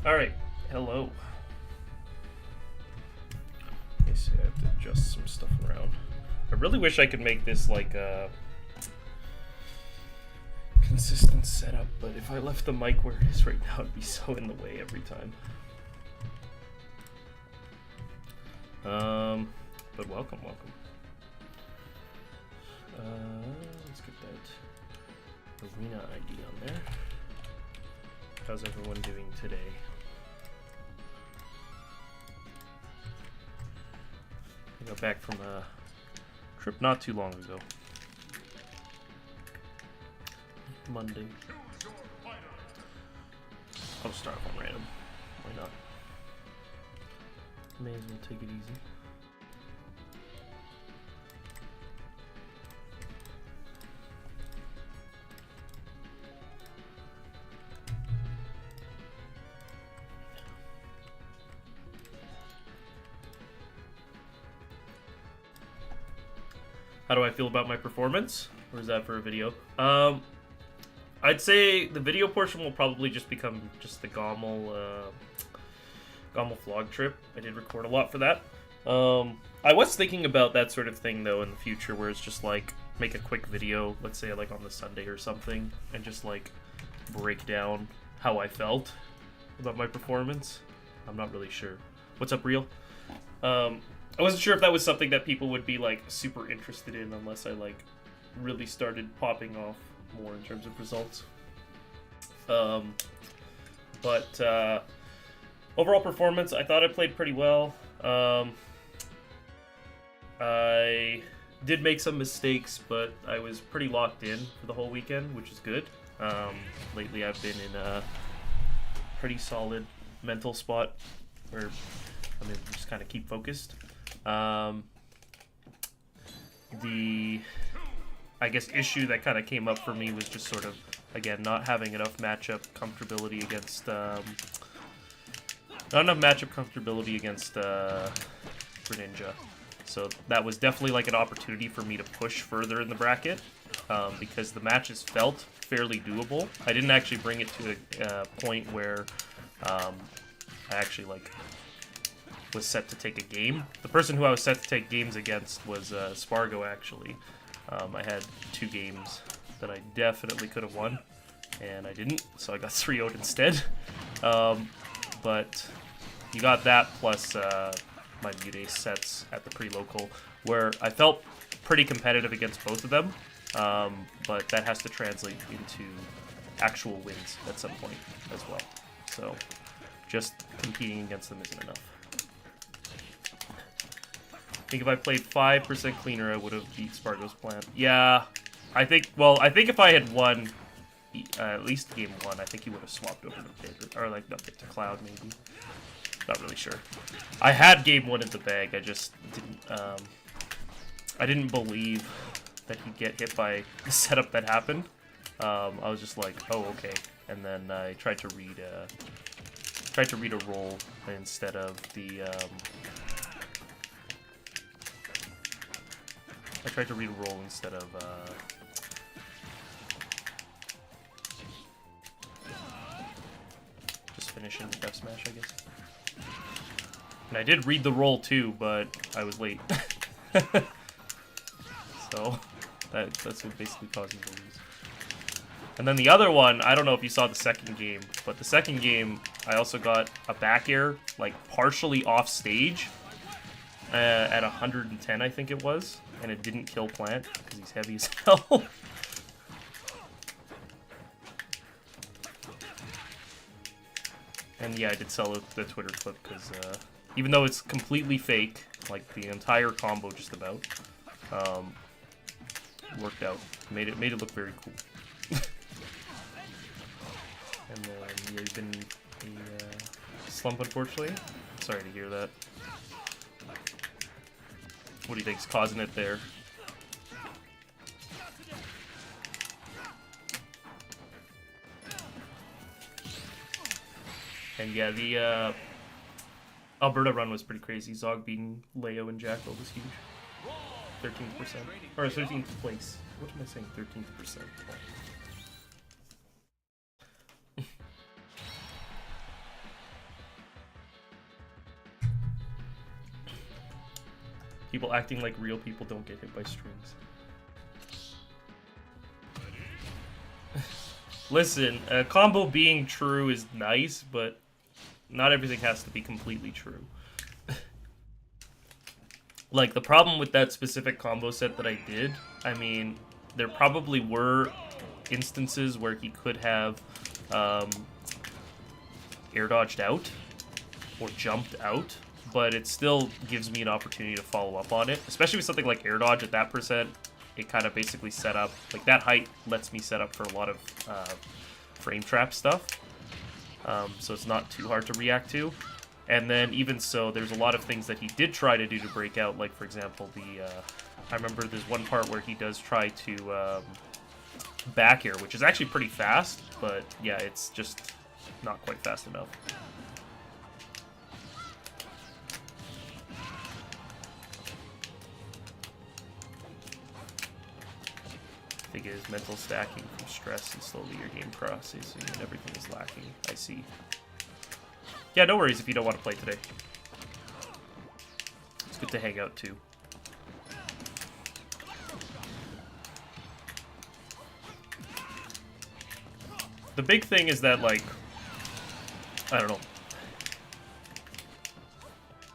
Alright, hello. Let me see, I have to adjust some stuff around. I really wish I could make this like a consistent setup, but if I left the mic where it is right now, it'd be so in the way every time. But welcome. Let's get that arena ID on there. How's everyone doing today? I got back from a trip not too long ago. Monday. I'll start on random. Why not? May as well take it easy. How do I feel about my performance? Or is that for a video? I'd say the video portion will probably just become just the GOML vlog trip. I did record a lot for that. I was thinking about that sort of thing though in the future, where it's just like make a quick video, let's say like on the Sunday or something, and just like break down how I felt about my performance. I'm not really sure. What's up, Real? I wasn't sure if that was something that people would be like super interested in unless I like really started popping off more in terms of results. But overall performance, I thought I played pretty well. I did make some mistakes, but I was pretty locked in for the whole weekend, which is good. Lately I've been in a pretty solid mental spot where I'm able to just kind of keep focused. The, I guess, issue that kind of came up for me was just sort of, again, not having enough matchup comfortability against, Greninja. So that was definitely like an opportunity for me to push further in the bracket, because the matches felt fairly doable. I didn't actually bring it to a point where I actually like was set to take a game. The person who I was set to take games against was Spargo, actually. I had 2 games that I definitely could have won, and I didn't, so I got 3-0'd instead. But you got that plus my Mute Ace sets at the pre-local, where I felt pretty competitive against both of them, but that has to translate into actual wins at some point as well. So just competing against them isn't enough. I think if I played 5% cleaner, I would have beat Spargo's plan. Yeah, I think if I had won at least game 1, I think he would have swapped over to Pit, or like, not Pit, to Cloud, maybe. Not really sure. I had game 1 in the bag, I just didn't believe that he'd get hit by the setup that happened. I was just like, oh, okay. And then I tried to read a roll instead of the, I tried to read a roll instead of, just finishing the F Smash, I guess. And I did read the roll too, but I was late. So, that's what basically caused me to lose. And then the other one, I don't know if you saw the second game, but the second game, I also got a back air, like, partially off stage, at 110, I think it was. And it didn't kill Plant, because he's heavy as hell. And yeah, I did sell the Twitter clip, because even though it's completely fake, like the entire combo just about, worked out. Made it look very cool. And then, yeah, you've been a slump, unfortunately. Sorry to hear that. What do you think's causing it there? And yeah, the Alberta run was pretty crazy. Zog beating Leo and Jackal was huge. 13%. Or 13th place. What am I saying? 13th%. People acting like real people don't get hit by strings. Listen, a combo being true is nice, but not everything has to be completely true. Like, the problem with that specific combo set that I did, I mean, there probably were instances where he could have air dodged out or jumped out, but it still gives me an opportunity to follow up on it, especially with something like air dodge at that percent. It kind of basically set up, like that height lets me set up for a lot of frame trap stuff, so it's not too hard to react to. And then even so, there's a lot of things that he did try to do to break out, like for example, I remember there's one part where he does try to back air, which is actually pretty fast, but yeah, it's just not quite fast enough. I think it is mental stacking from stress and slowly your game processing and everything is lacking. I see. Yeah, no worries if you don't want to play today. It's good to hang out too. The big thing is that, like, I don't know.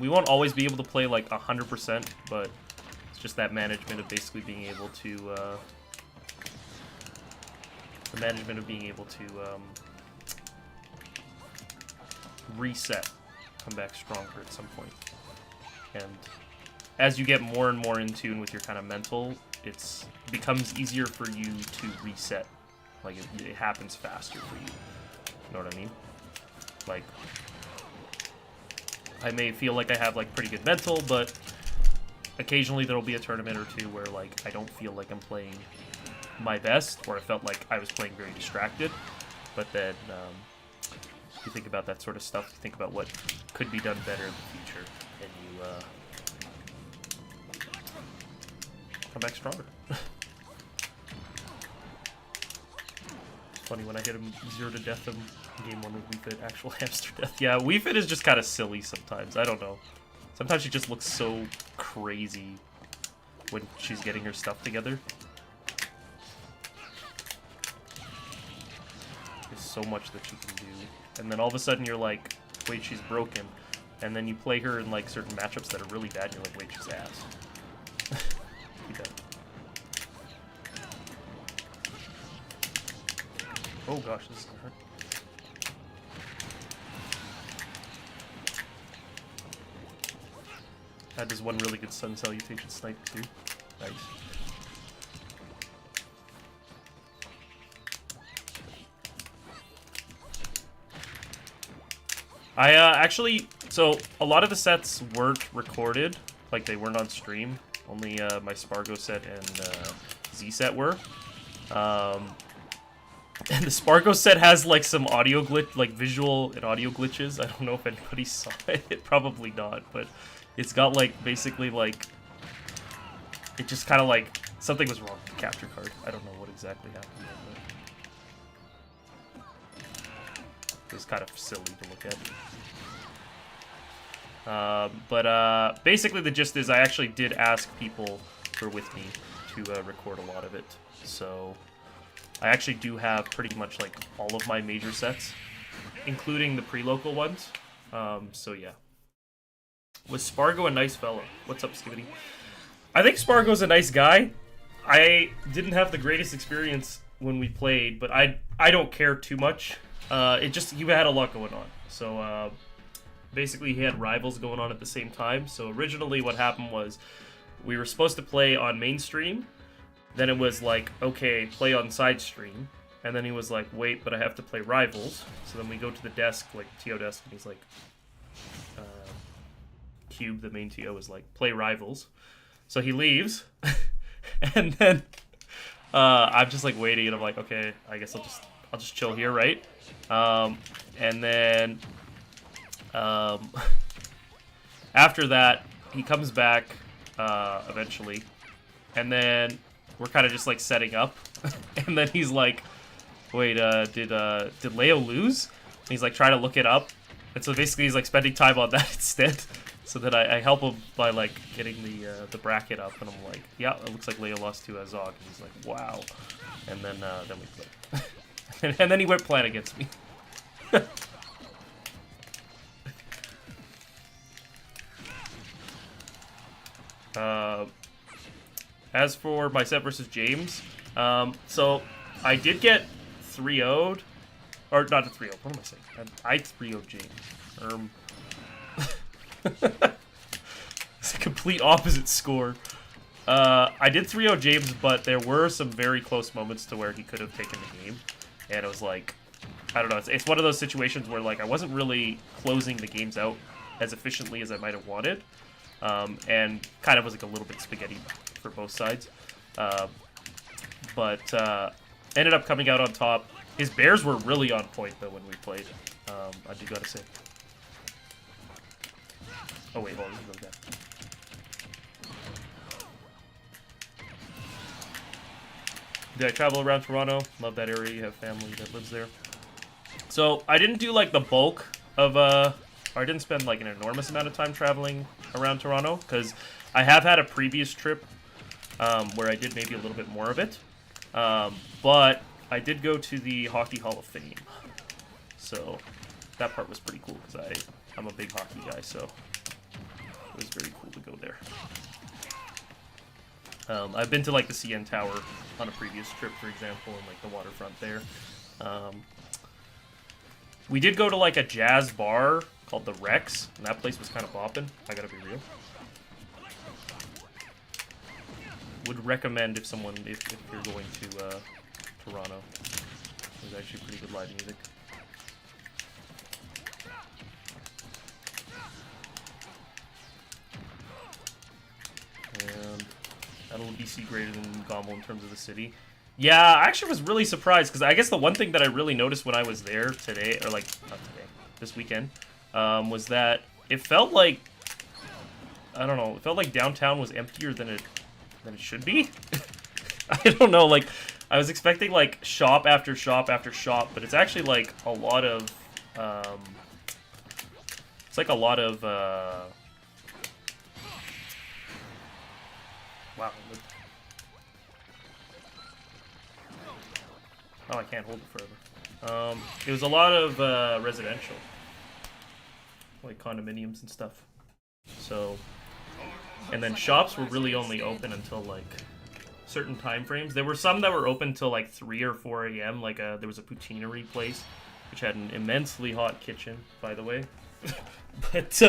We won't always be able to play like 100%, but it's just that management of basically being able to reset, come back stronger at some point. And as you get more and more in tune with your kind of mental, it becomes easier for you to reset. Like, it happens faster for you. You know what I mean? Like, I may feel like I have, like, pretty good mental, but occasionally there'll be a tournament or two where, like, I don't feel like I'm playing my best, or I felt like I was playing very distracted. But then, you think about that sort of stuff, you think about what could be done better in the future, and you, come back stronger. Funny when I hit him 0 to death in game 1 with Wii Fit, actual hamster death. Yeah, Wii Fit is just kind of silly sometimes. I don't know. Sometimes she just looks so crazy when she's getting her stuff together. There's so much that she can do. And then all of a sudden you're like, wait, she's broken. And then you play her in like certain matchups that are really bad and you're like, wait, she's ass. Oh gosh, this is gonna hurt. That does one really good sun salutation snipe too. Nice. I actually, so a lot of the sets weren't recorded, like they weren't on stream. Only my Spargo set and Z set were. And the Spargo set has like some audio glitch, like visual and audio glitches. I don't know if anybody saw it. Probably not, but it's got like basically like it just kind of like something was wrong with the capture card. I don't know what exactly happened, but it was kind of silly to look at. But basically the gist is I actually did ask people who were with me to record a lot of it, so I actually do have pretty much like all of my major sets, including the pre-local ones. So yeah. Was Spargo a nice fellow? What's up, Skibidi? I think Spargo's a nice guy. I didn't have the greatest experience when we played, but I don't care too much. He had a lot going on. So basically he had rivals going on at the same time. So originally what happened was we were supposed to play on mainstream. Then it was like, okay, play on side stream. And then he was like, wait, but I have to play rivals. So then we go to the desk, like TO desk, and he's like, Cube, the main TO, is like, play rivals. So he leaves. And then I'm just like waiting, and I'm like, okay, I guess I'll just chill here, right? And then after that, he comes back eventually. And then we're kind of just like setting up, and then he's like, "Wait, did Leo lose?" And he's like trying to look it up, and so basically he's like spending time on that instead. So that I help him by like getting the bracket up, and I'm like, yeah, it looks like Leo lost to Azog, and he's like, wow. And then we played, and then he went plan against me. As for my set versus James, so I did get 3-0'd, or not a 3-0. What am I saying? I 3-0'd James. It's a complete opposite score. I did 3-0 James, but there were some very close moments to where he could have taken the game, and it was like, I don't know. It's one of those situations where like I wasn't really closing the games out as efficiently as I might have wanted, and kind of was like a little bit spaghetti for both sides. But ended up coming out on top. His bears were really on point though when we played. I do gotta say. Oh wait, hold on, this is okay. Did I travel around Toronto? Love that area. You have family that lives there. So I didn't do like the bulk of or I didn't spend like an enormous amount of time traveling around Toronto, because I have had a previous trip where I did maybe a little bit more of it. But I did go to the Hockey Hall of Fame. So that part was pretty cool, because I'm a big hockey guy, so it was very cool to go there. I've been to like the CN Tower on a previous trip, for example, and like the waterfront there. We did go to like a jazz bar called the Rex, and that place was kind of bopping. I gotta be real. Would recommend if you're going to Toronto. There's actually pretty good live music. And that'll BC greater than GOML in terms of the city. Yeah, I actually was really surprised, because I guess the one thing that I really noticed when I was there today, or like, not today, this weekend, was that it felt like, I don't know, it felt like downtown was emptier than it should be. I don't know, like, I was expecting like shop after shop after shop, but it's actually like a lot of, it's like a lot of, wow. Oh, I can't hold it forever. It was a lot of residential, like condominiums and stuff. So, and then shops were really only open until like certain time frames. There were some that were open till like 3 or 4 a.m. Like there was a poutineery place, which had an immensely hot kitchen, by the way. But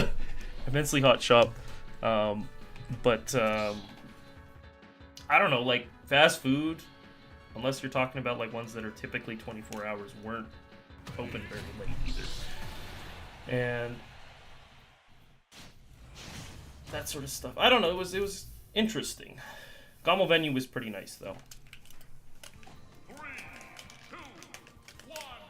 immensely hot shop. But I don't know, like fast food, unless you're talking about like ones that are typically 24 hours, weren't open very late either. And that sort of stuff. I don't know, it was interesting. GOML venue was pretty nice though.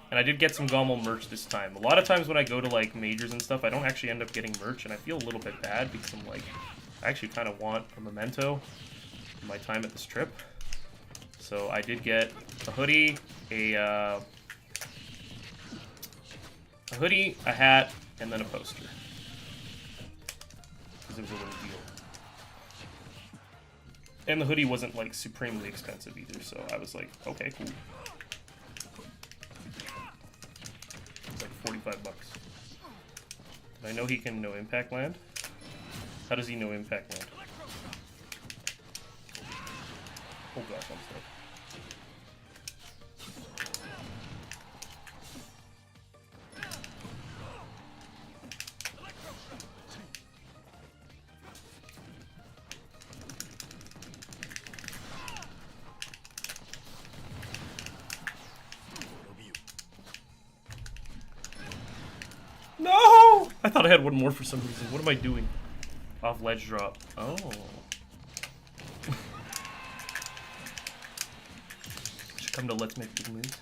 And I did get some GOML merch this time. A lot of times when I go to like majors and stuff, I don't actually end up getting merch, and I feel a little bit bad because I'm like, I actually kind of want a memento of my time at this trip. So I did get a hoodie, a hat, and then a poster. Because it was a little deal. And the hoodie wasn't like supremely expensive either, so I was like, okay, cool. It's like 45 bucks. Did I know he can no impact land? How does he no impact land? Oh gosh, I'm stuck. No! I thought I had one more for some reason. What am I doing? Off ledge drop. Oh. Should come to Let's Make Big Moves.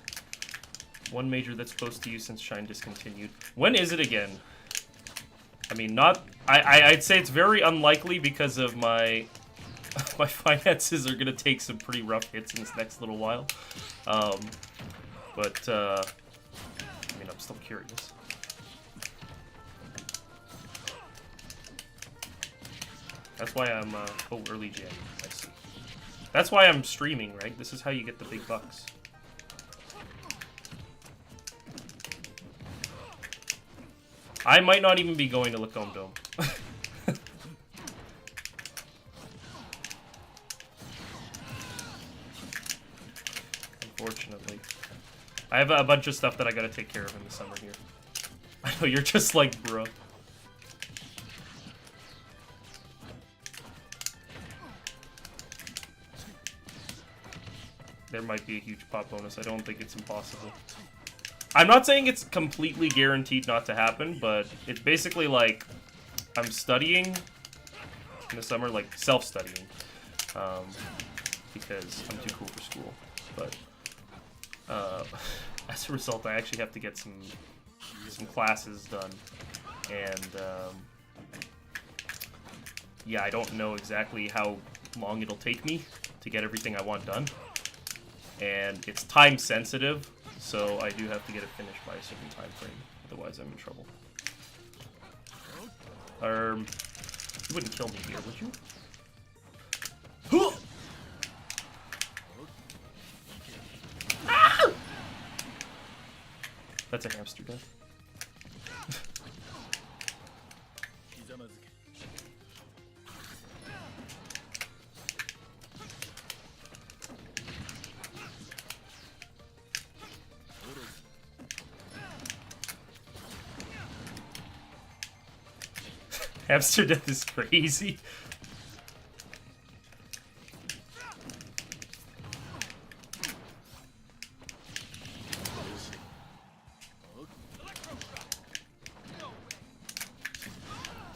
One major that's close to you since Shine discontinued. When is it again? I mean, not... I'd say it's very unlikely because of my... my finances are gonna take some pretty rough hits in this next little while. I mean, I'm still curious. That's why I'm, oh, early Jan. I see. That's why I'm streaming, right? This is how you get the big bucks. I might not even be going to Lacombe Dome. Unfortunately. I have a bunch of stuff that I gotta take care of in the summer here. I know, you're just like, bro. There might be a huge pop bonus. I don't think it's impossible. I'm not saying it's completely guaranteed not to happen, but it's basically like I'm studying in the summer, like self-studying, because I'm too cool for school. But as a result, I actually have to get some classes done, and yeah, I don't know exactly how long it'll take me to get everything I want done, and it's time sensitive. So I do have to get it finished by a certain time frame, otherwise I'm in trouble. You wouldn't kill me here, would you? Ah! That's a hamster death. Hamster death is crazy.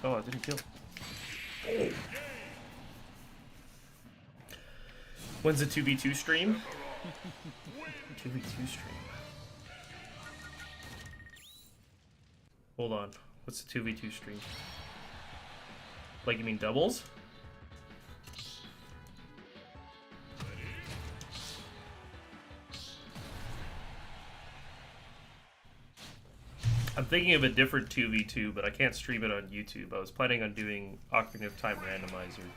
Oh, I didn't kill. When's the 2v2 stream? 2v2 stream. Hold on. What's the 2v2 stream? Like, you mean doubles? I'm thinking of a different 2v2, but I can't stream it on YouTube. I was planning on doing Ocarina of Time Randomizer.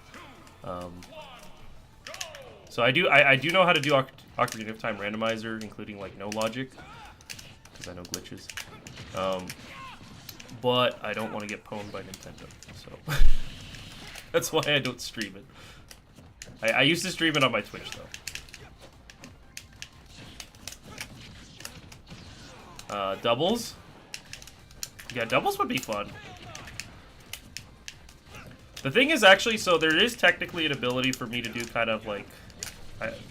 So I do know how to do Ocarina of Time Randomizer, including like no logic, because I know glitches. But I don't want to get pwned by Nintendo, so that's why I don't stream it. I used to stream it on my Twitch though. Doubles? Yeah, doubles would be fun. The thing is actually, so there is technically an ability for me to do kind of like,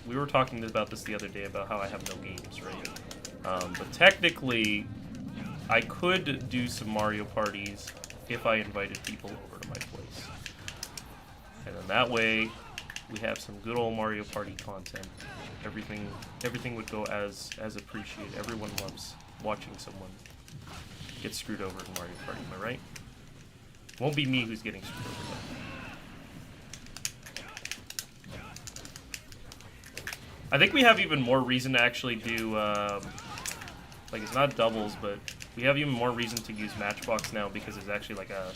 we were talking about this the other day about how I have no games, right? But technically, I could do some Mario parties if I invited people over to my place. And then that way, we have some good old Mario Party content. Everything would go as appreciated. Everyone loves watching someone get screwed over in Mario Party, am I right? Won't be me who's getting screwed over though. I think we have even more reason to actually do, like it's not doubles, but we have even more reason to use Matchbox now because it's actually like an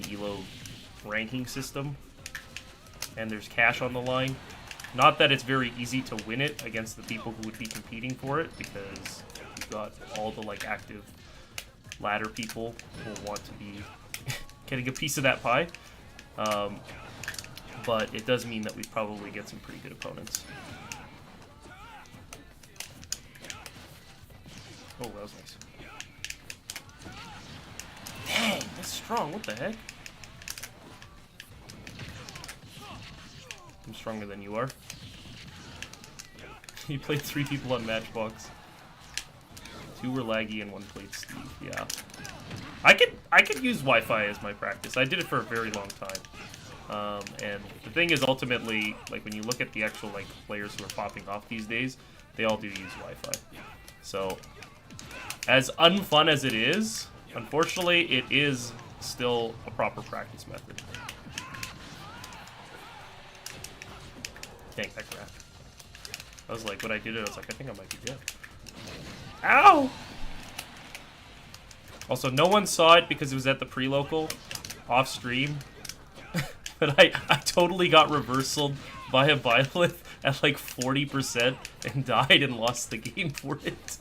ELO ranking system. And there's cash on the line. Not that it's very easy to win it against the people who would be competing for it, because you've got all the like active ladder people who will want to be getting a piece of that pie. But it does mean that we probably get some pretty good opponents. Oh, that was nice. Dang, that's strong. What the heck? I'm stronger than you are. You played 3 people on Matchbox. 2 were laggy and 1 played Steve. Yeah. I could use Wi-Fi as my practice. I did it for a very long time. And the thing is, ultimately, like when you look at the actual like players who are popping off these days, they all do use Wi-Fi. So, as unfun as it is, unfortunately, it is still a proper practice method. Dang, that crap. I was like, when I did it, I was like, I think I might be dead. Ow! Also, no one saw it because it was at the pre-local, off stream. But I totally got reversaled by a Byleth at like 40% and died and lost the game for it.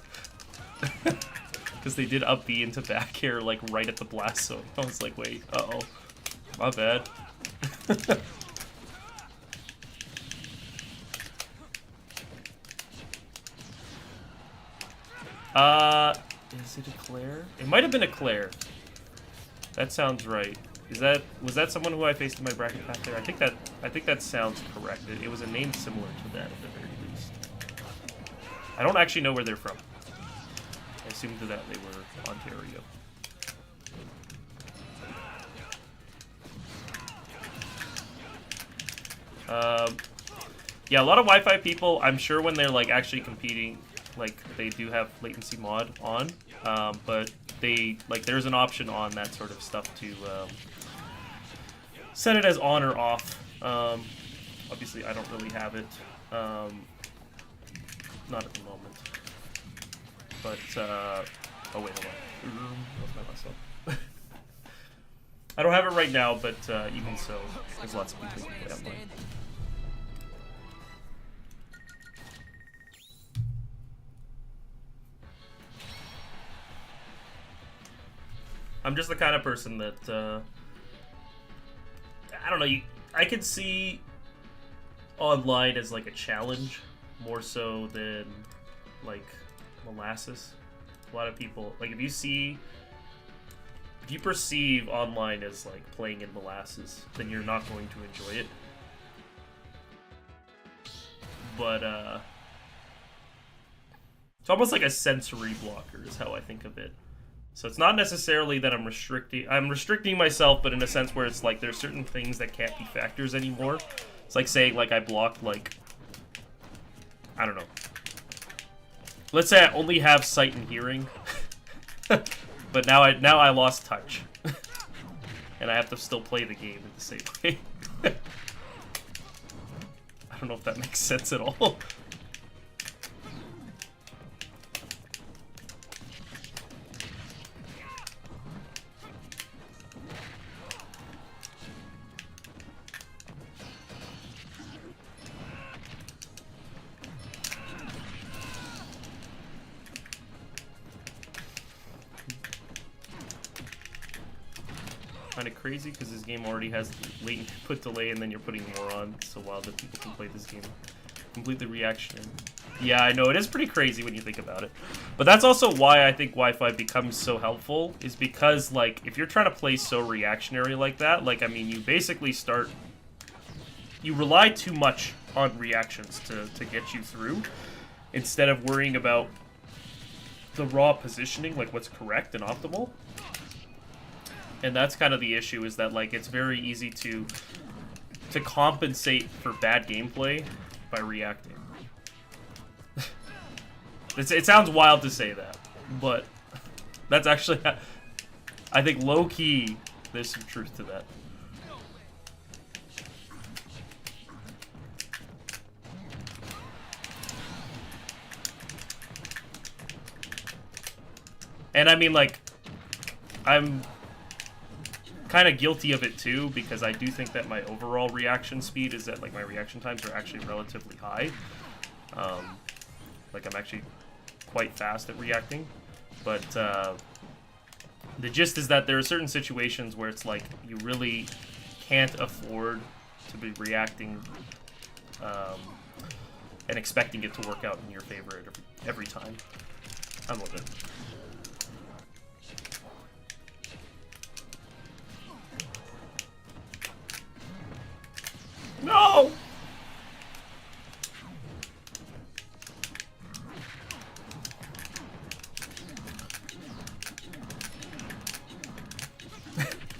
Because they did up B into back air like right at the blast zone. I was like, wait, uh-oh. My bad. Is it a Claire? It might have been a Claire. That sounds right. Was that someone who I faced in my bracket pack there? I think that sounds correct. It was a name similar to that at the very least. I don't actually know where they're from. I assumed that they were Ontario. Yeah, a lot of Wi-Fi people, I'm sure when they're like actually competing, like they do have latency mod on, but they like there's an option on that sort of stuff to set it as on or off. Obviously, I don't really have it, not at the moment. But oh wait, hold on. That's my last one. I don't have it right now, but even so, there's lots of people who can play online. I'm just the kind of person that, I don't know, I could see online as like a challenge more so than like molasses. A lot of people, like if you perceive online as like playing in molasses, then you're not going to enjoy it. But, it's almost like a sensory blocker is how I think of it. So it's not necessarily that I'm restricting myself, but in a sense where it's like there's certain things that can't be factors anymore. It's like saying like I blocked like, I don't know. Let's say I only have sight and hearing, but now I lost touch, and I have to still play the game in the same way. I don't know if that makes sense at all. Kind of crazy because this game already has latent input delay, and then you're putting more on, so while the people can play this game completely reaction. Yeah, I know, it is pretty crazy when you think about it. But that's also why I think Wi-Fi becomes so helpful, is because, like, if you're trying to play so reactionary like that, like, I mean, you basically you rely too much on reactions to get you through, instead of worrying about the raw positioning, like what's correct and optimal. And that's kind of the issue, is that like it's very easy to compensate for bad gameplay by reacting. It sounds wild to say that, but that's actually, I think low-key, there's some truth to that. And I mean, like, I'm kind of guilty of it too, because I do think that my overall reaction speed is that like my reaction times are actually relatively high. Like I'm actually quite fast at reacting, but the gist is that there are certain situations where it's like you really can't afford to be reacting and expecting it to work out in your favor every time. I'm with it. No!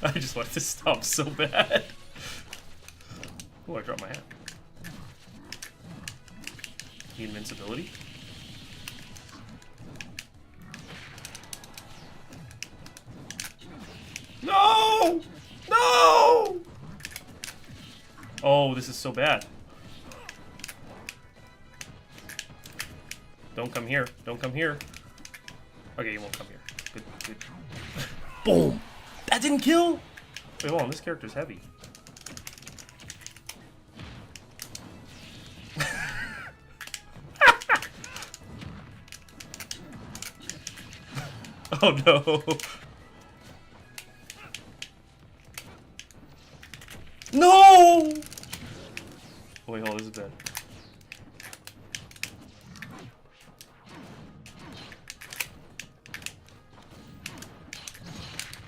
I just wanted to stop so bad. Oh, I dropped my hat. The invincibility? No! No! Oh, this is so bad. Don't come here. Don't come here. Okay, you won't come here. Good, good. Boom! That didn't kill? Wait, hold on. This character's heavy. Oh no. No! Wait, hold, this is bad.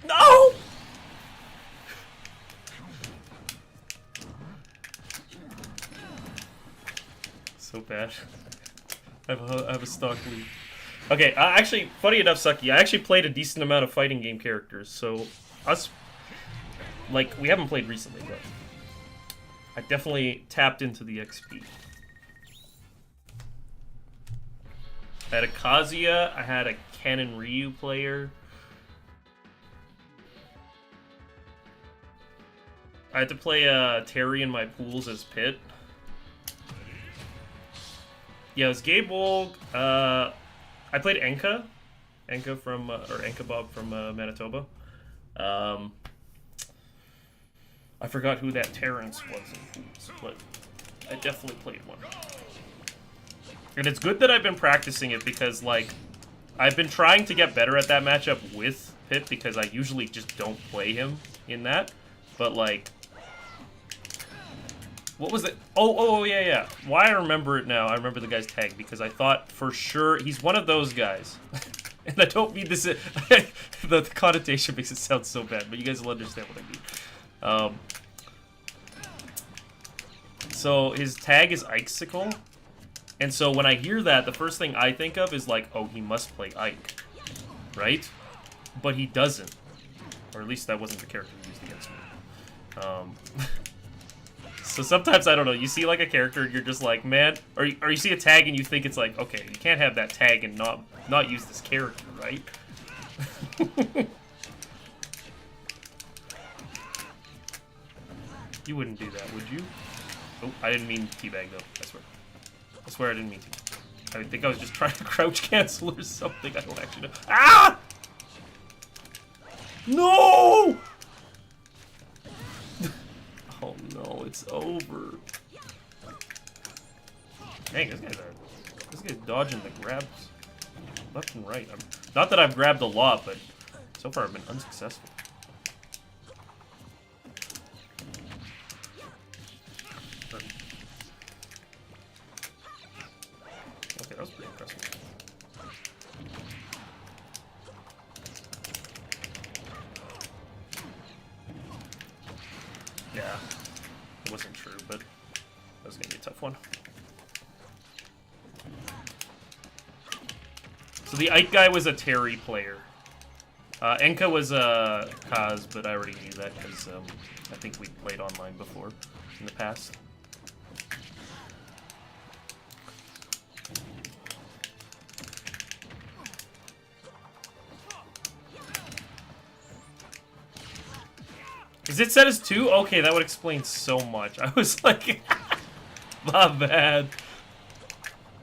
No! So bad. I have a stock lead. Okay, actually, funny enough, Sucky, I actually played a decent amount of fighting game characters, so us, like, we haven't played recently, but I definitely tapped into the XP. I had a Kazuya, I had a Ken and Ryu player. I had to play Terry in my pools as Pit. Yeah, it was Gabe Wolg. I played Enka. Enka from, or Enka Bob from Manitoba. I forgot who that Terrence was in pools, but I definitely played one. And it's good that I've been practicing it because, like, I've been trying to get better at that matchup with Pit because I usually just don't play him in that. But, like, what was it? Oh, yeah. Why I remember it now, I remember the guy's tag because I thought for sure he's one of those guys. And I don't mean this, the connotation makes it sound so bad, but you guys will understand what I mean. So his tag is Icicle. And so when I hear that, the first thing I think of is like, oh, he must play Ike. Right? But he doesn't. Or at least that wasn't the character he used against me. So sometimes, I don't know, you see like a character and you're just like, man, or you see a tag and you think it's like, okay, you can't have that tag and not use this character, right? You wouldn't do that, would you? Oh, I didn't mean teabag though, I swear. I swear I didn't mean to. I think I was just trying to crouch cancel or something, I don't actually know. Ah! No! Oh no, it's over. Dang, this guy's dodging the grabs left and right. Not that I've grabbed a lot, but so far I've been unsuccessful. Okay, that was pretty impressive. Yeah, it wasn't true, but that was gonna be a tough one. So the Ike guy was a Terry player. Enka was a Kaz, but I already knew that because I think we played online before in the past. Is it set as 2? Okay, that would explain so much. I was like, my bad.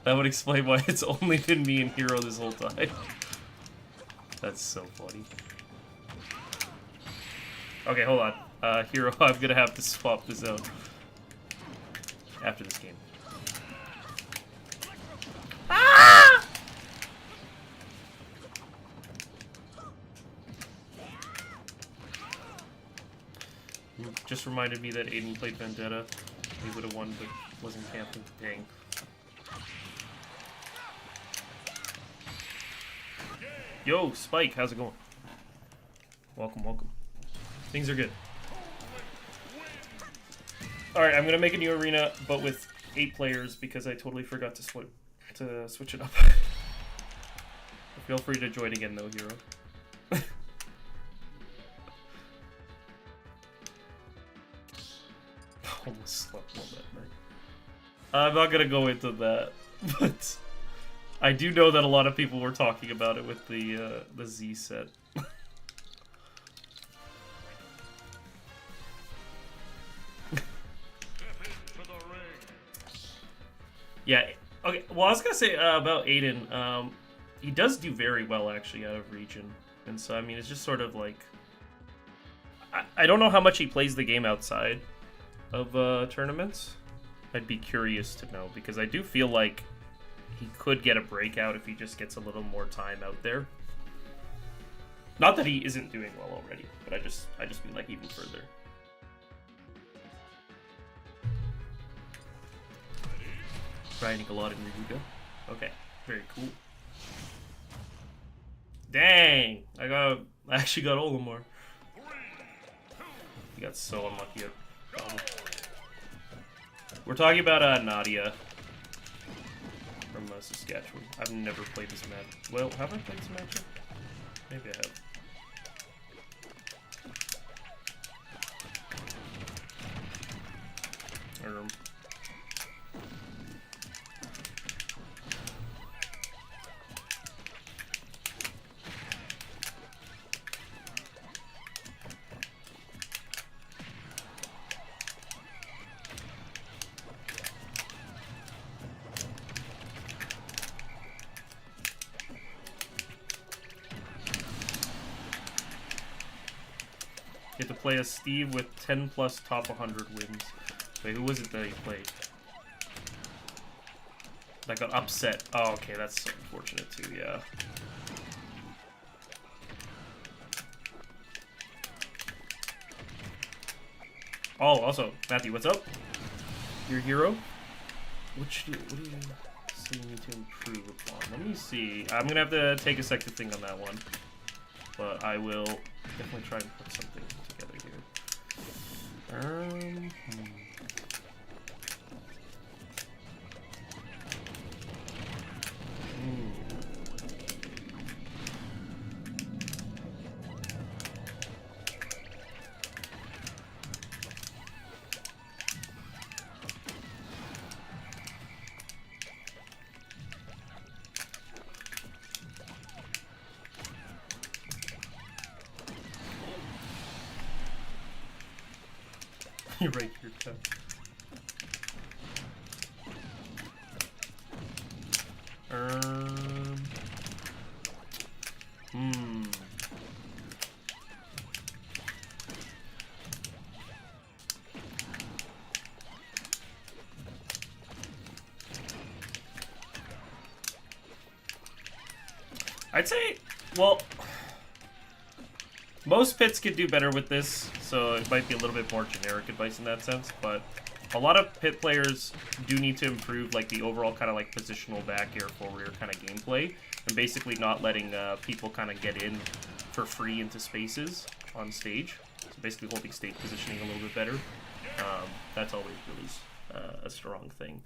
That would explain why it's only been me and Hero this whole time. That's so funny. Okay, hold on. Hero, I'm gonna have to swap this out after this game. Ah! Just reminded me that Aiden played Vendetta. He would have won, but wasn't camping. Dang. Yo, Spike, how's it going? Welcome, welcome. Things are good. Alright, I'm gonna make a new arena, but with 8 players because I totally forgot to switch it up. Feel free to join again though, Hero. Almost slept well that night. I'm not gonna go into that, but I do know that a lot of people were talking about it with the Z set. Yeah. Okay. Well, I was gonna say about Aiden. He does do very well actually out of region, and so I mean it's just sort of like I don't know how much he plays the game outside of tournaments. I'd be curious to know because I do feel like he could get a breakout if he just gets a little more time out there. Not that he isn't doing well already, but I just mean like even further. Grinding a lot in Ryuga. Okay, very cool. Dang! I actually got Olimar. He got so unlucky. We're talking about Nadia from Saskatchewan. I've never played this map. Well, have I played this match yet? Maybe I have. I don't know. You have to play as Steve with 10 plus top 100 wins. Wait, who was it that he played? That got upset. Oh, okay, that's so unfortunate too, yeah. Oh, also, Matthew, what's up? Your hero? What do you see you need to improve upon? Let me see. I'm gonna have to take a sec to think on that one. But I will definitely try and put something together here. You right your cut. I'd say, well, most pits could do better with this, so it might be a little bit more generic advice in that sense, but a lot of pit players do need to improve like the overall kind of like positional back air forward air kind of gameplay, and basically not letting people kind of get in for free into spaces on stage. So basically holding stage positioning a little bit better. That's always really a strong thing.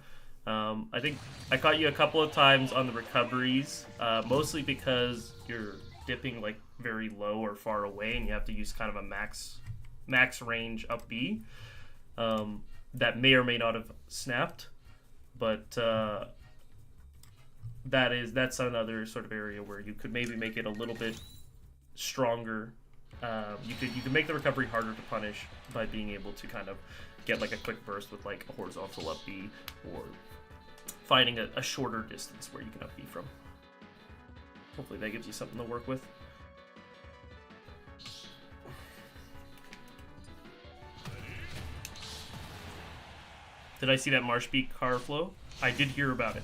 I think I caught you a couple of times on the recoveries, mostly because you're dipping like very low or far away, and you have to use kind of a max range up B. That may or may not have snapped, but that's another sort of area where you could maybe make it a little bit stronger. You could make the recovery harder to punish by being able to kind of get like a quick burst with like a horizontal up B, or finding a shorter distance where you can up B from. Hopefully that gives you something to work with. Did I see that Marsh Beat car flow? I did hear about it.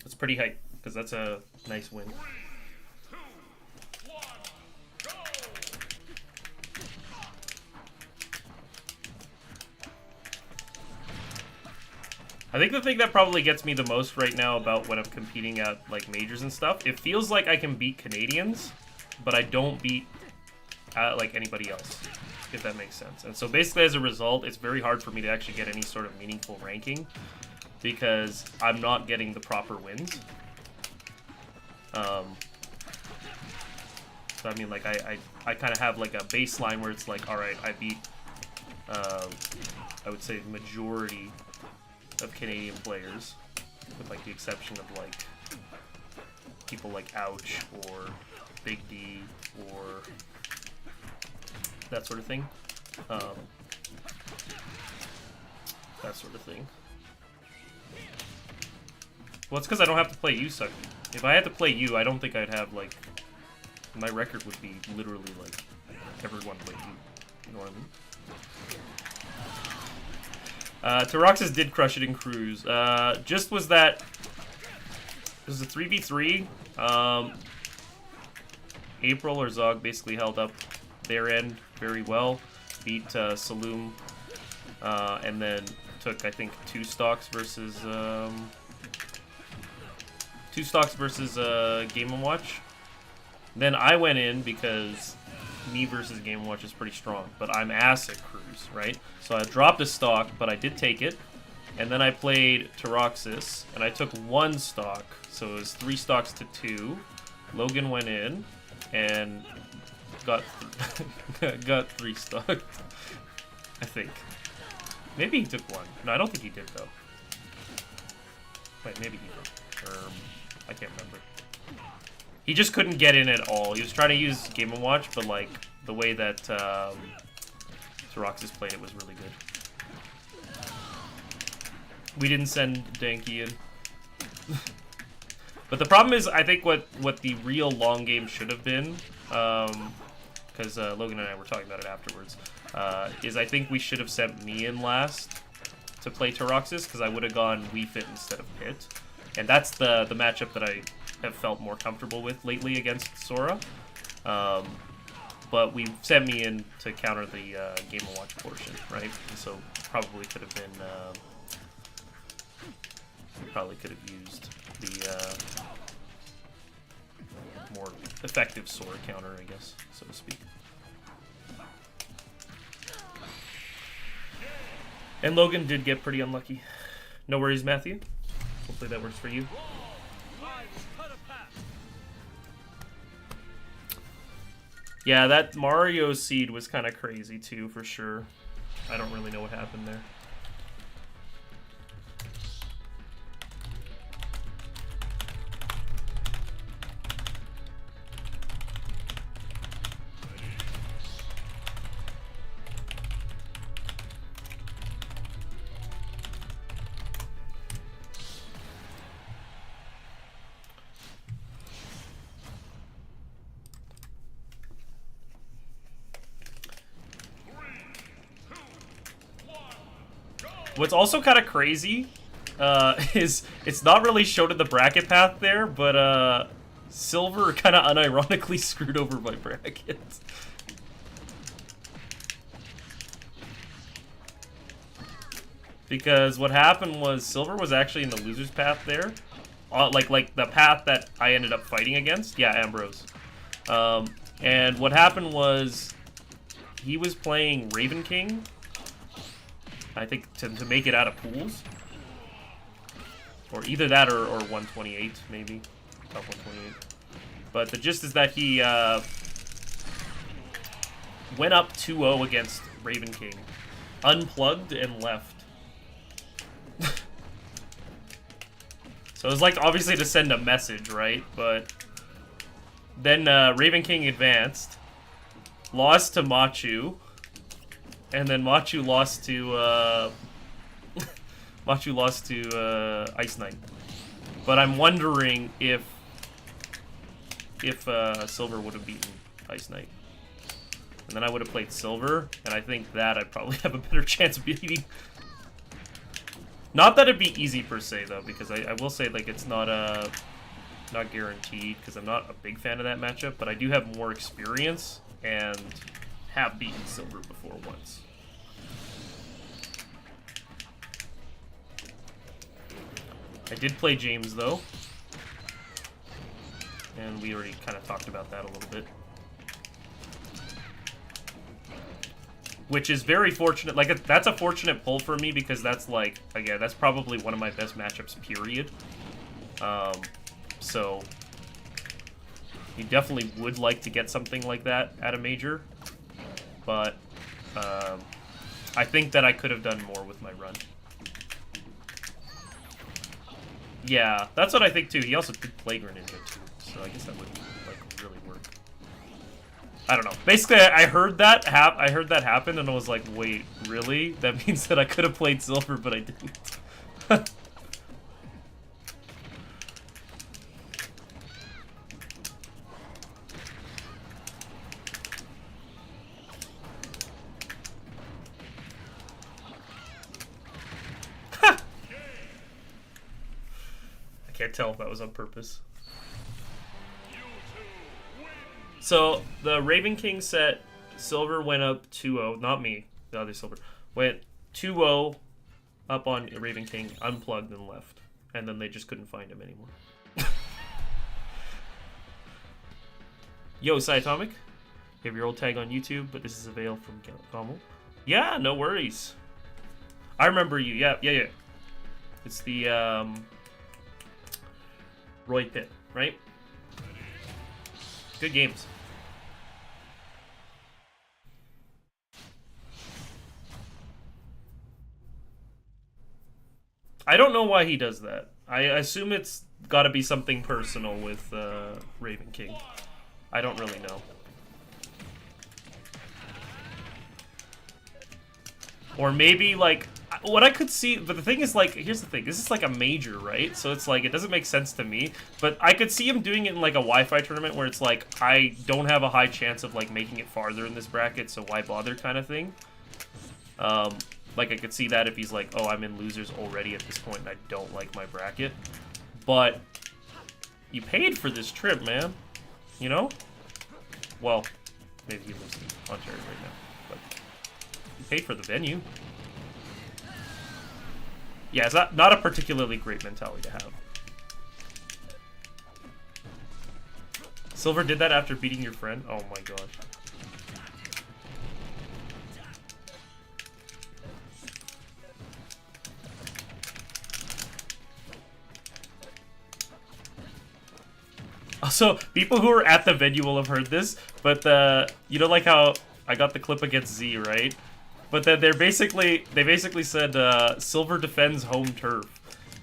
It's pretty hype, because that's a nice win. I think the thing that probably gets me the most right now about when I'm competing at like majors and stuff, it feels like I can beat Canadians, but I don't beat like anybody else, if that makes sense. And so basically as a result, it's very hard for me to actually get any sort of meaningful ranking because I'm not getting the proper wins. So I mean, like I kind of have like a baseline where it's like, all right, I beat I would say majority of Canadian players, with like the exception of like people like Ouch or Big D or that sort of thing. That sort of thing. Well, it's because I don't have to play you, Sucky. If I had to play you, I don't think I'd have like, my record would be literally like everyone played you. You know what I mean? Taraxis did crush it in Cruise. Just was that... It was a 3v3, April or Zog basically held up their end very well, beat Saloom, and then took, I think, two stocks versus Game & Watch. Then I went in because me versus Game & Watch is pretty strong, but I'm ass at Cruise, right? So I dropped a stock, but I did take it. And then I played Tyroxis, and I took one stock, so it was 3 stocks to 2. Logan went in and got got 3 stocks, I think. Maybe he took 1. No, I don't think he did though. Wait, maybe he did. I can't remember. He just couldn't get in at all. He was trying to use Game & Watch, but like the way that Tyroxis played it was really good. We didn't send Danky in. But the problem is, I think what the real long game should have been, because Logan and I were talking about it afterwards, is I think we should have sent me in last to play Tyroxis, because I would have gone Wii Fit instead of Pit. And that's the matchup that I have felt more comfortable with lately against Sora. But we sent me in to counter the Game & Watch portion, right? And so probably could have been... probably could have used the more effective Sora counter, I guess, so to speak. And Logan did get pretty unlucky. No worries, Matthew. Hopefully that works for you. Yeah, that Mario seed was kind of crazy too, for sure. I don't really know what happened there. What's also kind of crazy is it's not really shown in the bracket path there, but Silver kind of unironically screwed over my bracket. Because what happened was Silver was actually in the loser's path there. Like the path that I ended up fighting against. Yeah, Ambrose. And what happened was he was playing Raven King, I think, to make it out of pools. Or either that or 128, maybe. Top 128. But the gist is that he went up 2-0 against Raven King. Unplugged and left. So it was like, obviously, to send a message, right? But then Raven King advanced. Lost to Machu. And then Machu lost to Machu lost to Ice Knight. But I'm wondering if Silver would have beaten Ice Knight. And then I would have played Silver, and I think that I'd probably have a better chance of beating. Not that it'd be easy per se though, because I will say, like, it's not guaranteed, because I'm not a big fan of that matchup, but I do have more experience and have beaten Silver before once. I did play James though, and we already kind of talked about that a little bit. Which is very fortunate. Like, that's a fortunate pull for me, because that's, like, again, that's probably one of my best matchups, period. So you definitely would like to get something like that at a major, but I think that I could have done more with my run. Yeah, that's what I think too. He also did play Greninja too, so I guess that would, like, really work. I don't know. Basically, I heard that happen, and I was like, wait, really? That means that I could have played Silver, but I didn't. I can't tell if that was on purpose. So the Raven King set, Silver went up 2-0. Not me, the other Silver. Went 2-0 up on Raven King, unplugged and left. And then they just couldn't find him anymore. Yo, Cyatomic. You have your old tag on YouTube, but this is a veil from GOML. Yeah, no worries. I remember you. Yeah. It's the Roy Pitt, right? Good games. I don't know why he does that. I assume it's got to be something personal with Raven King. I don't really know. Or maybe, like, what I could see, but the thing is, like, here's the thing. This is, like, a major, right? So it's, like, it doesn't make sense to me. But I could see him doing it in, like, a Wi-Fi tournament where it's, like, I don't have a high chance of, like, making it farther in this bracket, so why bother kind of thing. Like, I could see that if he's like, oh, I'm in losers already at this point and I don't like my bracket. But you paid for this trip, man. You know? Well, maybe he lives in Ontario right now. But you paid for the venue. Yeah, it's not a particularly great mentality to have. Silver did that after beating your friend? Oh my gosh. Also, people who were at the venue will have heard this, but you know, like how I got the clip against Z, right? But then they basically said Silver defends home turf,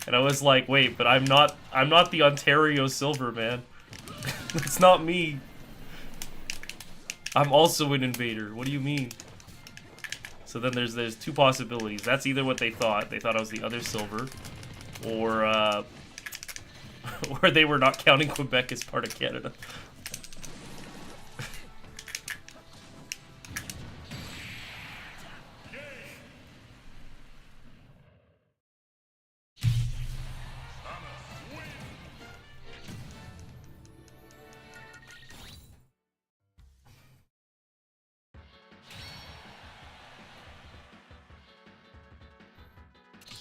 and I was like, wait, but I'm not the Ontario Silver, man. It's not me. I'm also an invader. What do you mean? So then there's two possibilities. That's either what they thought. They thought I was the other Silver, or or they were not counting Quebec as part of Canada.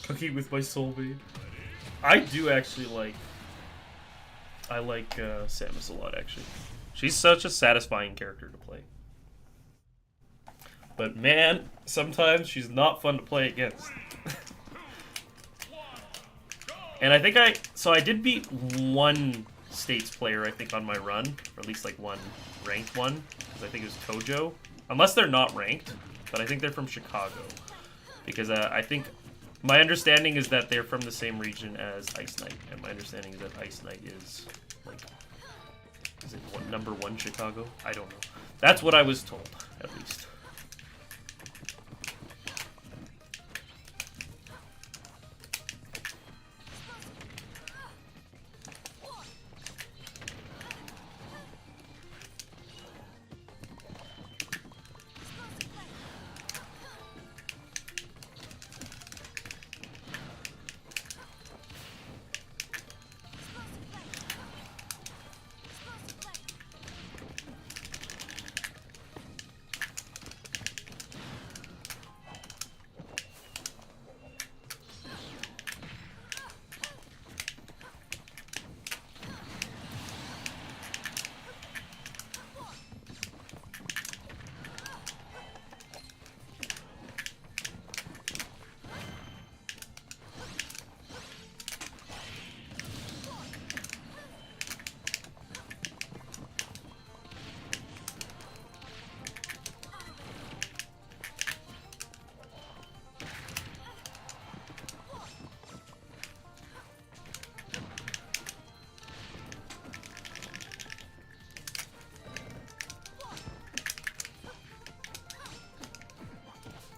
Cooking with my soulmate. I do actually like... I like Samus a lot, actually. She's such a satisfying character to play. But man, sometimes she's not fun to play against. And I think I did beat one States player, I think, on my run. Or at least, like, one ranked one. Because I think it was Tojo. Unless they're not ranked. But I think they're from Chicago. Because I think... My understanding is that they're from the same region as Ice Knight, and my understanding is that Ice Knight is, like, is it #1 Chicago? I don't know. That's what I was told, at least.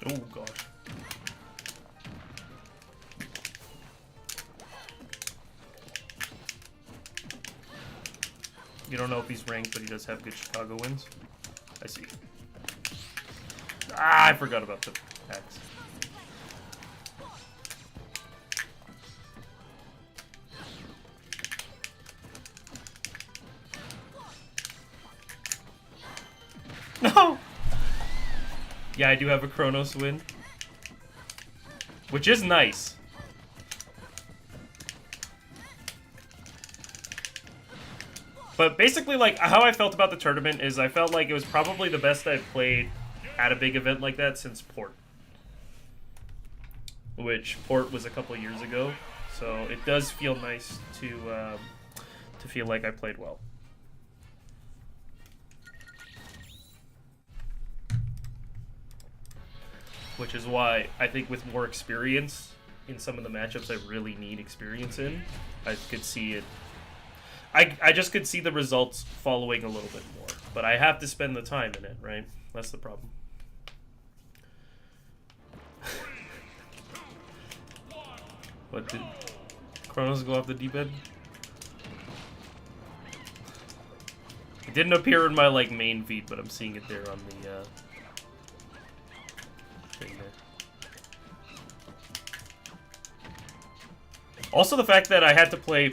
Oh gosh. You don't know if he's ranked, but he does have good Chicago wins. I see. Ah, I forgot about the X. Yeah, I do have a Chronos win. Which is nice. But basically, like, how I felt about the tournament is I felt like it was probably the best I've played at a big event like that since Port. Which, Port was a couple years ago. So it does feel nice to feel like I played well. Which is why I think with more experience in some of the matchups I really need experience in, I could see it. I just could see the results following a little bit more. But I have to spend the time in it, right? That's the problem. What did Chronos go off the deep end? It didn't appear in my like main feed, but I'm seeing it there on the thing there. Also the fact that I had to play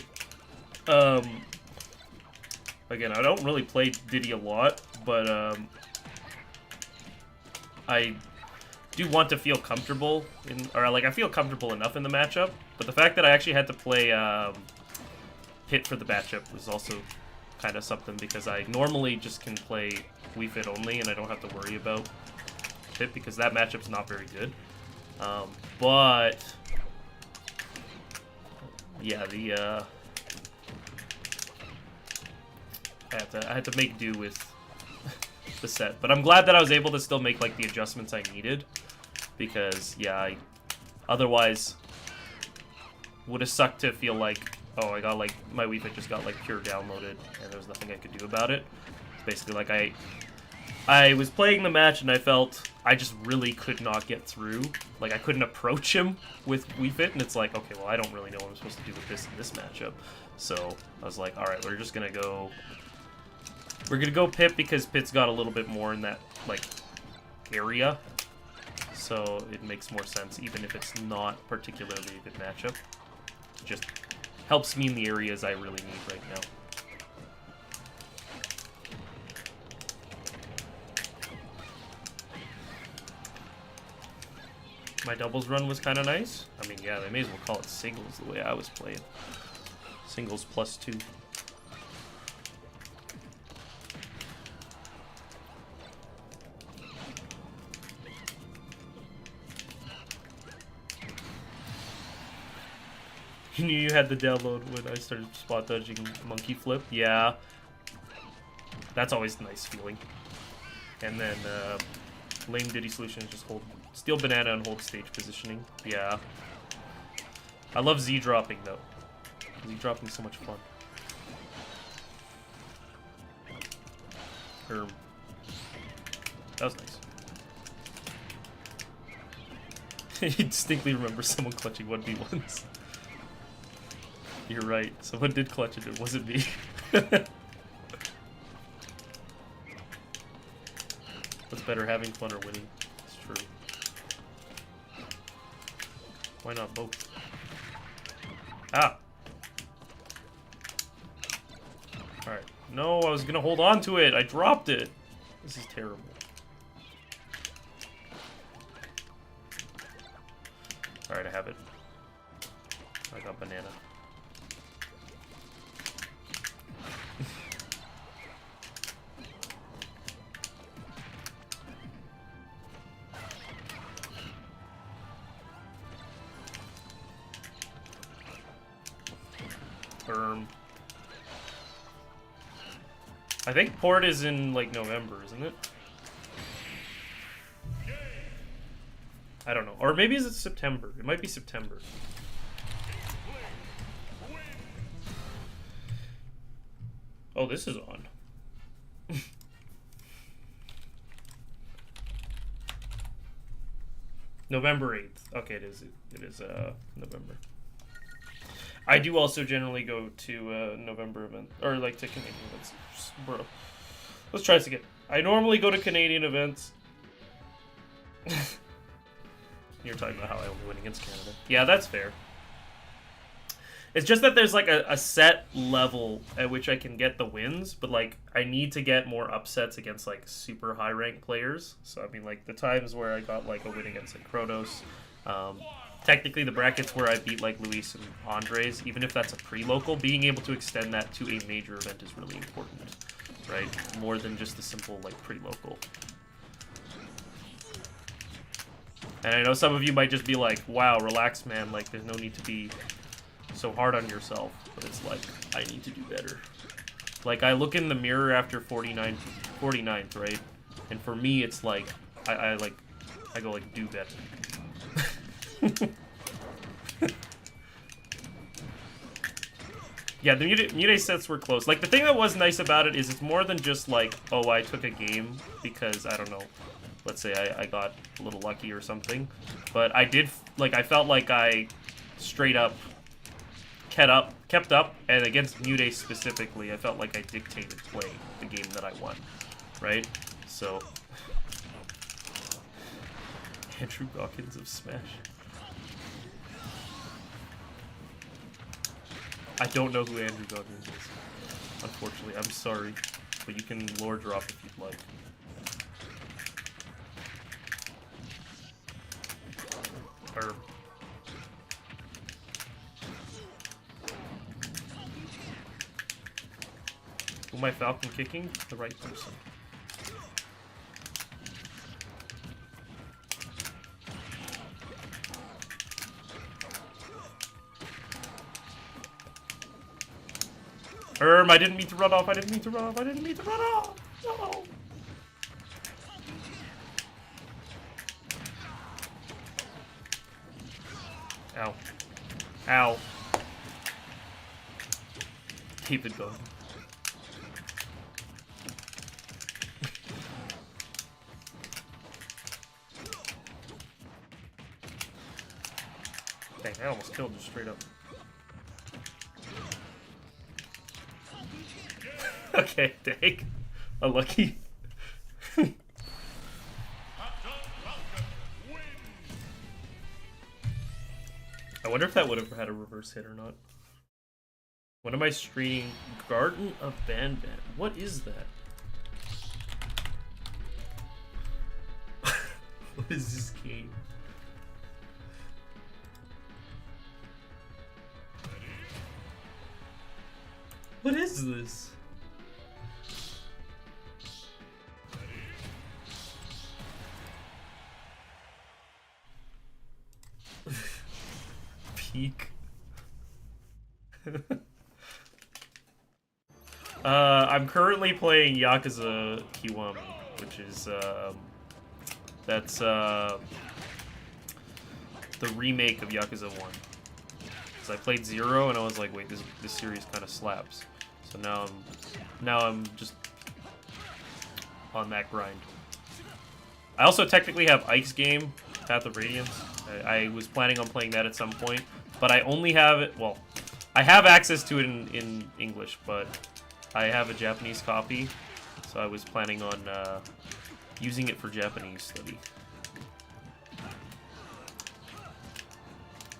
again, I don't really play Diddy a lot, but I do want to feel comfortable in, or like I feel comfortable enough in the matchup. But the fact that I actually had to play Pit for the matchup was also kind of something, because I normally just can play Wii Fit only and I don't have to worry about Pit because that matchup's not very good. But yeah, the I had to make do with the set, but I'm glad that I was able to still make like the adjustments I needed, because yeah, otherwise would have sucked to feel like, oh, I got like my Wii Fit just got like pure downloaded and there was nothing I could do about it. It's basically like I was playing the match and I felt I just really could not get through. Like I couldn't approach him with Wii Fit, and it's like, okay, well I don't really know what I'm supposed to do with this in this matchup. So I was like, all right, we're gonna go Pit because Pit's got a little bit more in that like area, so it makes more sense even if it's not particularly a good matchup. It just helps me in the areas I really need right now. My doubles run was kind of nice. I mean, yeah, they may as well call it singles the way I was playing. Singles +2. You knew you had the download when I started spot dodging monkey flip. Yeah. That's always a nice feeling. And then lame Diddy solution is just hold steal banana and hold stage positioning. Yeah. I love Z dropping though. Z dropping is so much fun. That was nice. You distinctly remember someone clutching 1v1s. You're right. Someone did clutch it. It wasn't me. What's better, having fun or winning? It's true. Why not both? Ah! Alright. No, I was gonna hold on to it. I dropped it. This is terrible. Alright, I have it. I got banana. I think Port is in like November, isn't it? I don't know. Or maybe is it September? It might be September. Oh, this is on. November 8th. Okay, it is November. I do also generally go to November event, or like to Canadian events. Bro, let's try this again. I normally go to Canadian events. You're talking about how I only win against Canada. Yeah, that's fair. It's just that there's like a set level at which I can get the wins, but like I need to get more upsets against like super high ranked players. So I mean, like the times where I got like a win against like Kronos, technically the brackets where I beat like Luis and Andres, even if that's a pre-local, being able to extend that to a major event is really important, right? More than just the simple like pre-local. And I know some of you might just be like, wow, relax, man, like there's no need to be so hard on yourself, but it's like, I need to do better. Like, I look in the mirror after 49th, right? And for me, it's like, I go like, do better. Yeah, the Mute sets were close. Like, the thing that was nice about it is it's more than just like, oh, I took a game because, I don't know, let's say I got a little lucky or something. But I did, like, I felt like I straight up kept up, and against Mute specifically, I felt like I dictated play the game that I won, right? So, Andrew Dawkins of Smash. I don't know who Andrew Dawkins is, unfortunately. I'm sorry, but you can lore drop if you'd like. Or who am I Falcon kicking? The right person. I didn't mean to run off, I didn't mean to run off, I didn't mean to run off! No! Ow. Ow. Keep it going. Dang, I almost killed him straight up. Okay, dang. Unlucky. I wonder if that would have had a reverse hit or not. When am I streaming? Garden of Ban. What is that? What is this game? What is this? Peak. I'm currently playing Yakuza Kiwami, which is that's the remake of Yakuza 1. Because I played 0 and I was like, wait, this series kind of slaps. So now I'm just on that grind. I also technically have Ike's game, Path of Radiance. I was planning on playing that at some point, but I only have it, well, I have access to it in English, but I have a Japanese copy, so I was planning on using it for Japanese study.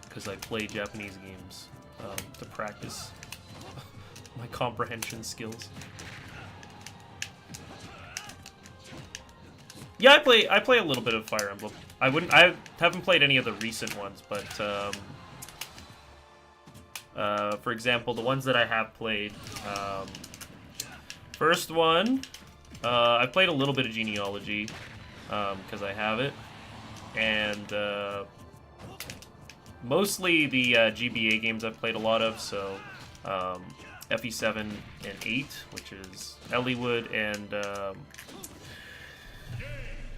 Because I play Japanese games to practice my comprehension skills. Yeah, I play a little bit of Fire Emblem. I haven't played any of the recent ones, but for example, the ones that I have played, first one, I played a little bit of Genealogy, because I have it, and mostly the GBA games I've played a lot of, so FE7 and 8, which is Elliewood and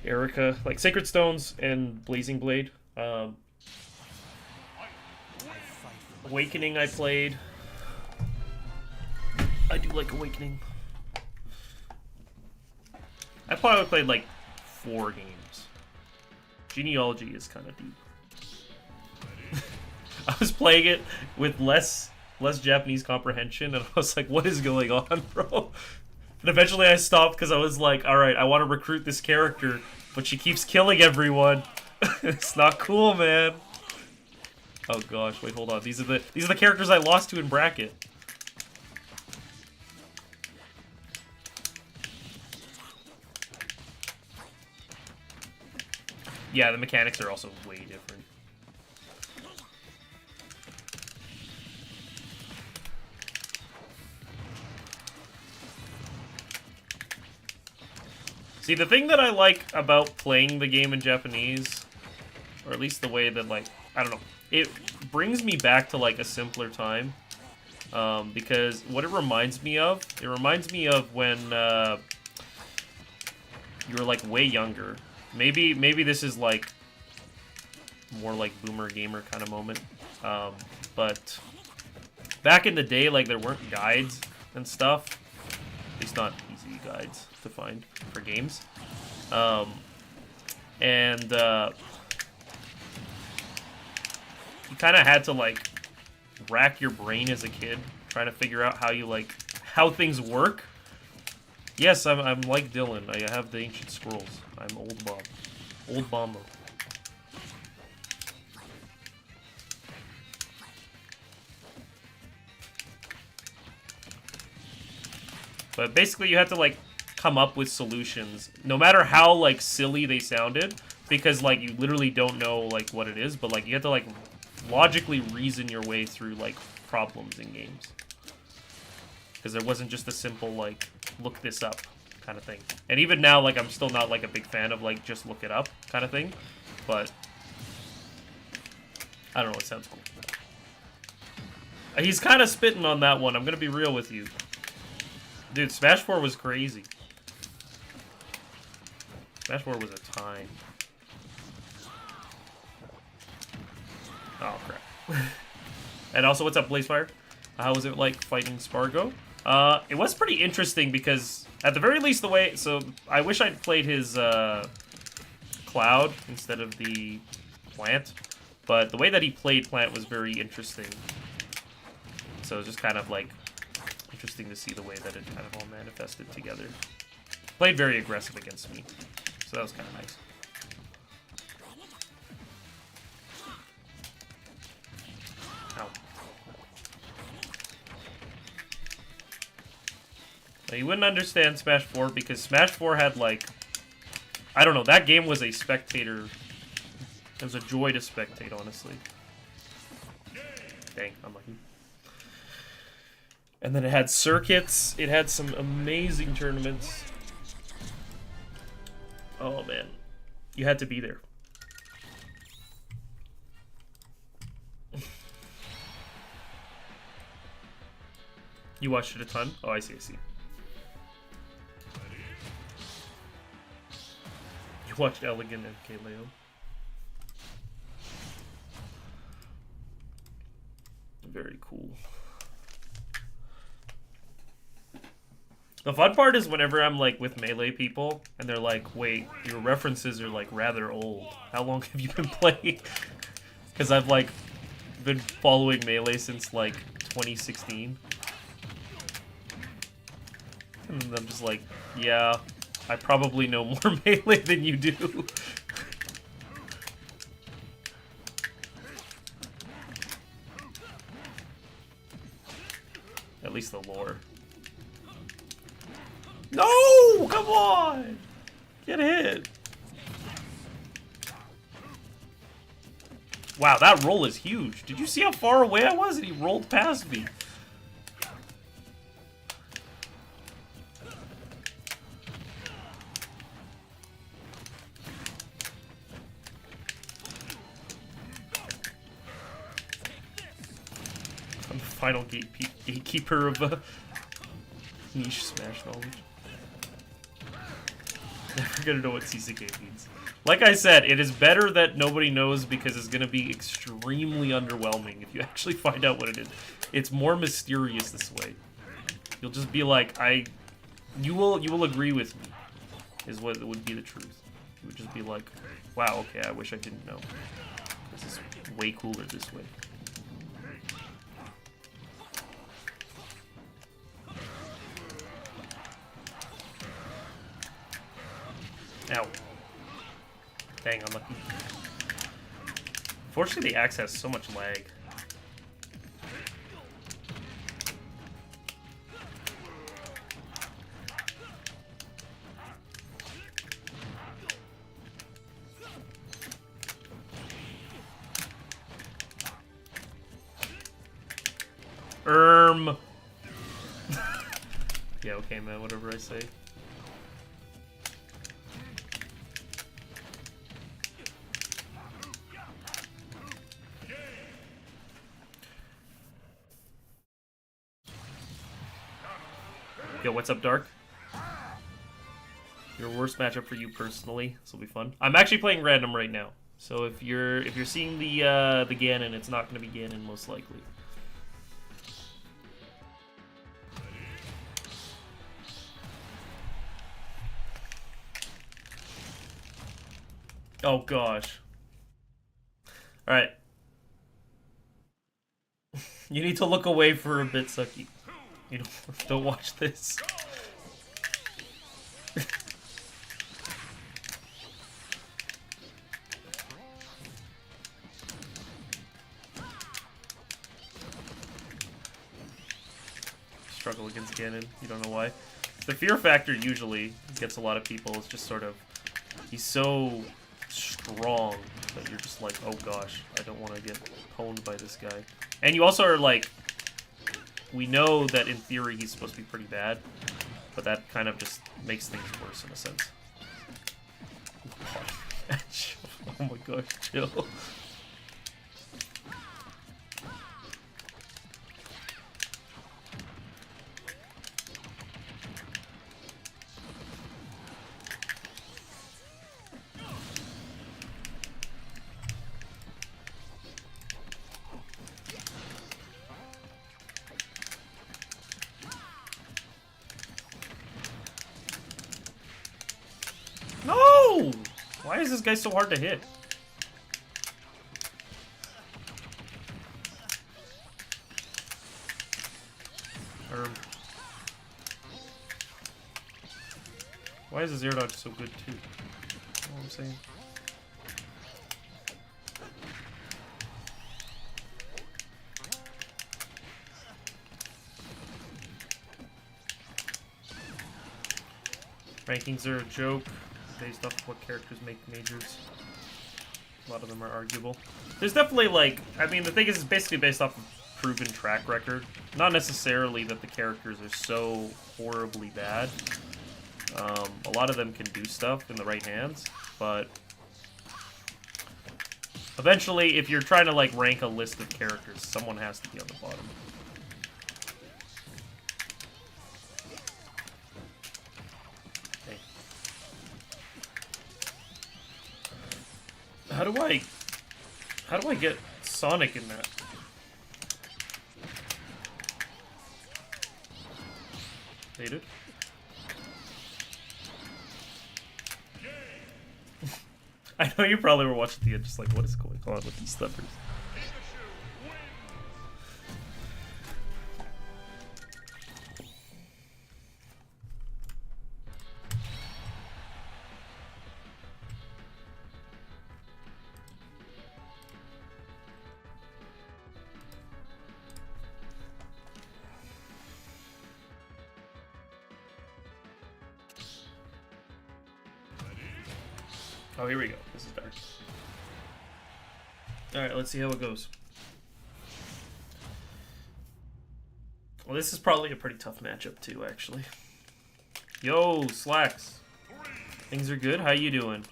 Erica, like Sacred Stones and Blazing Blade. Awakening I played. I do like Awakening. I probably played like 4 games. Genealogy is kind of deep. I was playing it with less Japanese comprehension, and I was like, what is going on, bro? And eventually I stopped because I was like, alright, I want to recruit this character, but she keeps killing everyone. It's not cool, man. Oh gosh, wait, hold on. These are the characters I lost to in bracket. Yeah, the mechanics are also way different. See, the thing that I like about playing the game in Japanese, or at least the way that, like, I don't know, it brings me back to, like, a simpler time. Because what it reminds me of when you were, like, way younger. Maybe this is, like, more like boomer gamer kind of moment. But back in the day, like, there weren't guides and stuff. At least not easy guides to find for games. You kind of had to, like, rack your brain as a kid trying to figure out how things work. Yes, I'm like Dylan. I have the ancient scrolls. I'm old Bob. Old Bombo. But basically you have to, like, come up with solutions, no matter how, like, silly they sounded, because, like, you literally don't know, like, what it is, but, like, you have to, like, logically reason your way through, like, problems in games. Because there wasn't just a simple, like, look this up kind of thing. And even now, like, I'm still not, like, a big fan of, like, just look it up kind of thing. But I don't know, it sounds cool. He's kind of spitting on that one, I'm gonna be real with you. Dude, Smash 4 was crazy. Smash 4 was a time. Oh, crap. And also, what's up, Blazefire? How was it like fighting Spargo? It was pretty interesting because, at the very least, the way... So, I wish I'd played his Cloud instead of the Plant. But the way that he played Plant was very interesting. So, it was just kind of like... interesting to see the way that it kind of all manifested together. Played very aggressive against me, so that was kind of nice. Ow. Now, you wouldn't understand Smash 4 because Smash 4 had, like, I don't know, that game was a spectator. It was a joy to spectate, honestly. Dang, unlucky. And then it had circuits. It had some amazing tournaments. Oh, man. You had to be there. You watched it a ton? Oh, I see, I see. You watched Elegant and K. Leo. Very cool. The fun part is whenever I'm, like, with Melee people, and they're like, wait, your references are, like, rather old. How long have you been playing? Because I've, like, been following Melee since, like, 2016. And I'm just like, yeah, I probably know more Melee than you do. At least the lore. No! Come on! Get hit. Wow, that roll is huge. Did you see how far away I was? And he rolled past me. I'm the final gatekeeper of niche Smash knowledge. Never gonna know what CCK means. Like I said, it is better that nobody knows because it's gonna be extremely underwhelming if you actually find out what it is. It's more mysterious this way. You'll just be like, you will agree with me, is what would be the truth. You would just be like, wow, okay, I wish I didn't know. This is way cooler this way. Ow. Dang, unlucky. Fortunately, the axe has so much lag. Yeah, okay, man, whatever I say. Yo, what's up, Dark? Your worst matchup for you personally. This will be fun. I'm actually playing random right now, so if you're seeing the Ganon, it's not going to be Ganon most likely. Oh gosh. All right. You need to look away for a bit, Sucky. You don't watch this. Struggle against Ganon. You don't know why. The fear factor usually gets a lot of people. It's just sort of, he's so strong that you're just like, oh gosh, I don't want to get pwned by this guy. And you also are like, we know that in theory he's supposed to be pretty bad, but that kind of just makes things worse in a sense. Oh my gosh, chill. No! Why is this guy so hard to hit? Why is his air dodge so good too? You know what I'm saying? Rankings are a joke based off of what characters make majors. A lot of them are arguable. There's definitely, like, I mean, the thing is, it's basically based off of proven track record. Not necessarily that the characters are so horribly bad. A lot of them can do stuff in the right hands, but eventually, if you're trying to, like, rank a list of characters, someone has to be on the bottom. Okay. How do I get Sonic in that? Baited? I know you probably were watching the end just like, what is going on with these thumpers? Oh, here we go. This is dark. Alright, let's see how it goes. Well, this is probably a pretty tough matchup, too, actually. Yo, Slacks. Things are good? How you doing?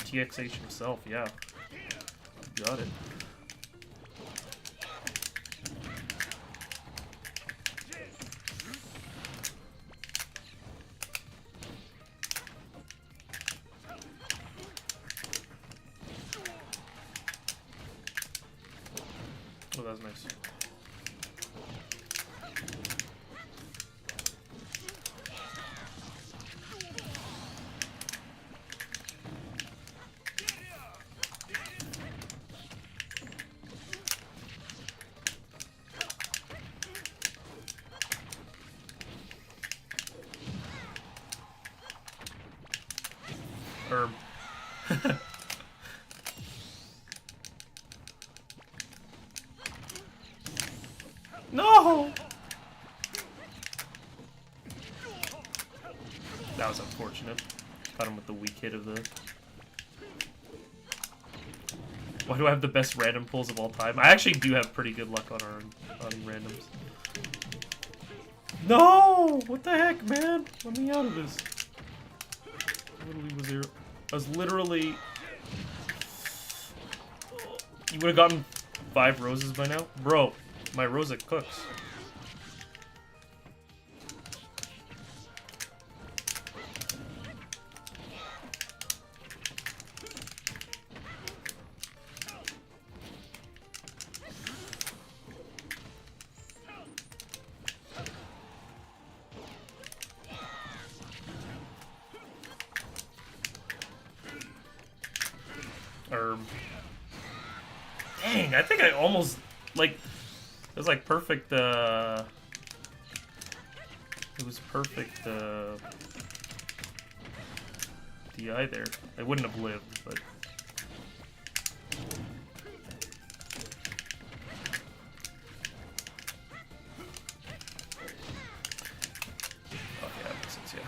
TXH himself, yeah. Got it. Oh, that was nice. advocate of the... Why do I have the best random pulls of all time? I actually do have pretty good luck on our randoms. No! What the heck, man? Let me out of this. I was literally... You would have gotten 5 roses by now? Bro, my Rosa cooks. Dang, I think I almost, like, it was like perfect, it was perfect, DI there. I wouldn't have lived, but... Oh, yeah, that makes sense, yeah.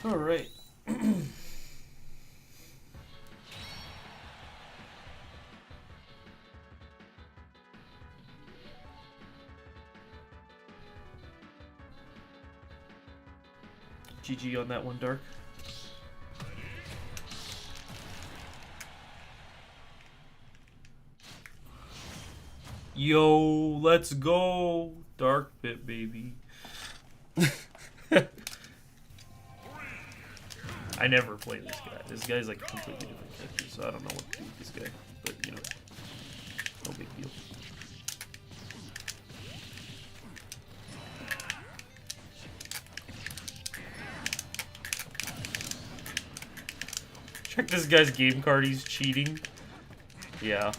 All right. GG on that one, Dark. Yo, let's go, Dark Bit, baby. I never play this guy. This guy's like a completely different character, so I don't know what to do with this guy. But, you know, no big deal. Check this guy's game card, he's cheating. Yeah.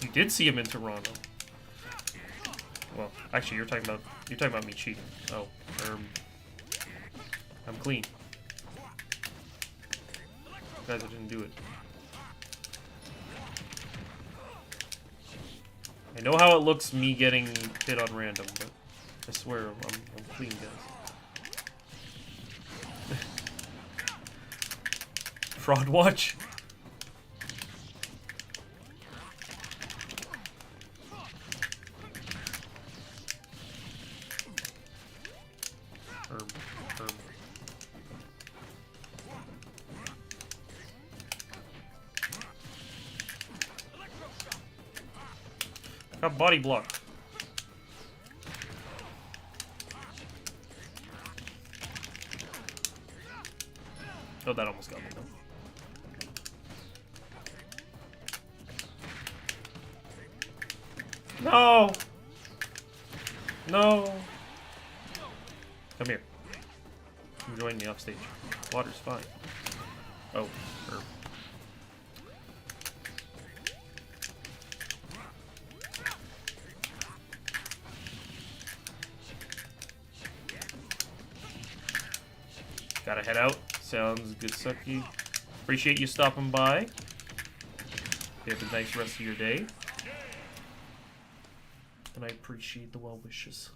You did see him in Toronto. Well, actually, you're talking about me cheating. Oh, I'm clean. Guys, I didn't do it. I know how it looks me getting hit on random, but I swear I'm clean, guys. Fraud watch. Got body blocked. Oh, that almost got me though. No! No! Come here. Come join me off stage. Water's fine. Oh, herb. Gotta head out. Sounds good, Sucky. Appreciate you stopping by. You have a nice rest of your day. And I appreciate the well wishes.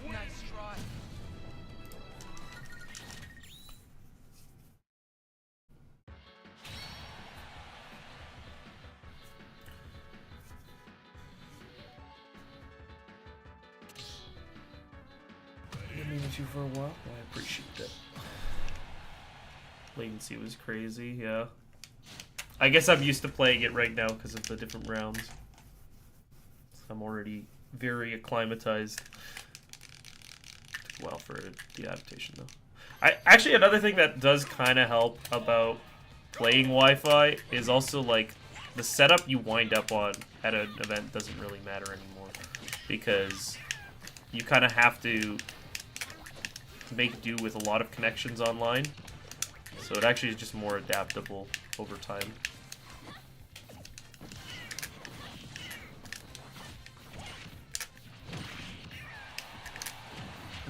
Nice try. Didn't mean to for a while. Well, I appreciate that. Latency was crazy, yeah. I guess I'm used to playing it right now because of the different rounds. I'm already very acclimatized. Took a while for the adaptation, though. Actually, another thing that does kind of help about playing Wi-Fi is also like the setup you wind up on at an event doesn't really matter anymore, because you kind of have to make do with a lot of connections online. So it actually is just more adaptable over time.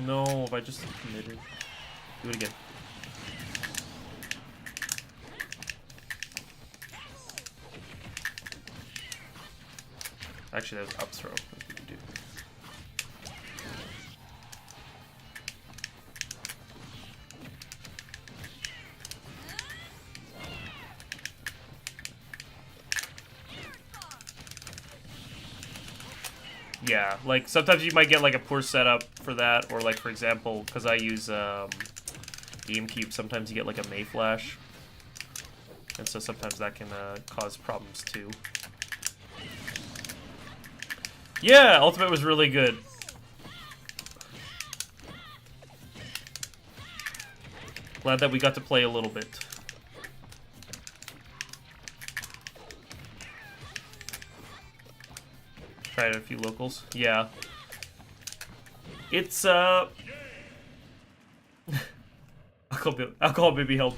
No, if I just committed. Do it again. Actually, that was up throw. That's what you do. Yeah, like sometimes you might get like a poor setup for that, or like for example, because I use GameCube, sometimes you get like a May flash, and so sometimes that can cause problems too. Yeah, Ultimate was really good. Glad that we got to play a little bit. Tried a few locals. Yeah. It's alcohol maybe help.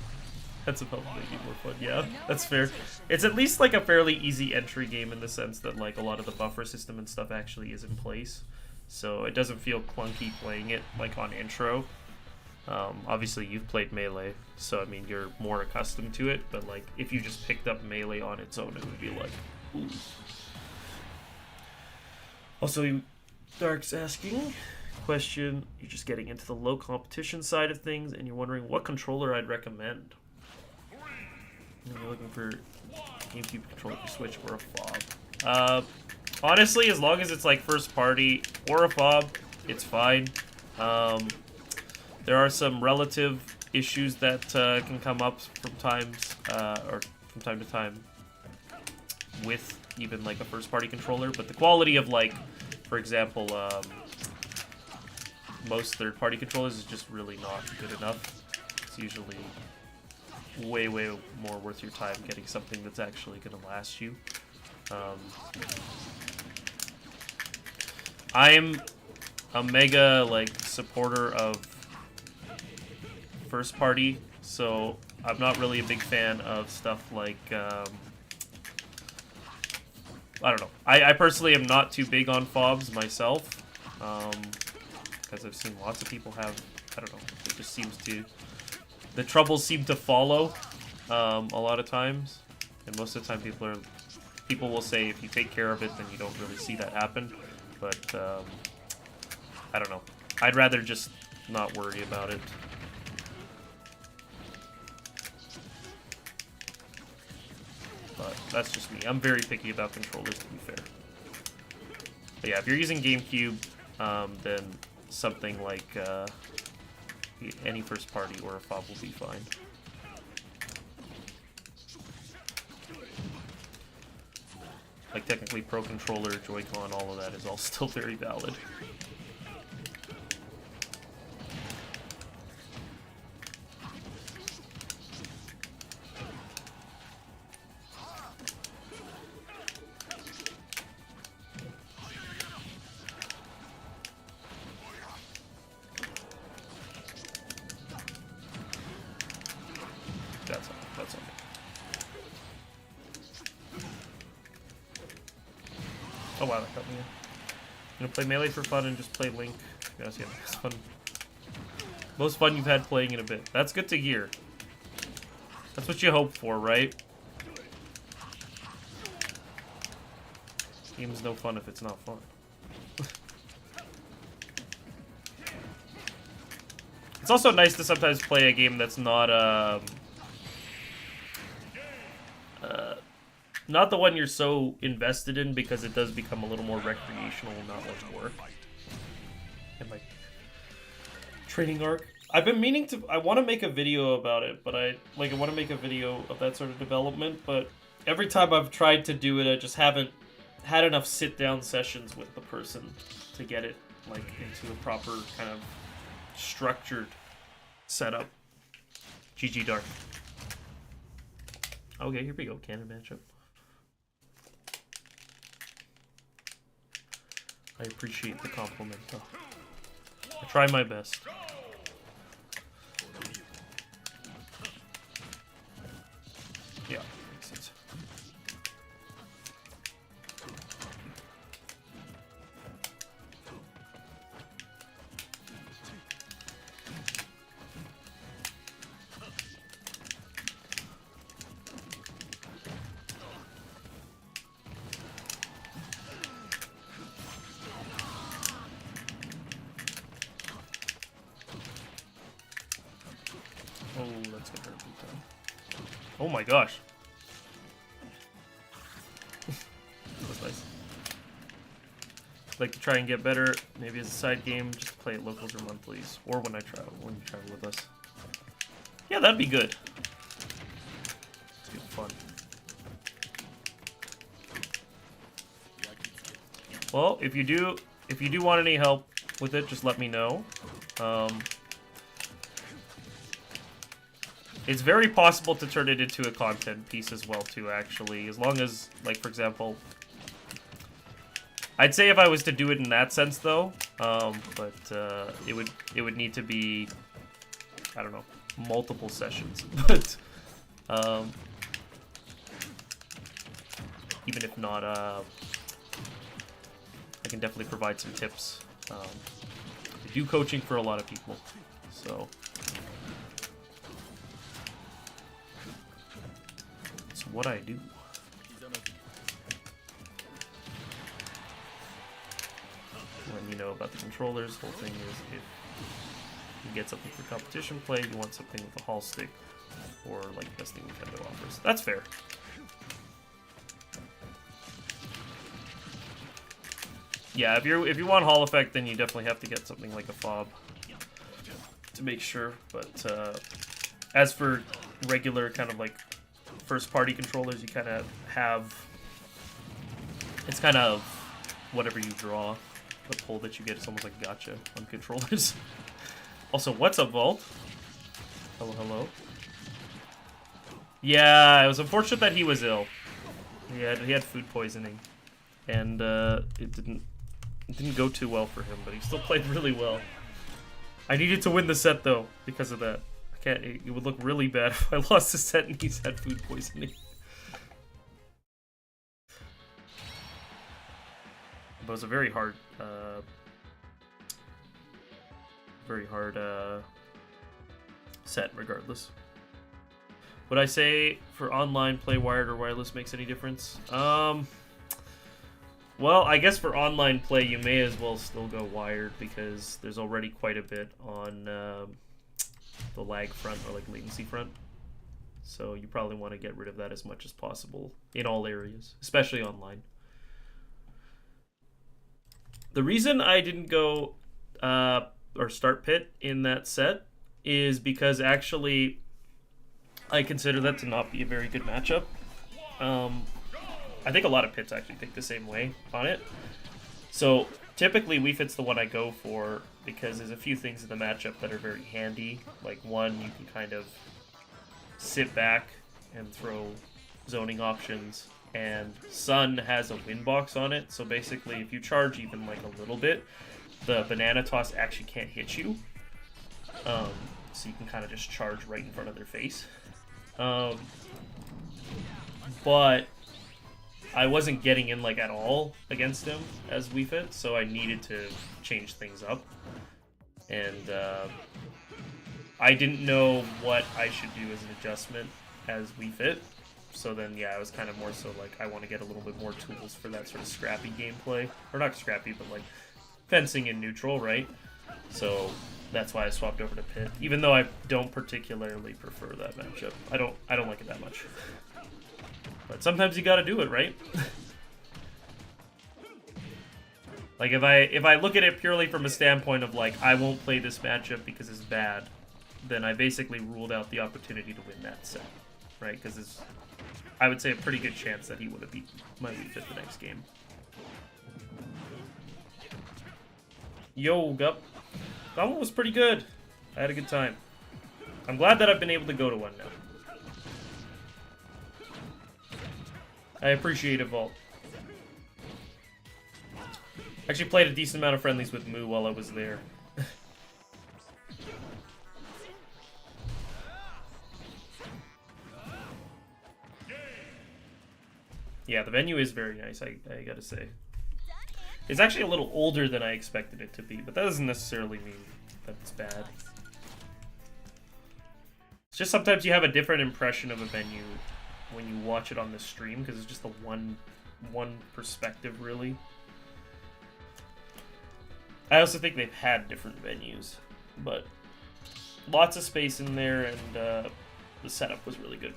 Had some help make it more fun. Yeah, that's fair. It's at least like a fairly easy entry game in the sense that like a lot of the buffer system and stuff actually is in place, so it doesn't feel clunky playing it like on intro. Obviously you've played Melee, so I mean you're more accustomed to it, but like if you just picked up Melee on its own, it would be like, ooh. Also, Dark's asking question, you're just getting into the low competition side of things and you're wondering what controller I'd recommend. You're looking for GameCube controller for Switch or a fob. Honestly, as long as it's like first party or a fob, it's fine. There are some relative issues that can come up from time to time with even like a first party controller, but the quality of like, for example, most third party controllers is just really not good enough. It's usually way more worth your time getting something that's actually going to last you. I'm a mega like supporter of first party, so I'm not really a big fan of stuff like I don't know. I personally am not too big on fobs myself, because I've seen lots of people have, I don't know, it just seems to, the troubles seem to follow a lot of times, and most of the time people will say if you take care of it then you don't really see that happen, but I don't know. I'd rather just not worry about it. But that's just me. I'm very picky about controllers, to be fair. But yeah, if you're using GameCube, then something like any first party or a fob will be fine. Like technically Pro Controller, Joy-Con, all of that is all still very valid. That's okay. Oh wow, that cut me in. I'm gonna play Melee for fun and just play Link. Yes, yeah, it's fun. Most fun you've had playing in a bit. That's good to hear. That's what you hope for, right? Game's no fun if it's not fun. It's also nice to sometimes play a game that's not not the one you're so invested in, because it does become a little more recreational and not like work. And my training arc. I've been meaning to. I want to make a video about it, but I want to make a video of that sort of development. But every time I've tried to do it, I just haven't had enough sit-down sessions with the person to get it like into a proper kind of structured setup. GG Dark. Okay, here we go. Cannon matchup. I appreciate the compliment, though. I try my best. Yeah, makes sense. Oh, that's gonna hurt big time. Oh my gosh. That was nice. Like to try and get better, maybe as a side game, just play at locals or monthlies, or when you travel with us. Yeah, that'd be good. It's good fun. Well, if you do want any help with it, just let me know. It's very possible to turn it into a content piece as well, too, actually. As long as, like, for example... I'd say if I was to do it in that sense, though, it would need to be, I don't know, multiple sessions. But, even if not, I can definitely provide some tips. I do coaching for a lot of people, so... what I do. When you know about the controllers, the whole thing is if you get something for competition play, you want something with a hall stick, or like the best thing Nintendo offers. That's fair. Yeah, if you want hall effect, then you definitely have to get something like a fob to make sure. But as for regular kind of like first-party controllers, you kind of have... It's kind of whatever you draw. The pull that you get is almost like gacha on controllers. Also, what's up, Vault? Hello, hello. Yeah, it was unfortunate that he was ill. He had food poisoning, and it didn't go too well for him, but he still played really well. I needed to win the set, though, because of that. It would look really bad if I lost the set and he's had food poisoning. But it was a very hard set, regardless. Would I say for online, play wired or wireless makes any difference? Well, I guess for online play, you may as well still go wired because there's already quite a bit on... the lag front or like latency front, so you probably want to get rid of that as much as possible in all areas, especially online. The reason I didn't go or start pit in that set is because actually I consider that to not be a very good matchup. I think a lot of pits actually think the same way on it. So typically Wii Fit's the one I go for because there's a few things in the matchup that are very handy. Like one, you can kind of sit back and throw zoning options, and Sun has a win box on it, so basically if you charge even like a little bit, the banana toss actually can't hit you. So you can kind of just charge right in front of their face. But I wasn't getting in like at all against him as Wii Fit, so I needed to change things up. And I didn't know what I should do as an adjustment as Wii Fit. So then, yeah, I was kind of more so like, I want to get a little bit more tools for that sort of scrappy gameplay. Or not scrappy, but like fencing in neutral, right? So that's why I swapped over to Pit. Even though I don't particularly prefer that matchup. I don't like it that much. But sometimes you gotta do it, right? Like if I look at it purely from a standpoint of like, I won't play this matchup because it's bad, then I basically ruled out the opportunity to win that set. Right? Because it's, I would say, a pretty good chance that he would have beat my Wii Fit the next game. Yo, Gup. That one was pretty good. I had a good time. I'm glad that I've been able to go to one now. I appreciate it, Vault. Actually played a decent amount of friendlies with Moo while I was there. Yeah, the venue is very nice, I gotta say. It's actually a little older than I expected it to be, but that doesn't necessarily mean that it's bad. It's just sometimes you have a different impression of a venue when you watch it on the stream, because it's just the one perspective, really. I also think they've had different venues, but lots of space in there, and the setup was really good.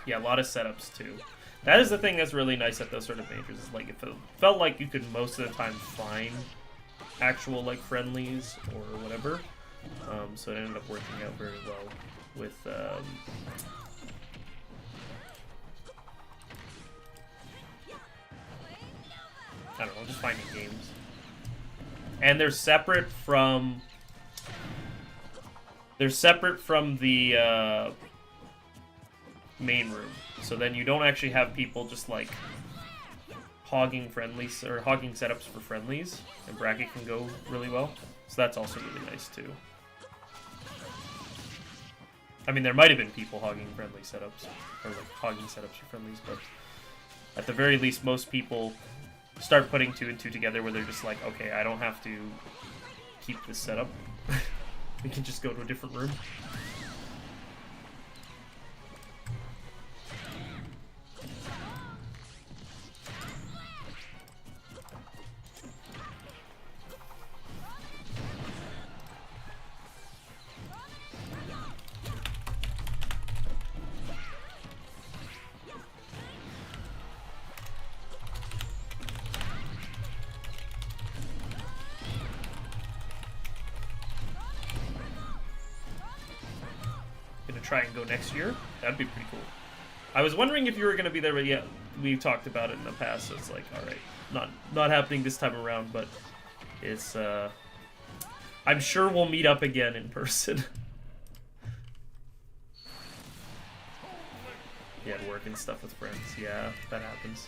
Yeah, a lot of setups too. That is the thing that's really nice at those sort of majors. Is like it felt like you could most of the time find actual like friendlies or whatever. So it ended up working out very well with. I don't know, just finding games. And they're separate from. They're separate from the. Main room, so then you don't actually have people just like hogging friendlies or hogging setups for friendlies, and bracket can go really well, so that's also really nice too. I mean, there might have been people hogging friendly setups or like hogging setups for friendlies, but at the very least most people start putting 2 and 2 together where they're just like, okay, I don't have to keep this setup. We can just go to a different room. Try and go next year. That'd be pretty cool. I was wondering if you were going to be there, but yeah, we talked about it in the past, so it's like, all right, not happening this time around, but it's I'm sure we'll meet up again in person. Yeah, work and stuff with friends. Yeah, that happens.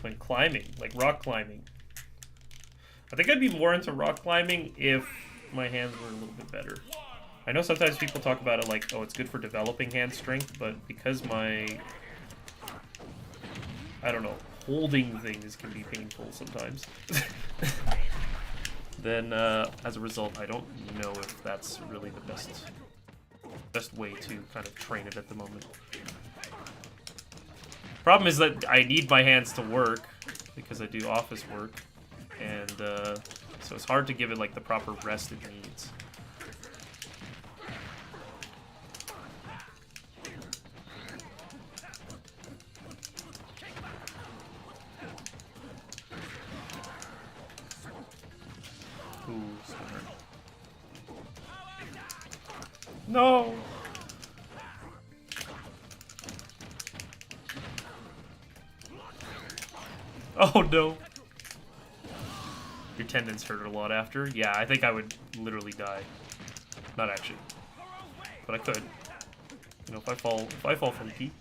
When climbing, like rock climbing. I think I'd be more into rock climbing if my hands were a little bit better. I know sometimes people talk about it like, oh, it's good for developing hand strength, but because my, I don't know, holding things can be painful sometimes. Then, as a result, I don't know if that's really the best way to kind of train it at the moment. Problem is that I need my hands to work because I do office work, and so it's hard to give it like the proper rest it needs. Ooh, smart. No! Oh no. Your tendons hurt a lot after? Yeah, I think I would literally die. Not actually. But I could. You know, if I fall from peak.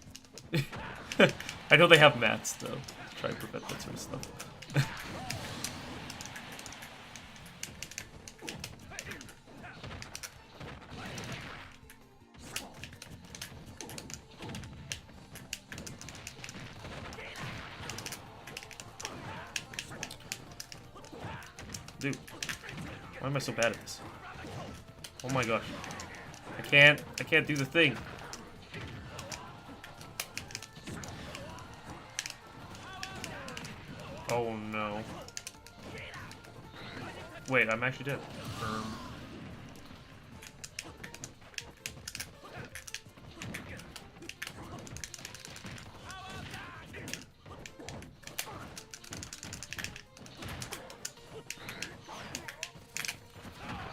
I know they have mats though. Try to prevent that sort of stuff. Dude, why am I so bad at this? Oh my gosh. I can't do the thing. Oh no. Wait, I'm actually dead.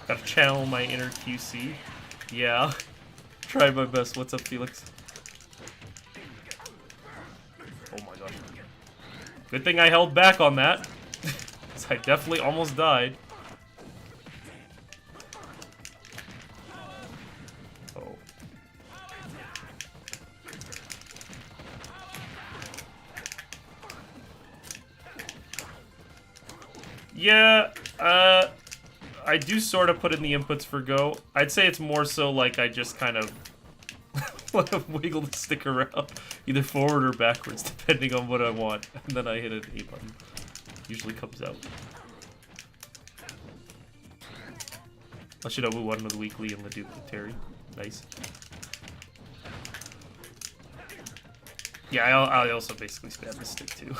Gotta channel my inner QC. Yeah. Try my best. What's up, Felix? Oh my gosh. Good thing I held back on that. I definitely almost died. Oh. Yeah, I do sort of put in the inputs for Go. I'd say it's more so like I just kind of let him wiggle the stick around, either forward or backwards, depending on what I want. And then I hit an A button. Usually comes out. Shinobu won with weekly and Leduc with Terry. Nice. Yeah, I also basically spam the stick too.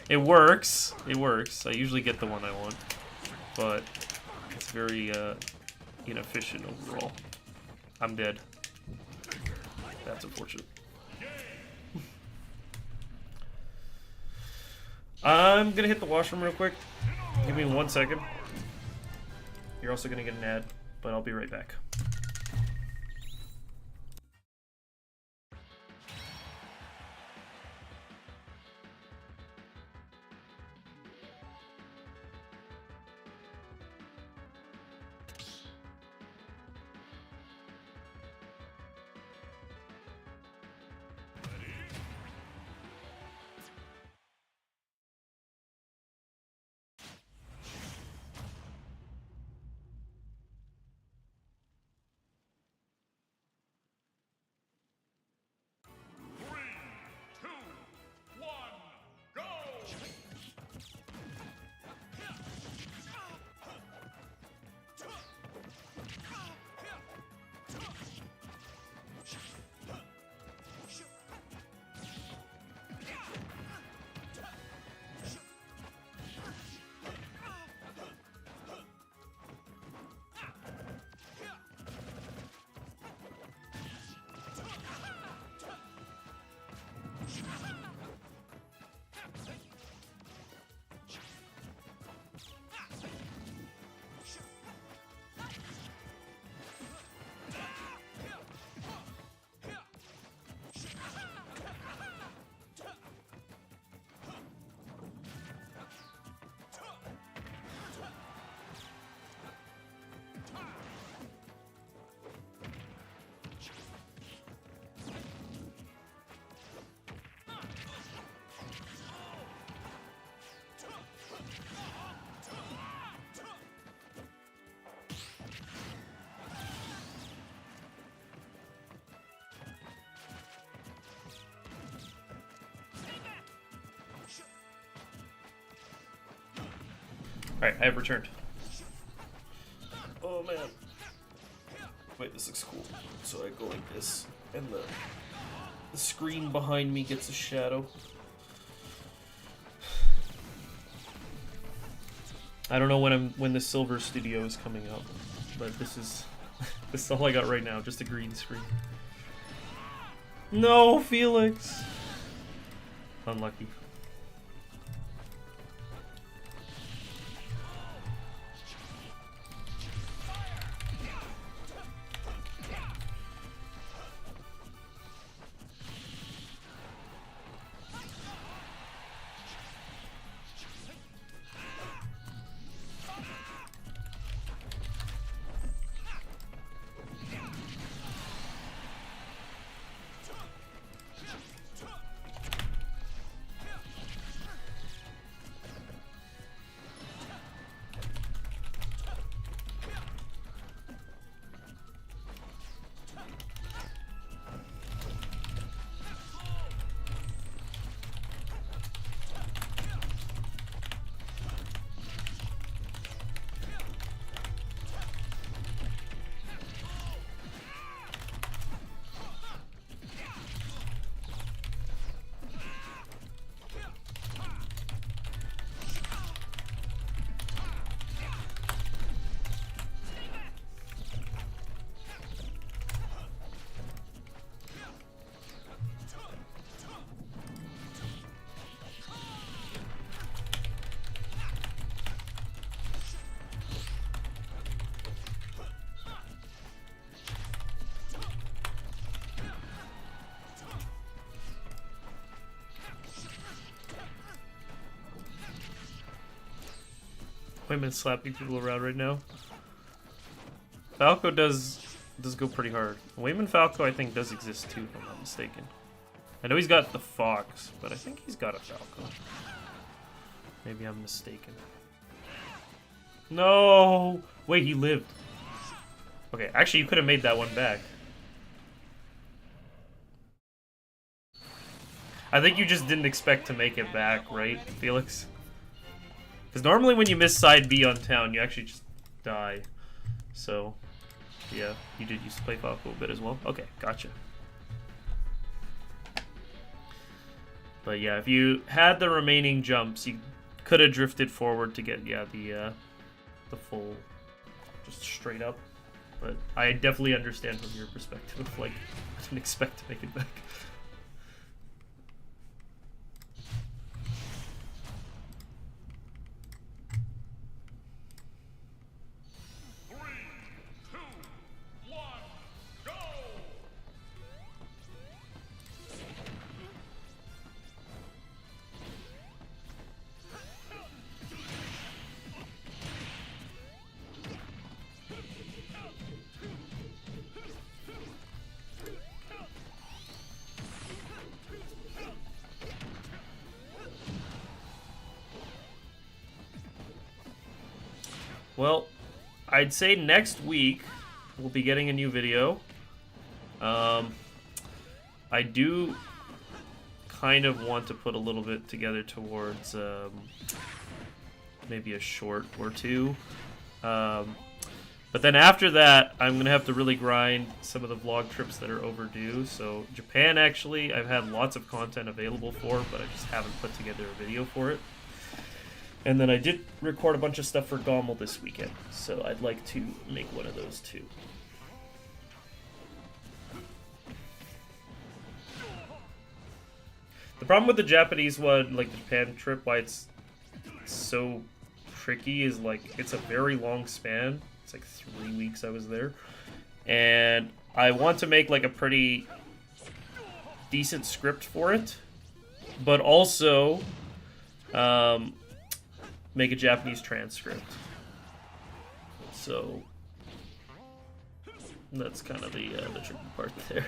It works. It works. I usually get the one I want, but it's very inefficient overall. I'm dead. That's unfortunate. I'm gonna hit the washroom real quick. Give me 1 second. You're also gonna get an ad, but I'll be right back. Alright, I have returned. Oh man. Wait, this looks cool. So I go like this, and the screen behind me gets a shadow. I don't know when the Silver Studio is coming out, but this is this is all I got right now, just a green screen. No, Felix! Unlucky. Wayman's slapping people around right now. Falco does go pretty hard. Wayman Falco, I think, does exist too, if I'm not mistaken. I know he's got the Fox, but I think he's got a Falco. Maybe I'm mistaken. No! Wait, he lived. Okay, actually, you could have made that one back. I think you just didn't expect to make it back, right, Felix? Because normally when you miss side B on town, you actually just die. So, yeah, you did used to play Falco a bit as well. Okay, gotcha. But yeah, if you had the remaining jumps, you could have drifted forward to get, yeah, the full, just straight up. But I definitely understand from your perspective of, like, I didn't expect to make it back. Well, I'd say next week we'll be getting a new video. I do kind of want to put a little bit together towards maybe a short or two. But then after that, I'm going to have to really grind some of the vlog trips that are overdue. So Japan, actually, I've had lots of content available for, but I just haven't put together a video for it. And then I did record a bunch of stuff for GOML this weekend, so I'd like to make one of those too. The problem with the Japanese one, like the Japan trip, why it's so tricky is, like, it's a very long span. It's like 3 weeks I was there. And I want to make, like, a pretty decent script for it, but also make a Japanese transcript. So that's kind of the tricky part there.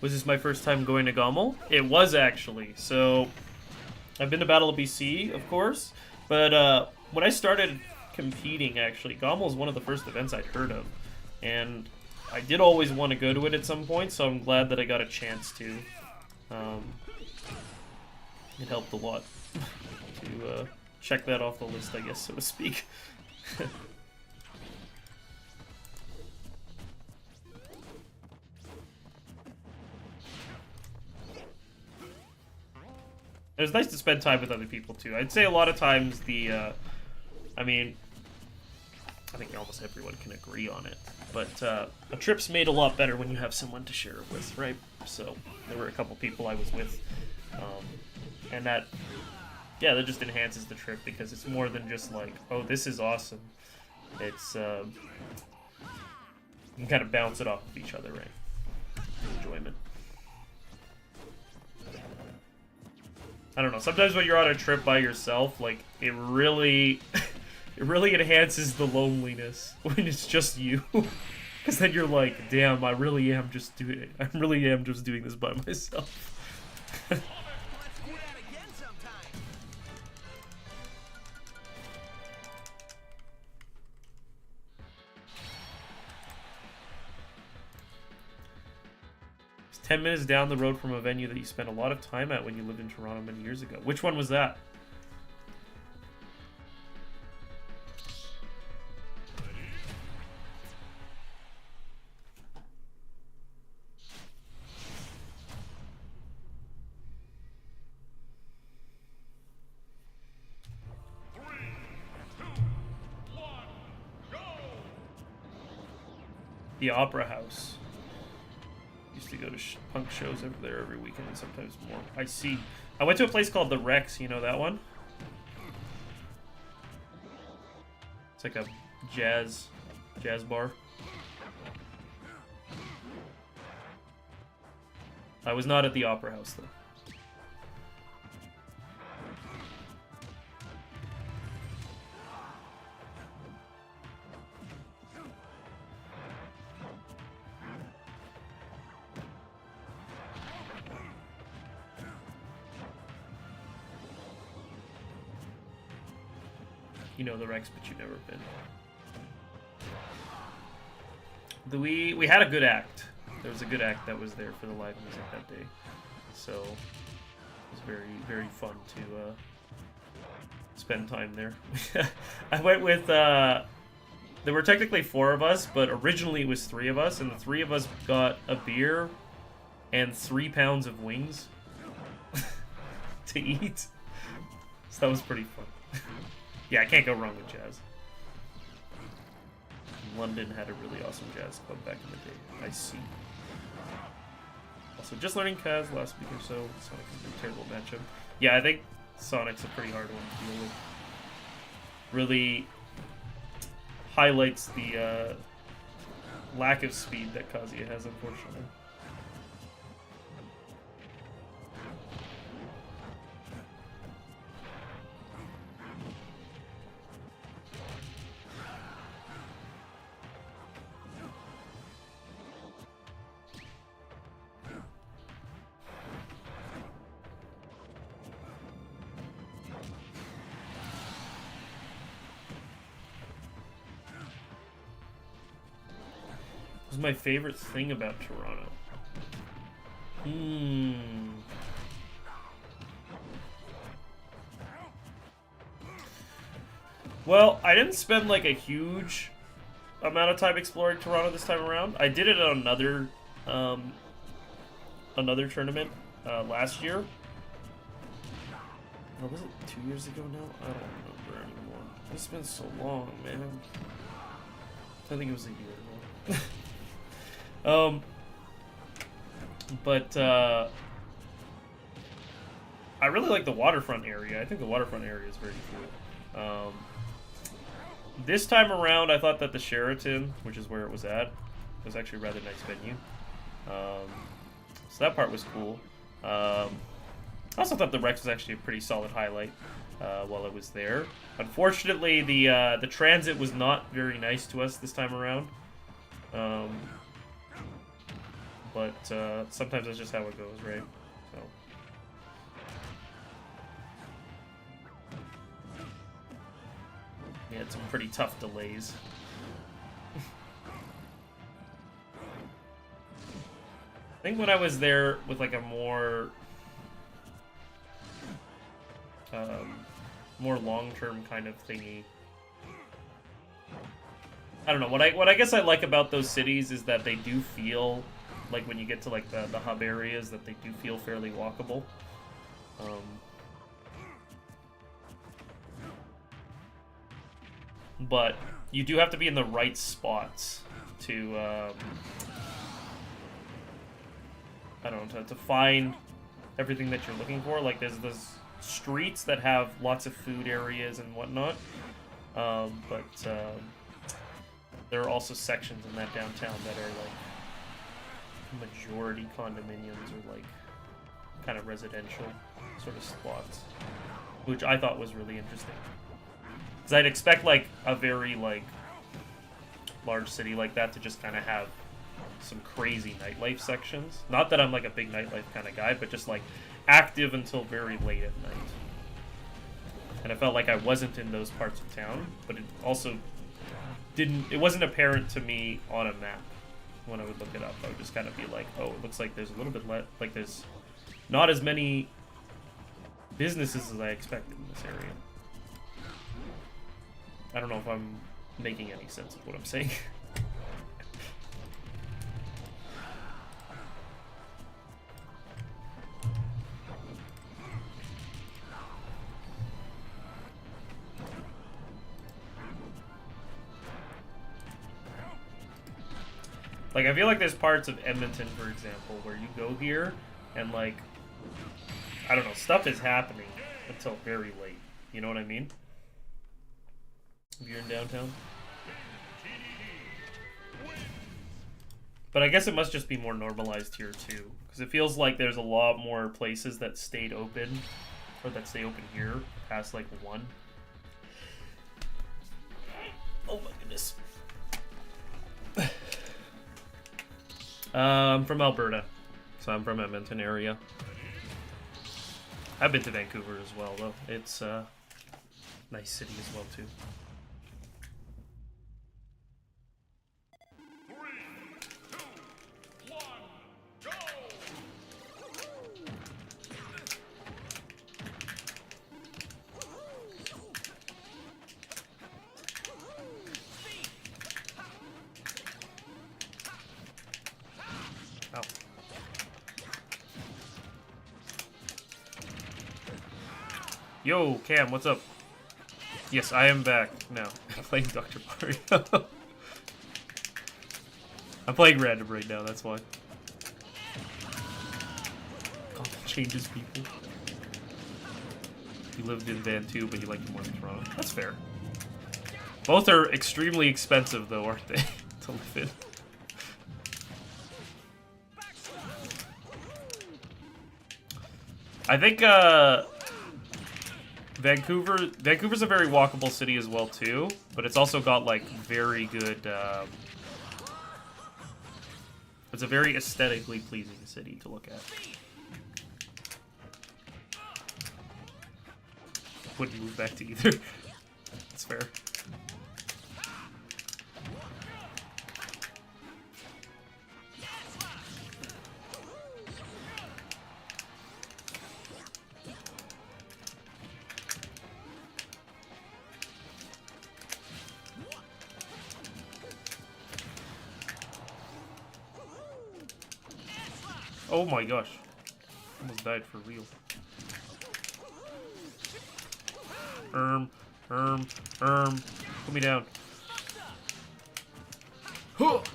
Was this my first time going to GOML? It was, actually. So I've been to Battle of BC, of course, but when I started competing, actually, GOML is one of the first events I'd heard of, and I did always want to go to it at some point, so I'm glad that I got a chance to. It helped a lot to check that off the list, I guess, so to speak. It was nice to spend time with other people, too. I'd say a lot of times I mean, I think almost everyone can agree on it, but a trip's made a lot better when you have someone to share it with, right? So there were a couple people I was with, and that yeah, that just enhances the trip because it's more than just like, oh, this is awesome. It's you can kind of bounce it off of each other, right? Enjoyment. I don't know. Sometimes when you're on a trip by yourself, like it really, it really enhances the loneliness when it's just you, because then you're like, damn, I really am just doing this by myself. 10 minutes down the road from a venue that you spent a lot of time at when you lived in Toronto many years ago. Which one was that? The Opera House. Used to go to punk shows over there every weekend and sometimes more. I see. I went to a place called the Rex. You know that one? It's like a jazz bar. I was not at the Opera House though. You know the Rex, but you've never been. We had a good act. There was a good act that was there for the live music that day, so it was very, very fun to spend time there. I went with. There were technically 4 of us, but originally it was 3 of us, and the 3 of us got a beer and 3 pounds of wings to eat. So that was pretty fun. Yeah, I can't go wrong with jazz. London had a really awesome jazz club back in the day. I see. Also, just learning Kaz last week or so. Sonic is a terrible matchup. Yeah, I think Sonic's a pretty hard one to deal with. Really highlights the lack of speed that Kazuya has, unfortunately. Was my favorite thing about Toronto? Well, I didn't spend like a huge amount of time exploring Toronto this time around. I did it on another tournament last year. Or was it 2 years ago now? I don't remember anymore. It's been so long, man. I think it was a year ago. But I really like the waterfront area. I think the waterfront area is very cool. This time around, I thought that the Sheraton, which is where it was at, was actually a rather nice venue. So that part was cool. I also thought the Rex was actually a pretty solid highlight while I was there. Unfortunately, the transit was not very nice to us this time around. But sometimes that's just how it goes, right? So. We had some pretty tough delays. I think when I was there with like a more long-term kind of thingy. I don't know. What I guess I like about those cities is that they do feel like when you get to like the hub areas that they do feel fairly walkable. But you do have to be in the right spots to I don't know, to find everything that you're looking for. Like there's streets that have lots of food areas and whatnot. But there are also sections in that downtown that are like majority condominiums or like kind of residential sort of spots, which I thought was really interesting. Because I'd expect like a very like large city like that to just kind of have some crazy nightlife sections. Not that I'm like a big nightlife kind of guy, but just like active until very late at night. And I felt like I wasn't in those parts of town, but it also it wasn't apparent to me on a map when I would look it up. I would just kind of be like, oh, it looks like there's a little bit like there's not as many businesses as I expected in this area. I don't know if I'm making any sense of what I'm saying. Like, I feel like there's parts of Edmonton, for example, where you go here and, like, I don't know, stuff is happening until very late. You know what I mean? If you're in downtown. But I guess it must just be more normalized here, too. Because it feels like there's a lot more places that stayed open, or that stay open here, past, like, 1. Oh my goodness. I'm from Alberta, so I'm from Edmonton area. I've been to Vancouver as well, though. It's a nice city as well, too. Yo, Cam, what's up? Yes, I am back now. I'm playing Dr. Mario. I'm playing random right now, that's why. God, it changes people. You lived in Vancouver, but you like more in Toronto. That's fair. Both are extremely expensive, though, aren't they? To live in. I think, Vancouver's a very walkable city as well, too, but it's also got, like, very good, it's a very aesthetically pleasing city to look at. Wouldn't move back to either. That's fair. Oh my gosh. Almost died for real. Put me down. Drop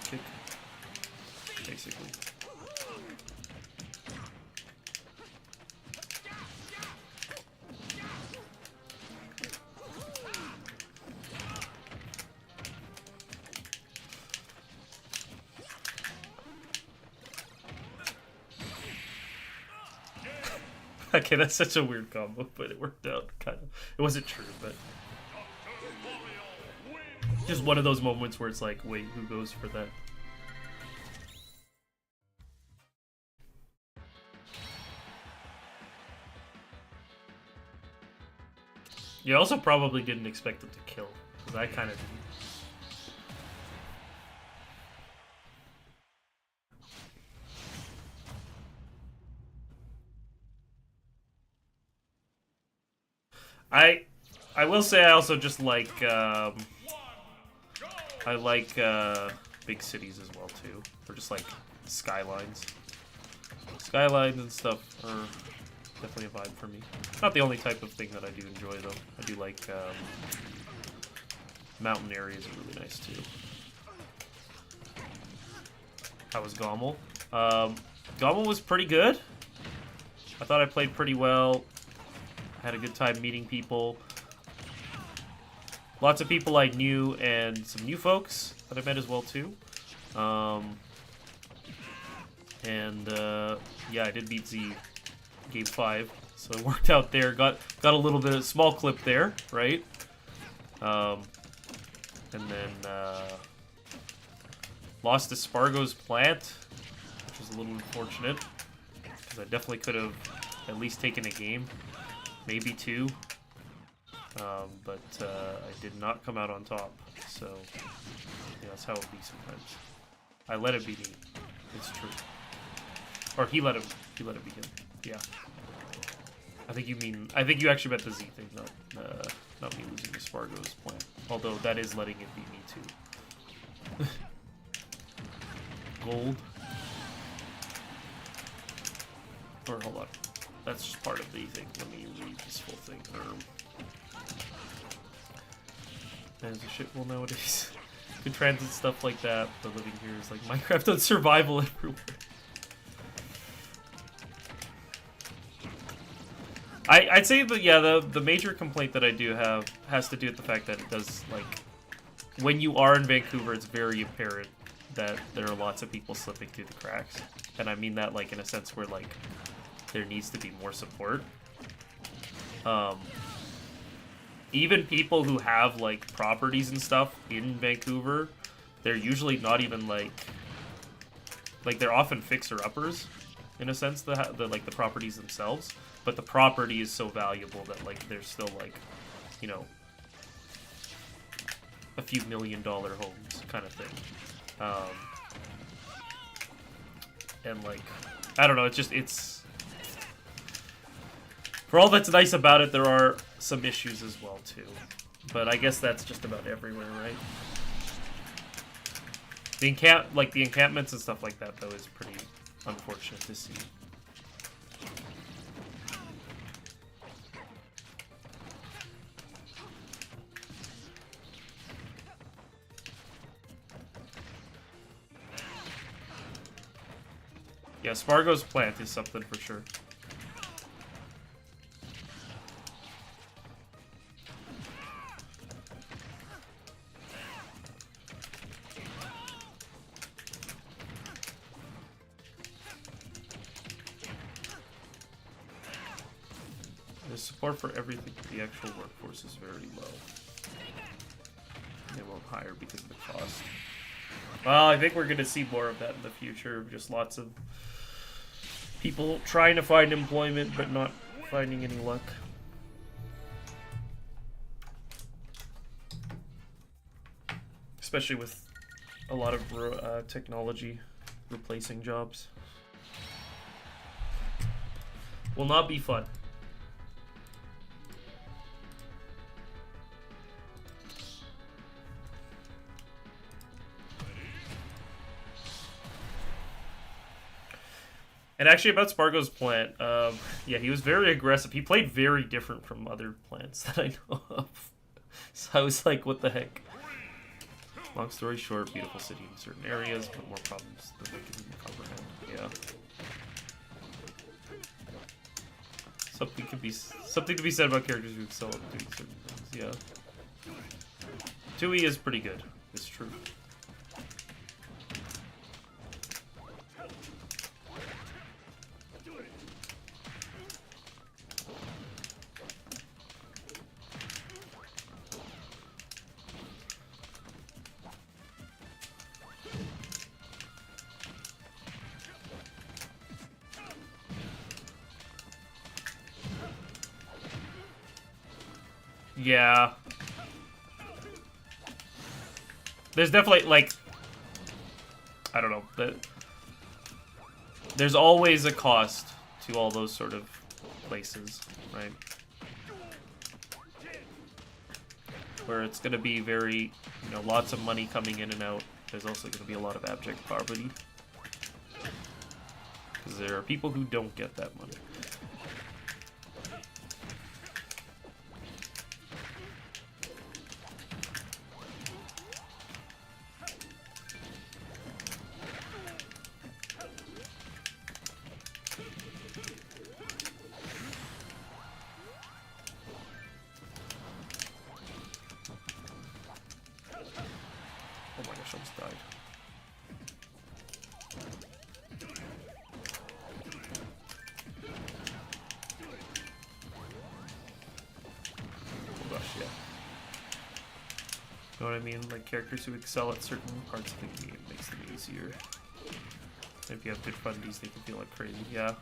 kick. Basically. Okay, that's such a weird combo, but it worked out, kind of. It wasn't true, but... just one of those moments where it's like, wait, who goes for that? You also probably didn't expect him to kill, because I kind of didn't. I will say I also just like, I like, big cities as well, too. Or just, like, skylines. Skylines and stuff are definitely a vibe for me. Not the only type of thing that I do enjoy, though. I do like, mountain areas are really nice, too. How was GOML? GOML was pretty good. I thought I played pretty well. Had a good time meeting people. Lots of people I knew and some new folks that I met as well too. Yeah, I did beat Z game 5, so it worked out there. Got a little bit of small clip there, right? And then lost to Spargo's plant, which was a little unfortunate because I definitely could have at least taken a game, maybe 2. But I did not come out on top, so yeah, that's how it be sometimes. I let it beat me. It's true. Or he let it beat him. Yeah. I think you actually meant the Z thing, not me losing to Spargo's plan. Although that is letting it beat me too. Gold. Or hold on. That's just part of the thing. Let me read this full thing. There's a shitful nowadays. Good transit stuff like that. The living here is like Minecraft on survival everywhere. I'd say that, yeah, the major complaint that I do have has to do with the fact that it does, like, when you are in Vancouver, it's very apparent that there are lots of people slipping through the cracks. And I mean that, like, in a sense where, like, there needs to be more support. Even people who have, like, properties and stuff in Vancouver, they're usually not even, like, they're often fixer-uppers, in a sense, the properties themselves. But the property is so valuable that, like, there's still, like, you know, a few $1 million homes kind of thing. And, like, I don't know, it's... For all that's nice about it, there are some issues as well, too. But I guess that's just about everywhere, right? The encampments and stuff like that, though, is pretty unfortunate to see. Yeah, Spargo's plant is something for sure. The support for everything, the actual workforce is very low. They won't hire because of the cost. Well, I think we're going to see more of that in the future. Just lots of people trying to find employment, but not finding any luck. Especially with a lot of technology replacing jobs. Will not be fun. And actually, about Spargo's plant, yeah, he was very aggressive. He played very different from other plants that I know of. So I was like, what the heck? Long story short, beautiful city in certain areas, but more problems than they can comprehend. Yeah. Something to be said about characters who excel at doing certain things. Yeah. 2E is pretty good. It's true. Yeah. There's definitely, like, I don't know. There's always a cost to all those sort of places, right? Where it's going to be very, you know, lots of money coming in and out. There's also going to be a lot of abject poverty. Because there are people who don't get that money. Oh my gosh, I almost died. Oh gosh, yeah. You know what I mean? Like, characters who excel at certain parts of the game makes them easier. If you have good fundies, they can feel like crazy, yeah.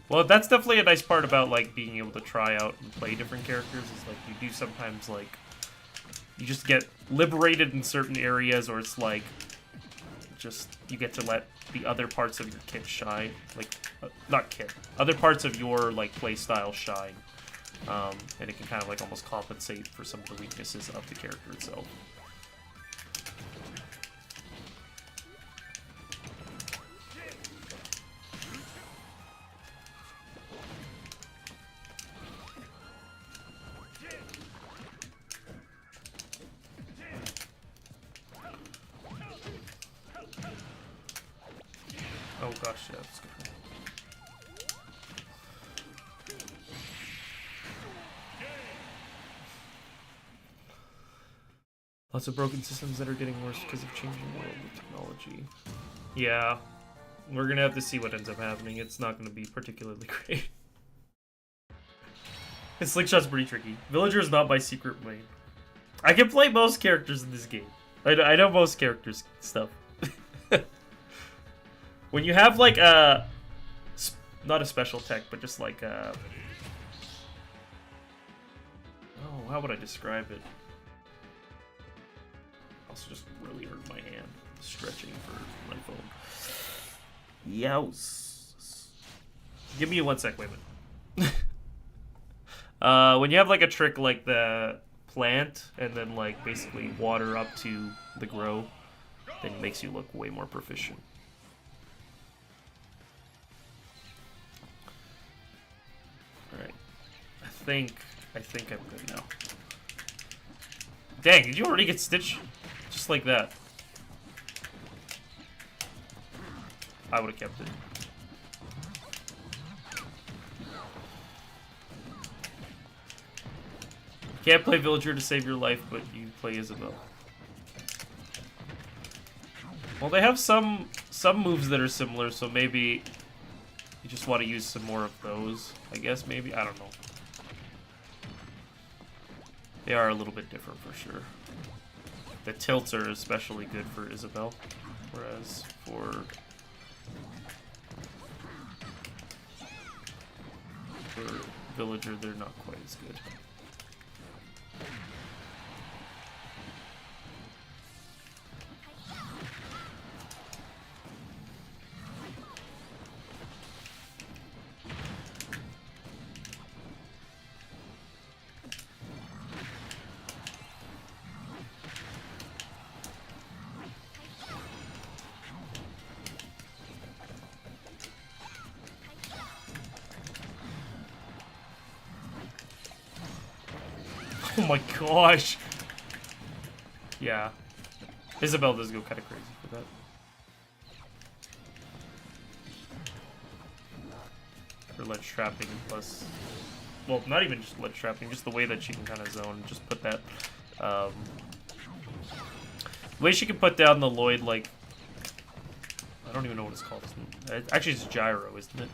Well, that's definitely a nice part about, like, being able to try out and play different characters, is, like, you do sometimes, like, you just get liberated in certain areas, or it's, like, just, you get to let the other parts of your kit shine. Like, not kit, other parts of your, like, play style shine. And it can kind of, like, almost compensate for some of the weaknesses of the character itself. Oh gosh, yeah, that's good. Lots of broken systems that are getting worse because of changing world with technology. Yeah, we're gonna have to see what ends up happening. It's not gonna be particularly great. Slingshot's pretty tricky. Villager is not my secret main. I can play most characters in this game. I know most characters stuff. When you have like a, not a special tech, but just like a, oh, how would I describe it? Also just really hurt my hand stretching for my phone. Yows. Give me 1 sec, wait a minute. When you have like a trick like the plant and then like basically water up to the grow, then it makes you look way more proficient. Alright. I think I'm good now. Dang, did you already get Stitch? Just like that. I would have kept it. Can't play Villager to save your life, but you play Isabel. Well, they have some moves that are similar, so maybe you just want to use some more of those, I guess, maybe? I don't know. They are a little bit different for sure. The tilts are especially good for Isabel, whereas for Villager, they're not quite as good. Oh my gosh! Yeah. Isabel does go kind of crazy for that. For ledge trapping, plus... Well, not even just ledge trapping, just the way that she can kind of zone, just put that... the way she can put down the Lloyd, like... I don't even know what it's called. Actually, it's Gyro, isn't it?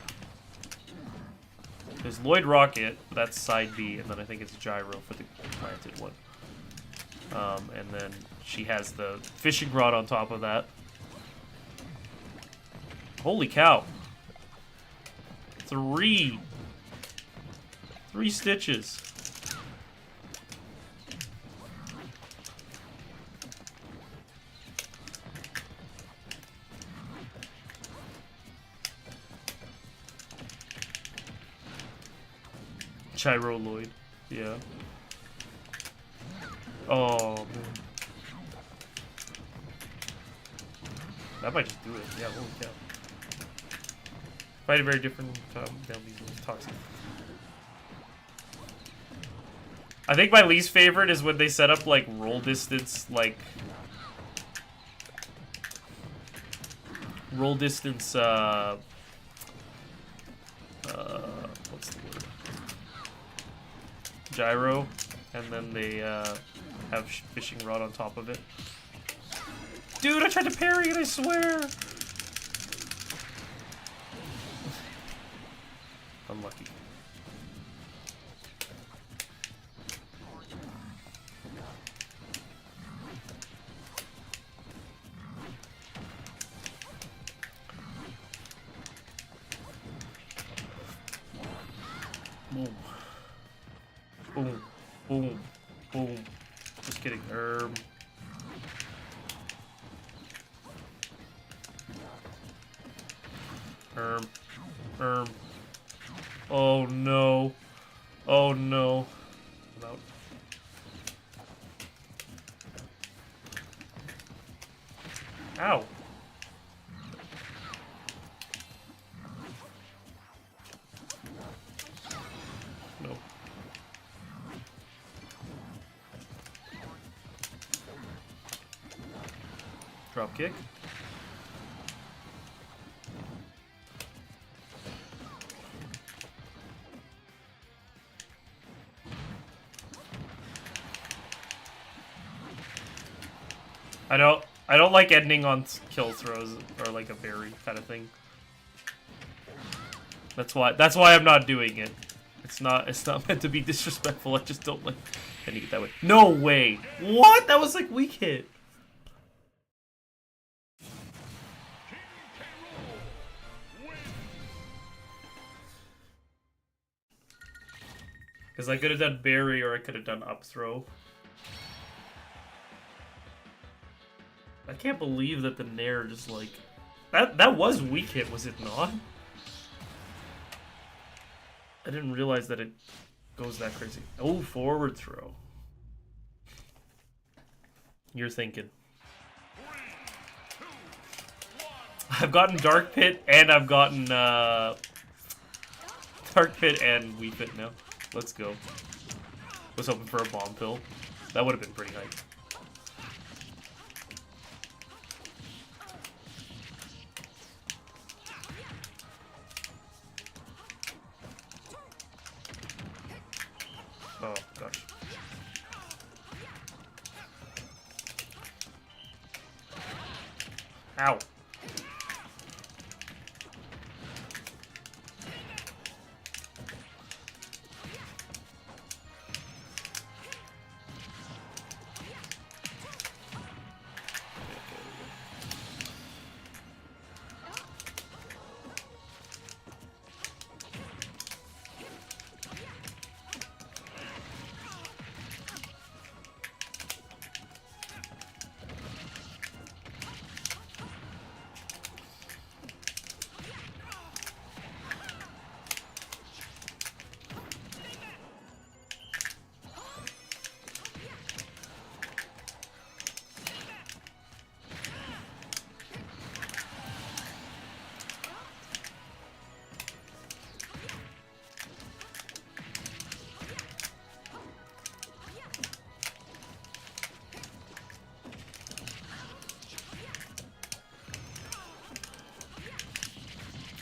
There's Lloyd Rocket, that's side B, and then I think it's Gyro for the planted one. And then she has the fishing rod on top of that. Holy cow. 3 stitches. Gyro Lloyd, yeah. Oh, man. That might just do it. Yeah, holy cow. Fight a very different down these toxic. I think my least favorite is when they set up like roll distance, what's the word? Gyro, and then they have fishing rod on top of it. Dude, I tried to parry it, I swear! Unlucky. Boom. Boom. Boom. Boom. Just kidding. Oh no. Oh no. I'm out. Ow. No. Drop kick. I don't like ending on kill throws or like a berry kind of thing. That's why I'm not doing it. It's not meant to be disrespectful. I just don't like ending it that way. No way. What? That was like weak hit. Because I could have done berry or I could have done up throw. I can't believe that the Nair just like... That was weak hit, was it not? I didn't realize that it goes that crazy. Oh, forward throw. You're thinking. I've gotten Dark Pit and I've gotten Dark Pit and Wii Fit now. Let's go. Was hoping for a bomb pill. That would have been pretty hype. Oh, gosh. Ow.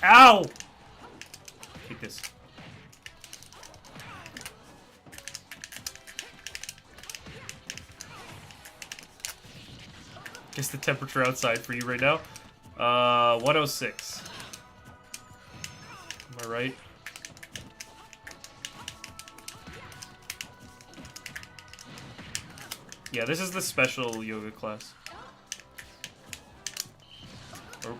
Ow! Take this. Guess the temperature outside for you right now. 106. Am I right? Yeah, this is the special yoga class. Oh.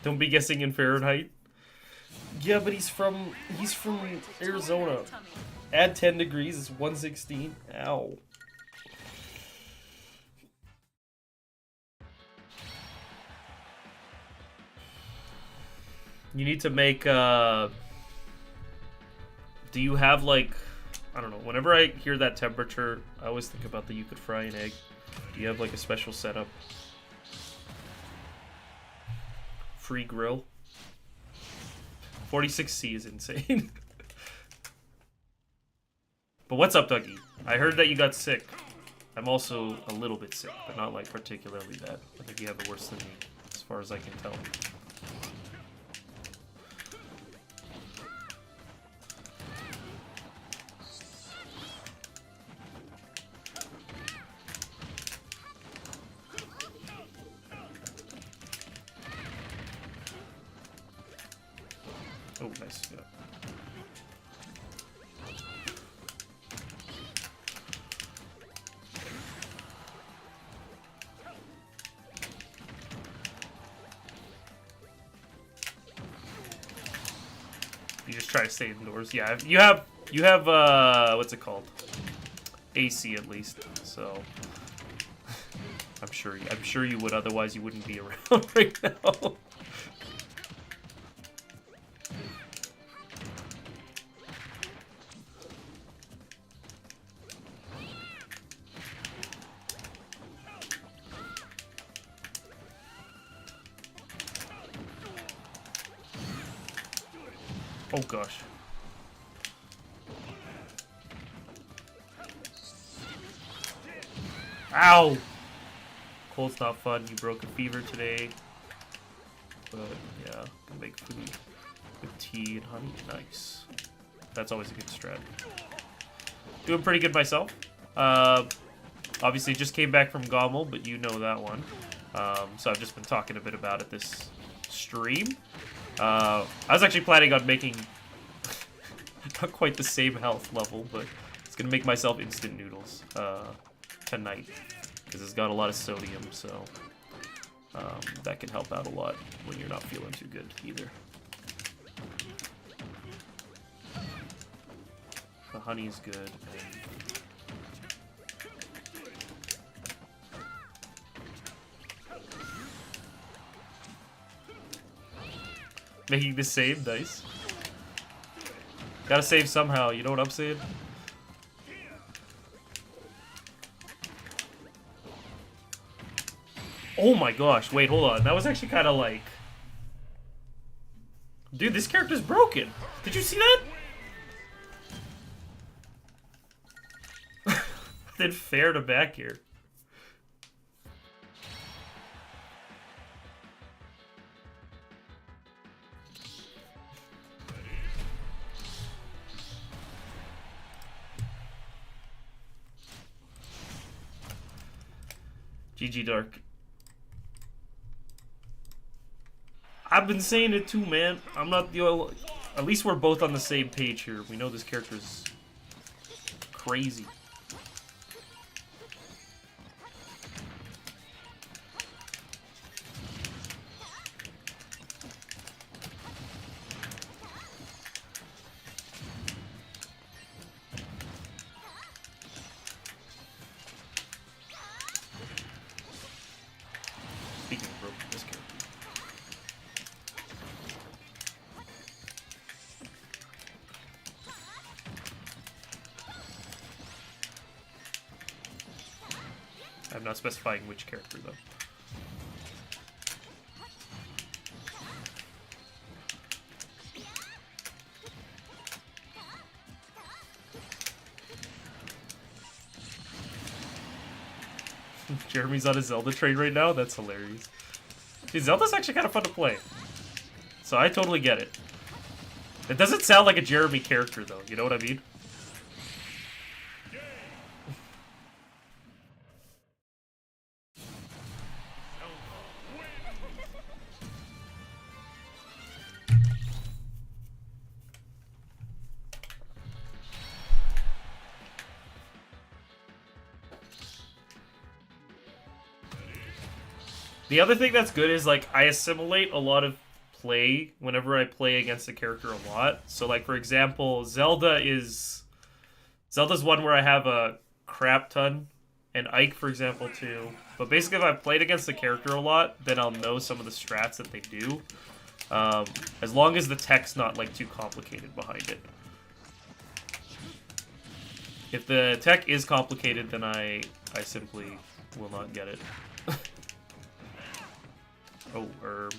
Don't be guessing in Fahrenheit. Yeah, but he's from Arizona. Add 10 degrees, it's 116. Ow. You need to make do you have like, I don't know, whenever I hear that temperature, I always think about the you could fry an egg. Do you have like a special setup? Free grill. 46C is insane. But what's up, Dougie? I heard that you got sick. I'm also a little bit sick, but not like particularly bad. I think you have it worse than me, as far as I can tell. Oh, nice. Yeah. You just try to stay indoors. Yeah, you have what's it called? AC at least. So I'm sure you would, otherwise you wouldn't be around right now. Oh gosh. Ow! Cold's not fun. You broke a fever today. But yeah, can make food with tea and honey. Nice. That's always a good strat. Doing pretty good myself. Obviously just came back from GOML, but you know that one. So I've just been talking a bit about it this stream. I was actually planning on making not quite the same health level, but it's gonna make myself instant noodles tonight because it's got a lot of sodium, so that can help out a lot when you're not feeling too good either. The honey's good. Making the save, nice. Gotta save somehow, you know what I'm saying? Oh my gosh, wait, hold on. That was actually kind of like... Dude, this character's broken. Did you see that? Then fair to back here. GG Dark. I've been saying it too, man. I'm not the only... At least we're both on the same page here. We know this character's crazy. Speaking of broken, this character. I'm not specifying which character, though. Jeremy's on a Zelda train right now? That's hilarious. Dude, Zelda's actually kind of fun to play. So I totally get it. It doesn't sound like a Jeremy character, though. You know what I mean? The other thing that's good is, like, I assimilate a lot of play whenever I play against a character a lot. So, like, for example, Zelda's one where I have a crap ton, and Ike, for example, too. But basically, if I've played against the character a lot, then I'll know some of the strats that they do. As long as the tech's not, like, too complicated behind it. If the tech is complicated, then I simply will not get it. Oh, herb.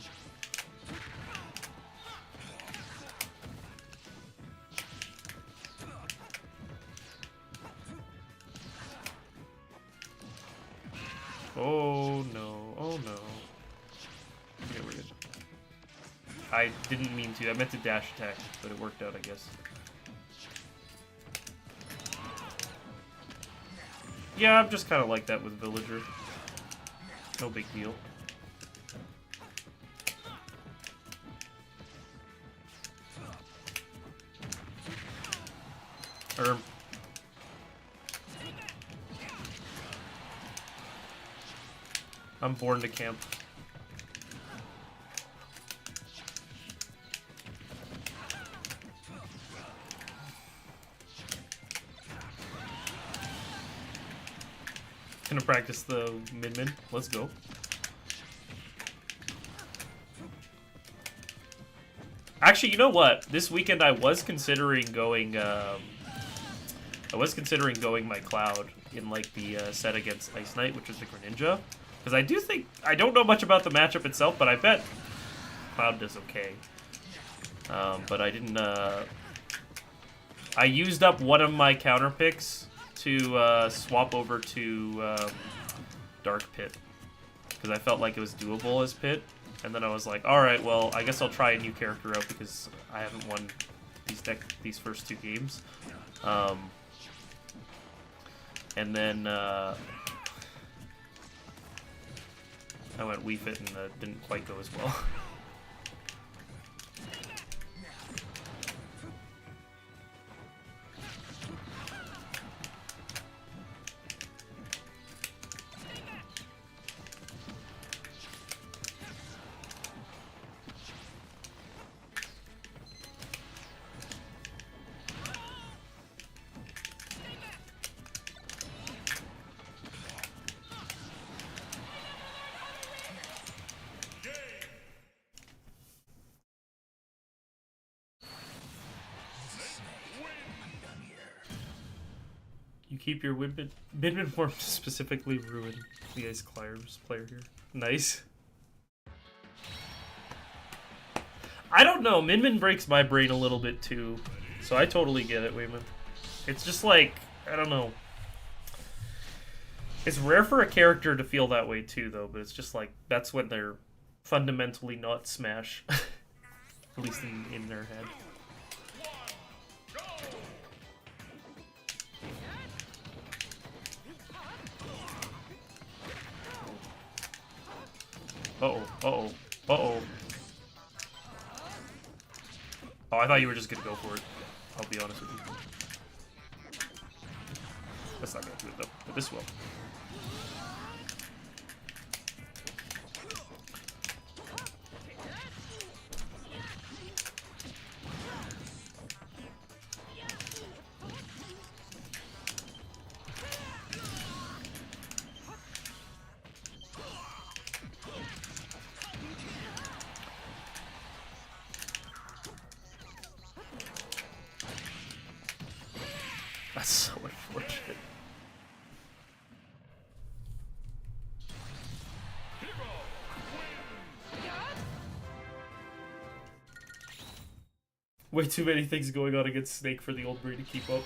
Oh no, oh no. Okay, we're good. I didn't mean to. I meant to dash attack, but it worked out, I guess. Yeah, I'm just kind of like that with Villager. No big deal. I'm born to camp. Gonna practice the mid-mid. Let's go. Actually, you know what? This weekend I was considering going. My Cloud in like the set against Ice Knight, which is the Greninja, because I don't know much about the matchup itself, but I bet Cloud does okay. But I didn't. I used up one of my counter picks to swap over to Dark Pit because I felt like it was doable as Pit, and then I was like, all right, well, I guess I'll try a new character out because I haven't won these first two games. And then I went Wii Fit and didn't quite go as well. You keep your Midman form to specifically ruin the Ice Climbers player here. Nice. I don't know, Midman breaks my brain a little bit too, so I totally get it, Wayman. It's just like, I don't know. It's rare for a character to feel that way too, though, but it's just like, that's when they're fundamentally not Smash. At least in their head. Uh-oh, uh-oh, uh-oh. Oh, I thought you were just gonna go for it. I'll be honest with you. That's not gonna do it though, but this will. That's so unfortunate. Way too many things going on against Snake for the old breed to keep up.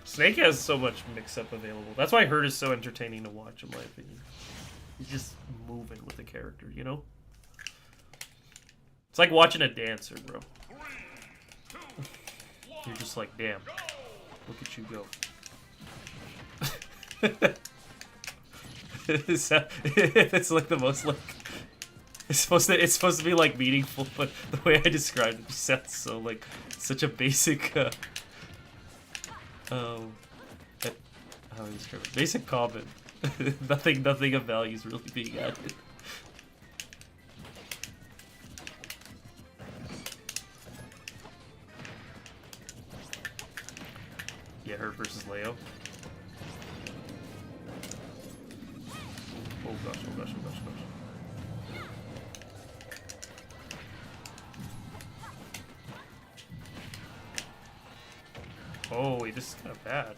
Snake has so much mix-up available. That's why Hurt is so entertaining to watch, in my opinion. He's just moving with the character, you know? It's like watching a dancer, bro. You're just like, damn. Look at you go. It's like the most like it's supposed to be like meaningful, but the way I described it just sounds so like such a basic how do you describe it? Basic comment. nothing of value is really being added. Yeah, her versus Leo. Oh gosh, oh gosh, oh gosh, oh gosh. Oh, wait, this is kind of bad.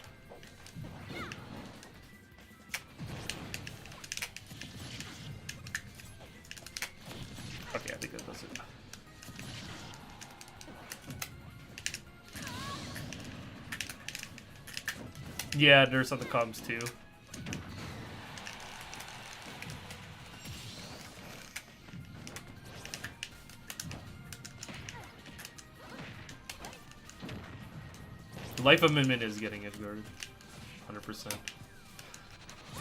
Okay, I think that does it. Yeah, there's on the comms too. Life of Min is getting edge guarded. 100%.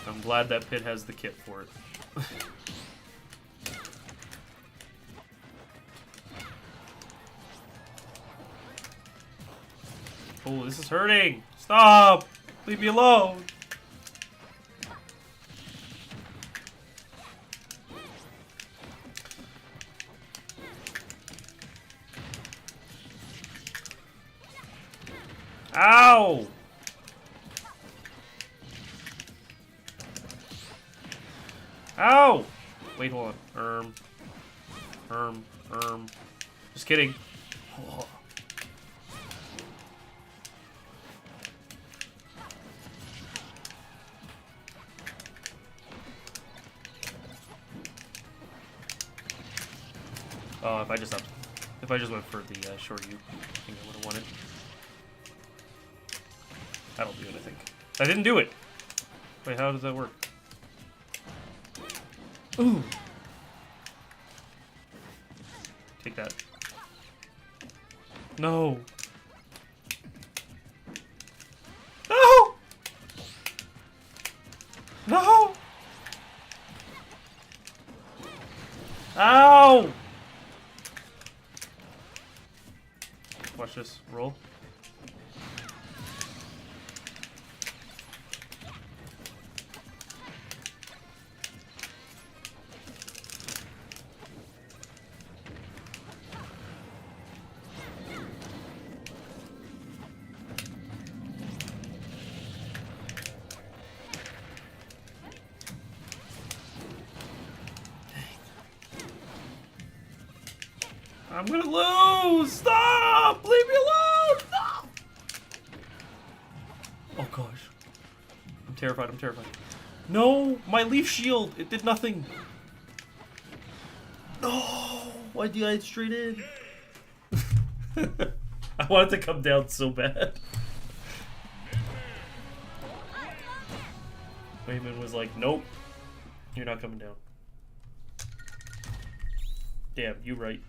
I'm glad that Pit has the kit for it. Oh, this is hurting. Stop! Leave me alone. Ow! Ow! Wait, hold on. Just kidding. Oh. Oh, if I just went for the short U, I think I would have won it. That'll do it, I think. I didn't do it! Wait, how does that work? Ooh! Take that. No! No! No! Ow! Watch this. Roll. I'm gonna lose! Stop! Leave me alone! No! Oh gosh. I'm terrified, I'm terrified. No! My leaf shield! It did nothing! No! Why did I straight in? I wanted to come down so bad. Wayman was like, nope. You're not coming down. Damn, you right.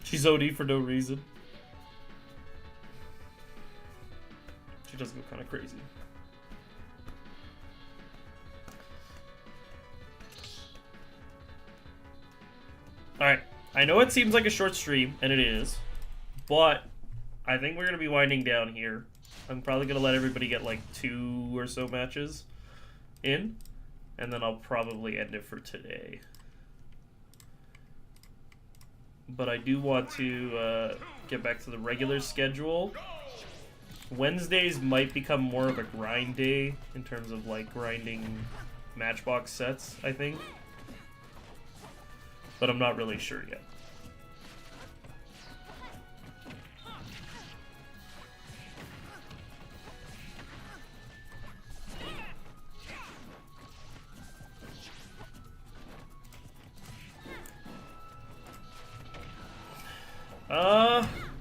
She's OD for no reason. She does go kind of crazy. Alright, I know it seems like a short stream, and it is, but I think we're going to be winding down here. I'm probably going to let everybody get like 2 or so matches in, and then I'll probably end it for today. But I do want to get back to the regular schedule. Wednesdays might become more of a grind day in terms of like grinding Matchbox sets, I think. But I'm not really sure yet.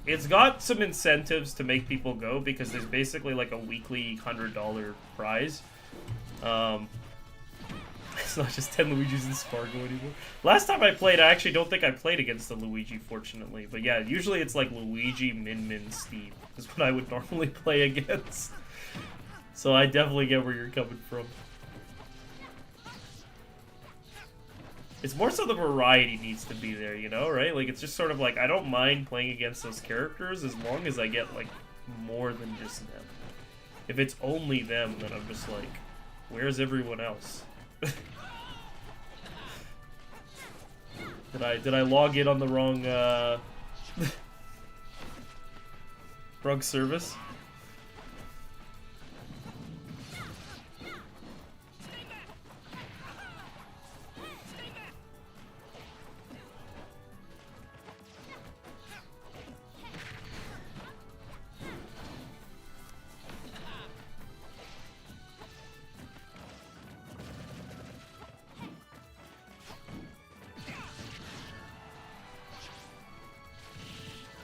It's got some incentives to make people go because there's basically like a weekly $100 prize. It's not just 10 Luigis in Spargo anymore. Last time I played, I actually don't think I played against the Luigi, fortunately. But yeah, usually it's like Luigi, Min, Steve is what I would normally play against. So I definitely get where you're coming from. It's more so the variety needs to be there, you know, right? Like, it's just sort of like, I don't mind playing against those characters as long as I get, like, more than just them. If it's only them, then I'm just like, where's everyone else? Did I log in on the wrong, wrong service?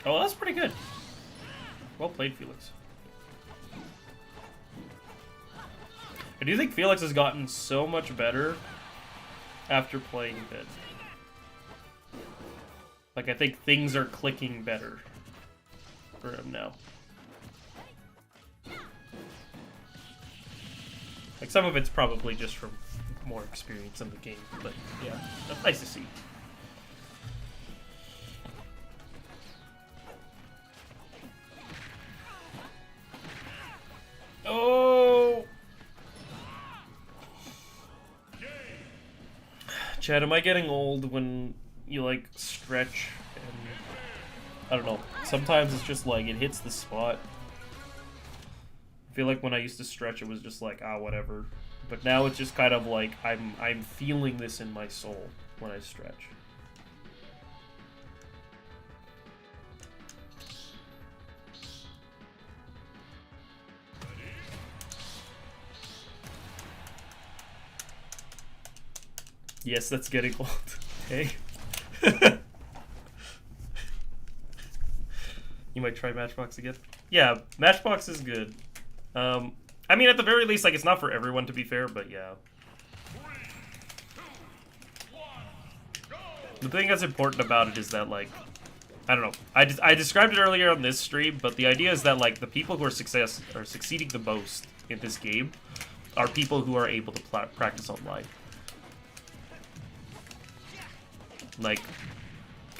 Oh, that's pretty good. Well played, Felix. I do think Felix has gotten so much better after playing Bit. Like, I think things are clicking better for him now. Like, some of it's probably just from more experience in the game, but yeah, that's nice to see. Chad, am I getting old when you, like, stretch and... I don't know. Sometimes it's just, like, it hits the spot. I feel like when I used to stretch, it was just like, ah, whatever. But now it's just kind of like, I'm feeling this in my soul when I stretch. Yes, that's getting old. Okay. You might try Matchbox again? Yeah, Matchbox is good. I mean, at the very least, like, it's not for everyone, to be fair, but yeah. The thing that's important about it is that, like, I don't know. I described it earlier on this stream, but the idea is that, like, the people who are succeeding the most in this game are people who are able to practice online. Like,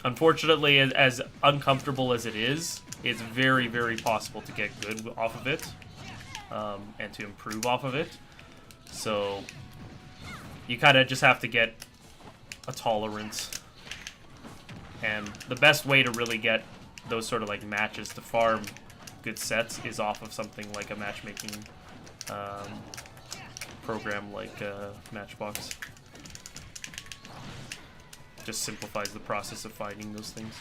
unfortunately, as uncomfortable as it is, it's very, very possible to get good off of it, and to improve off of it. So, you kind of just have to get a tolerance. And the best way to really get those sort of, like, matches to farm good sets is off of something like a matchmaking program like Matchbox. Just simplifies the process of finding those things.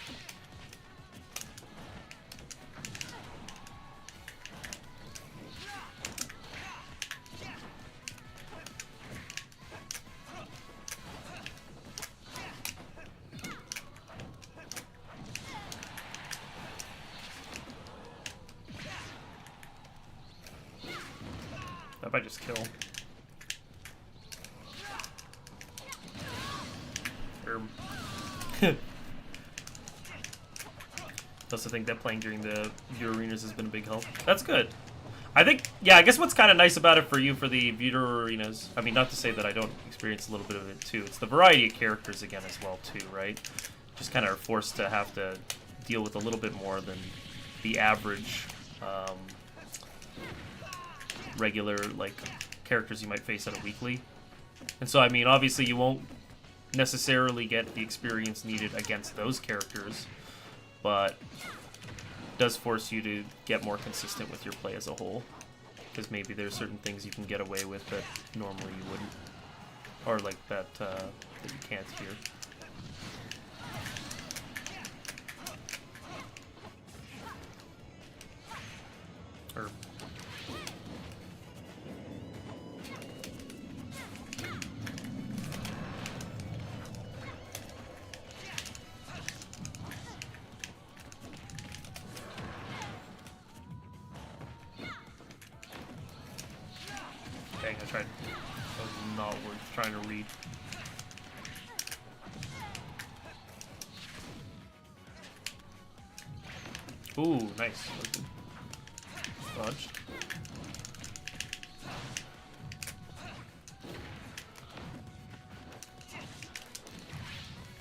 That might just kill. I also think that playing during the viewer arenas has been a big help. That's good. I think, yeah, I guess what's kind of nice about it for you for the viewer arenas, I mean, not to say that I don't experience a little bit of it too, it's the variety of characters again as well too, right? Just kind of are forced to have to deal with a little bit more than the average regular, like, characters you might face on a weekly. And so, I mean, obviously you won't necessarily get the experience needed against those characters, but it does force you to get more consistent with your play as a whole, because maybe there's certain things you can get away with that normally you wouldn't, or like that you can't here. Or dang, I tried. That was not worth trying to read. Ooh, nice. Dodged.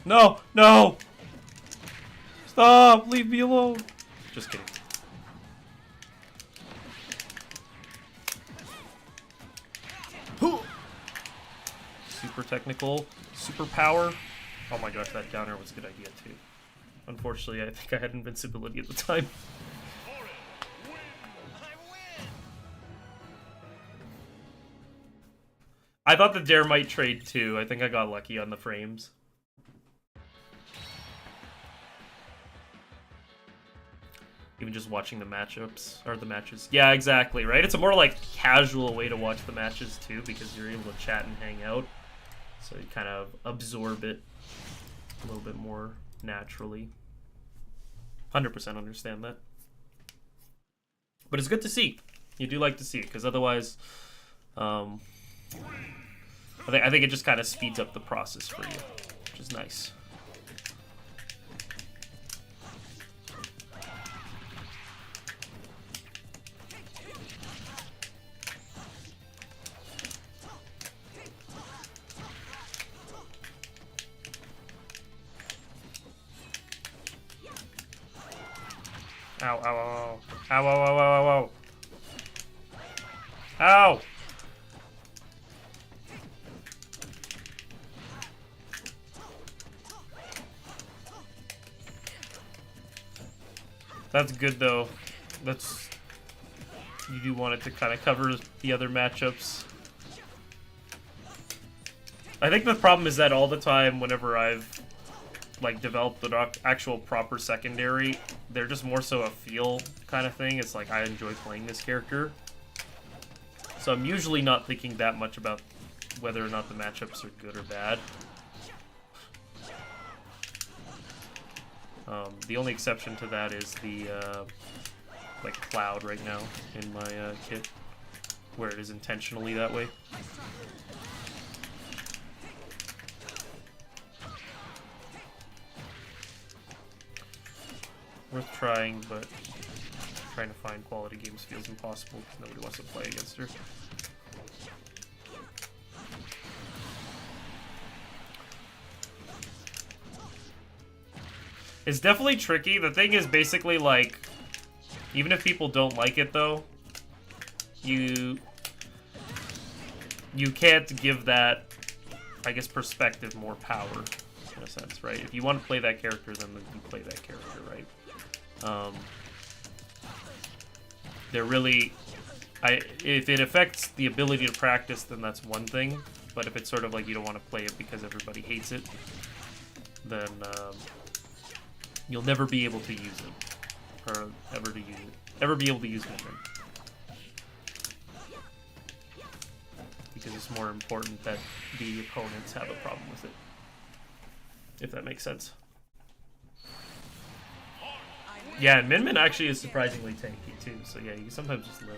No! No! Stop! Leave me alone! Just kidding. Super technical. Super power. Oh my gosh, that downer was a good idea too. Unfortunately, I think I had invincibility at the time. I thought the dare might trade too. I think I got lucky on the frames. Even just watching the matchups, or the matches. Yeah, exactly, right? It's a more, like, casual way to watch the matches, too, because you're able to chat and hang out. So you kind of absorb it a little bit more naturally. 100% understand that. But it's good to see. You do like to see it, because otherwise, I think it just kind of speeds up the process for you, which is nice. Ow, ow, ow, ow. Ow, ow, ow, ow, ow, ow. Ow! That's good though. That's, you do want it to kind of cover the other matchups. I think the problem is that all the time, whenever I've like developed the actual proper secondary, they're just more so a feel kind of thing. It's like I enjoy playing this character, so I'm usually not thinking that much about whether or not the matchups are good or bad. The only exception to that is the like Cloud right now in my kit, where it is intentionally that way. Worth trying, but trying to find quality games feels impossible because nobody wants to play against her. It's definitely tricky. The thing is basically like, even if people don't like it though, you can't give that, I guess, perspective more power in a sense, right? If you want to play that character, then you play that character, right? They're really, if it affects the ability to practice, then that's one thing. But if it's sort of like you don't want to play it because everybody hates it, then you'll never be able to use it, or ever be able to use Min-Min. Because it's more important that the opponents have a problem with it, if that makes sense. Yeah, and Min-Min actually is surprisingly tanky too, so yeah, you can sometimes just live.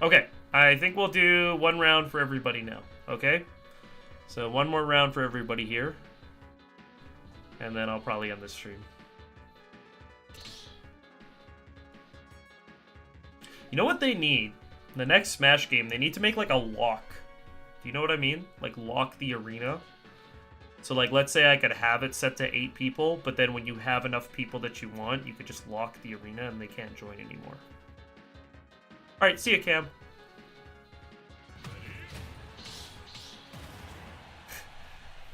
Okay, I think we'll do one round for everybody now, okay? So one more round for everybody here, and then I'll probably end the stream. You know what they need? The next Smash game, they need to make like a lock. Do you know what I mean? Like lock the arena. So like, let's say I could have it set to 8 people, but then when you have enough people that you want, you could just lock the arena and they can't join anymore. Alright, see ya, Cam.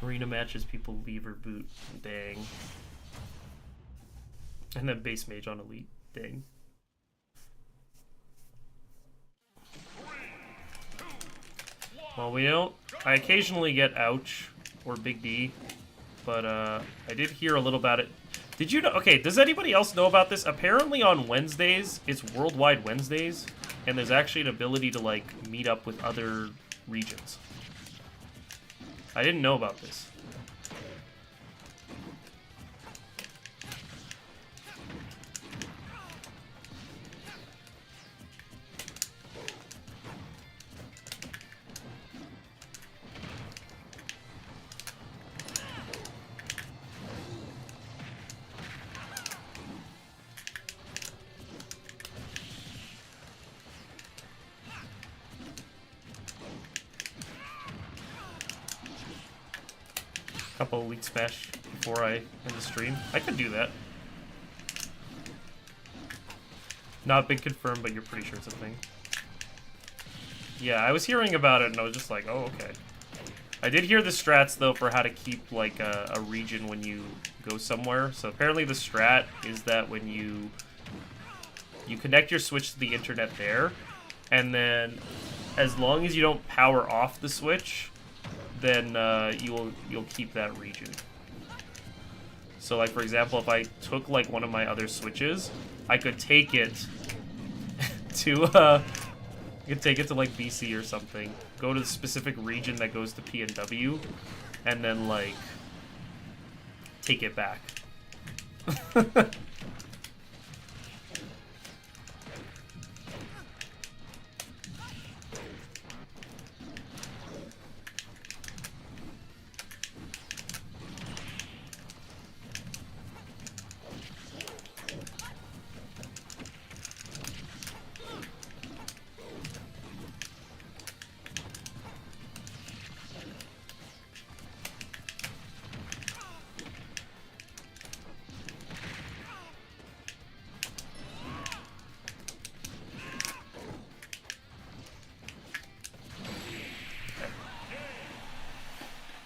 Arena matches, people leave or boot. Dang. And then base mage on elite. Dang. Well, we don't... I occasionally get Ouch or Big D, but I did hear a little about it. Did you know... Okay, does anybody else know about this? Apparently on Wednesdays, it's Worldwide Wednesdays, and there's actually an ability to, like, meet up with other regions. I didn't know about this. Couple Elite Smash before I end the stream. I could do that. Not been confirmed, but you're pretty sure it's a thing. Yeah, I was hearing about it and I was just like, oh, okay. I did hear the strats, though, for how to keep, like, a region when you go somewhere. So apparently the strat is that when you connect your Switch to the internet there, and then as long as you don't power off the Switch, then you'll keep that region. So, like, for example, if I took, like, one of my other Switches, I could take it to, like, BC or something, go to the specific region that goes to PNW, and then, like, take it back.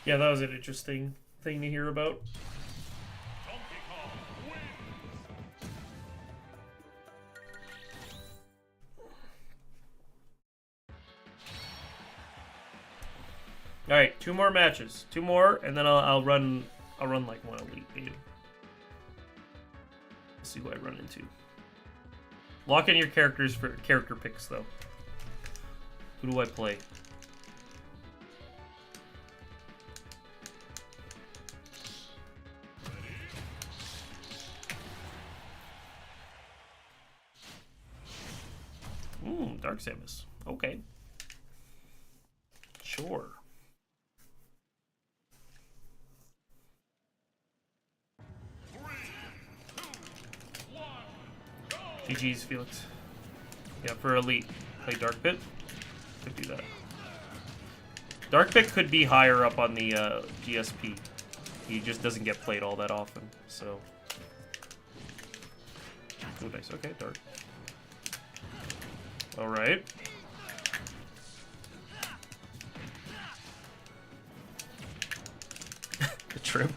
Yeah, that was an interesting thing to hear about. All right, 2 more matches, 2 more, and then I'll run like one elite game. Let's see who I run into. Lock in your characters for character picks though. Who do I play? Dark Samus. Okay. Sure. GG's, Felix. Yeah, for Elite. Play Dark Pit. Could do that. Dark Pit could be higher up on the GSP. He just doesn't get played all that often, so... Oh, nice. Okay, Dark. Alright. The trip.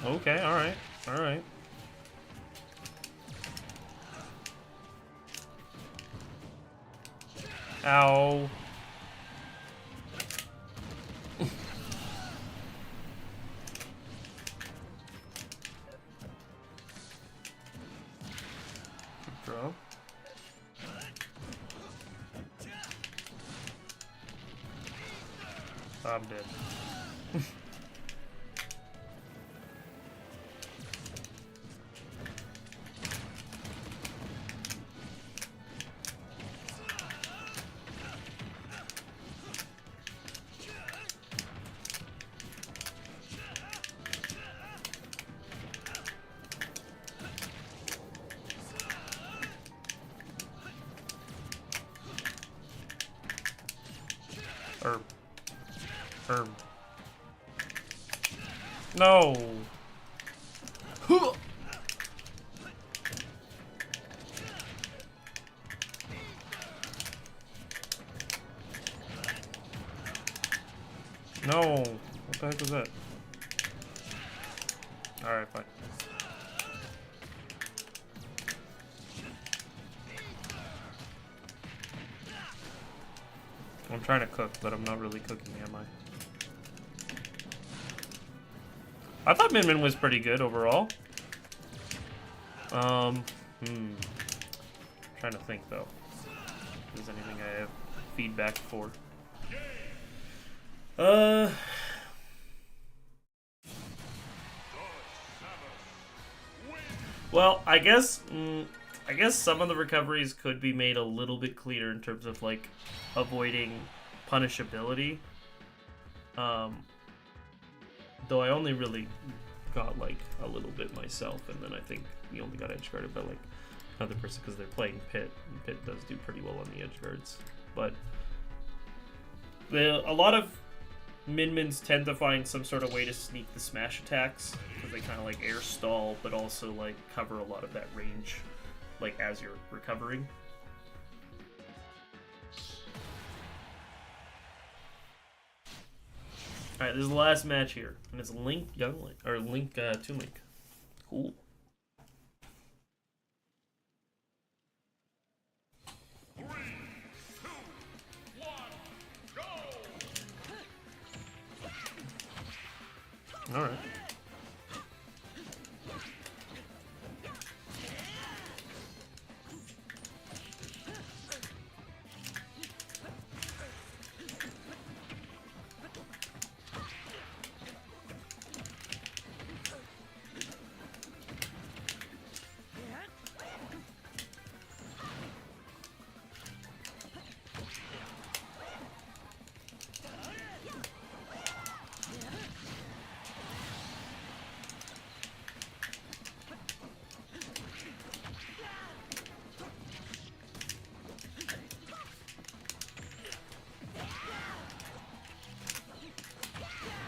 Okay, alright. Alright. Ow. Draw. I'm dead. No. No. What the heck was that? Alright, fine. I'm trying to cook, but I'm not really cooking, am I? I thought Min Min was pretty good overall. Trying to think though. If there's anything I have feedback for. Well, I guess some of the recoveries could be made a little bit cleaner in terms of like avoiding punishability. Though I only really got like a little bit myself, and then I think we only got edge guarded by like another person because they're playing Pit, and Pit does do pretty well on the edge guards. But a lot of Min-Mins tend to find some sort of way to sneak the smash attacks because they kind of like air stall, but also like cover a lot of that range, like as you're recovering. Alright, this is the last match here, and it's Link Young Link, or Link Toon Link. Cool. Alright.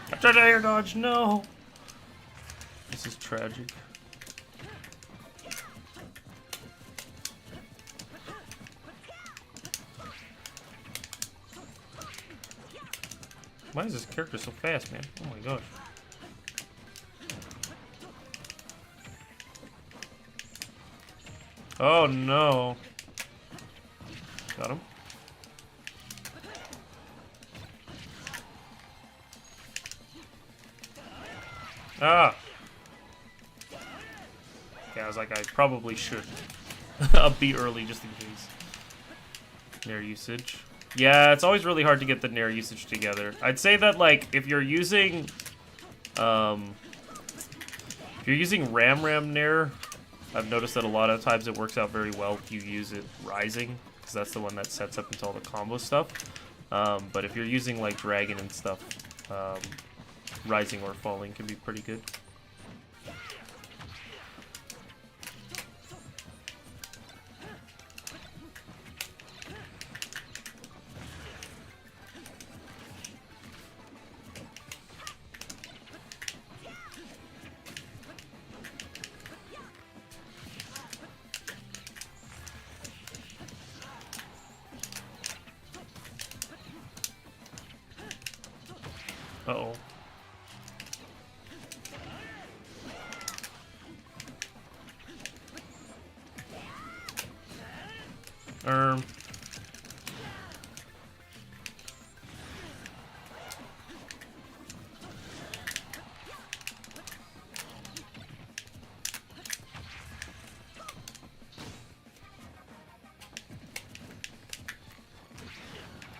I tried to air dodge, no! This is tragic. Why is this character so fast, man? Oh my gosh. Oh no. Got him. Ah! Yeah, I was like, I probably should be early just in case. Nair usage. Yeah, it's always really hard to get the Nair usage together. I'd say that, like, if you're using Ram Nair, I've noticed that a lot of times it works out very well if you use it Rising, because that's the one that sets up into all the combo stuff. But if you're using, like, Dragon and stuff, Rising or Falling can be pretty good. Uh-oh.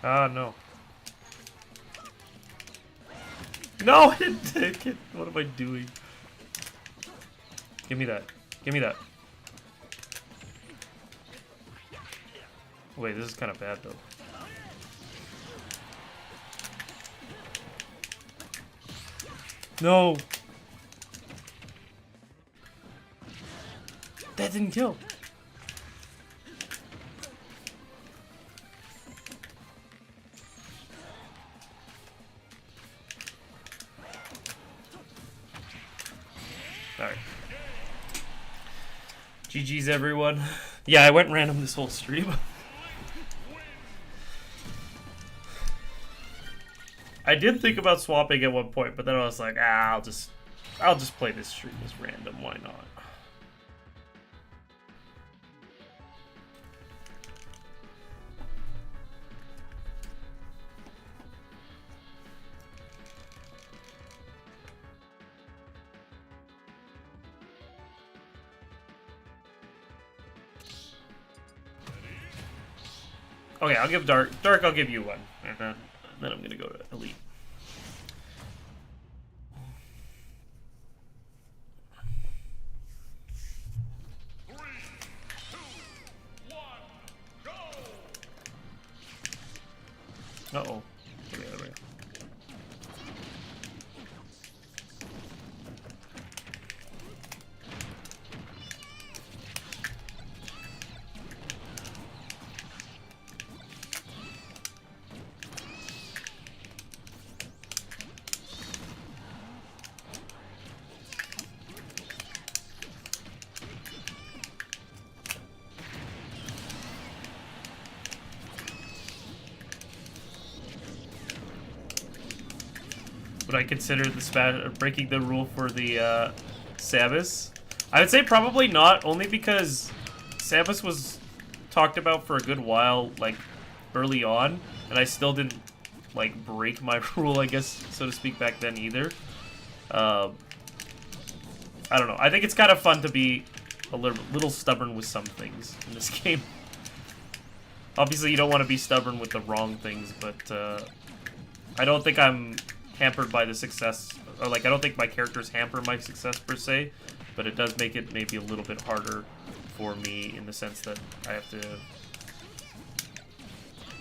Ah, no. No, I didn't take it. What am I doing? Give me that. Give me that. Wait, this is kind of bad, though. No! That didn't kill. Alright. GG's, everyone. Yeah, I went random this whole stream. I did think about swapping at one point, but then I was like, I'll just play this stream as random. Why not? Okay, I'll give Dark. Dark, I'll give you one. And then I'm gonna go to Elite. Uh-oh. Okay, there we go. Would I consider the breaking the rule for the Samus? I would say probably not, only because Samus was talked about for a good while, like, early on, and I still didn't, like, break my rule, I guess, so to speak, back then either. I don't know. I think it's kind of fun to be a little stubborn with some things in this game. Obviously, you don't want to be stubborn with the wrong things, but I don't think I'm hampered by the success, or like I don't think my characters hamper my success per se, but it does make it maybe a little bit harder for me in the sense that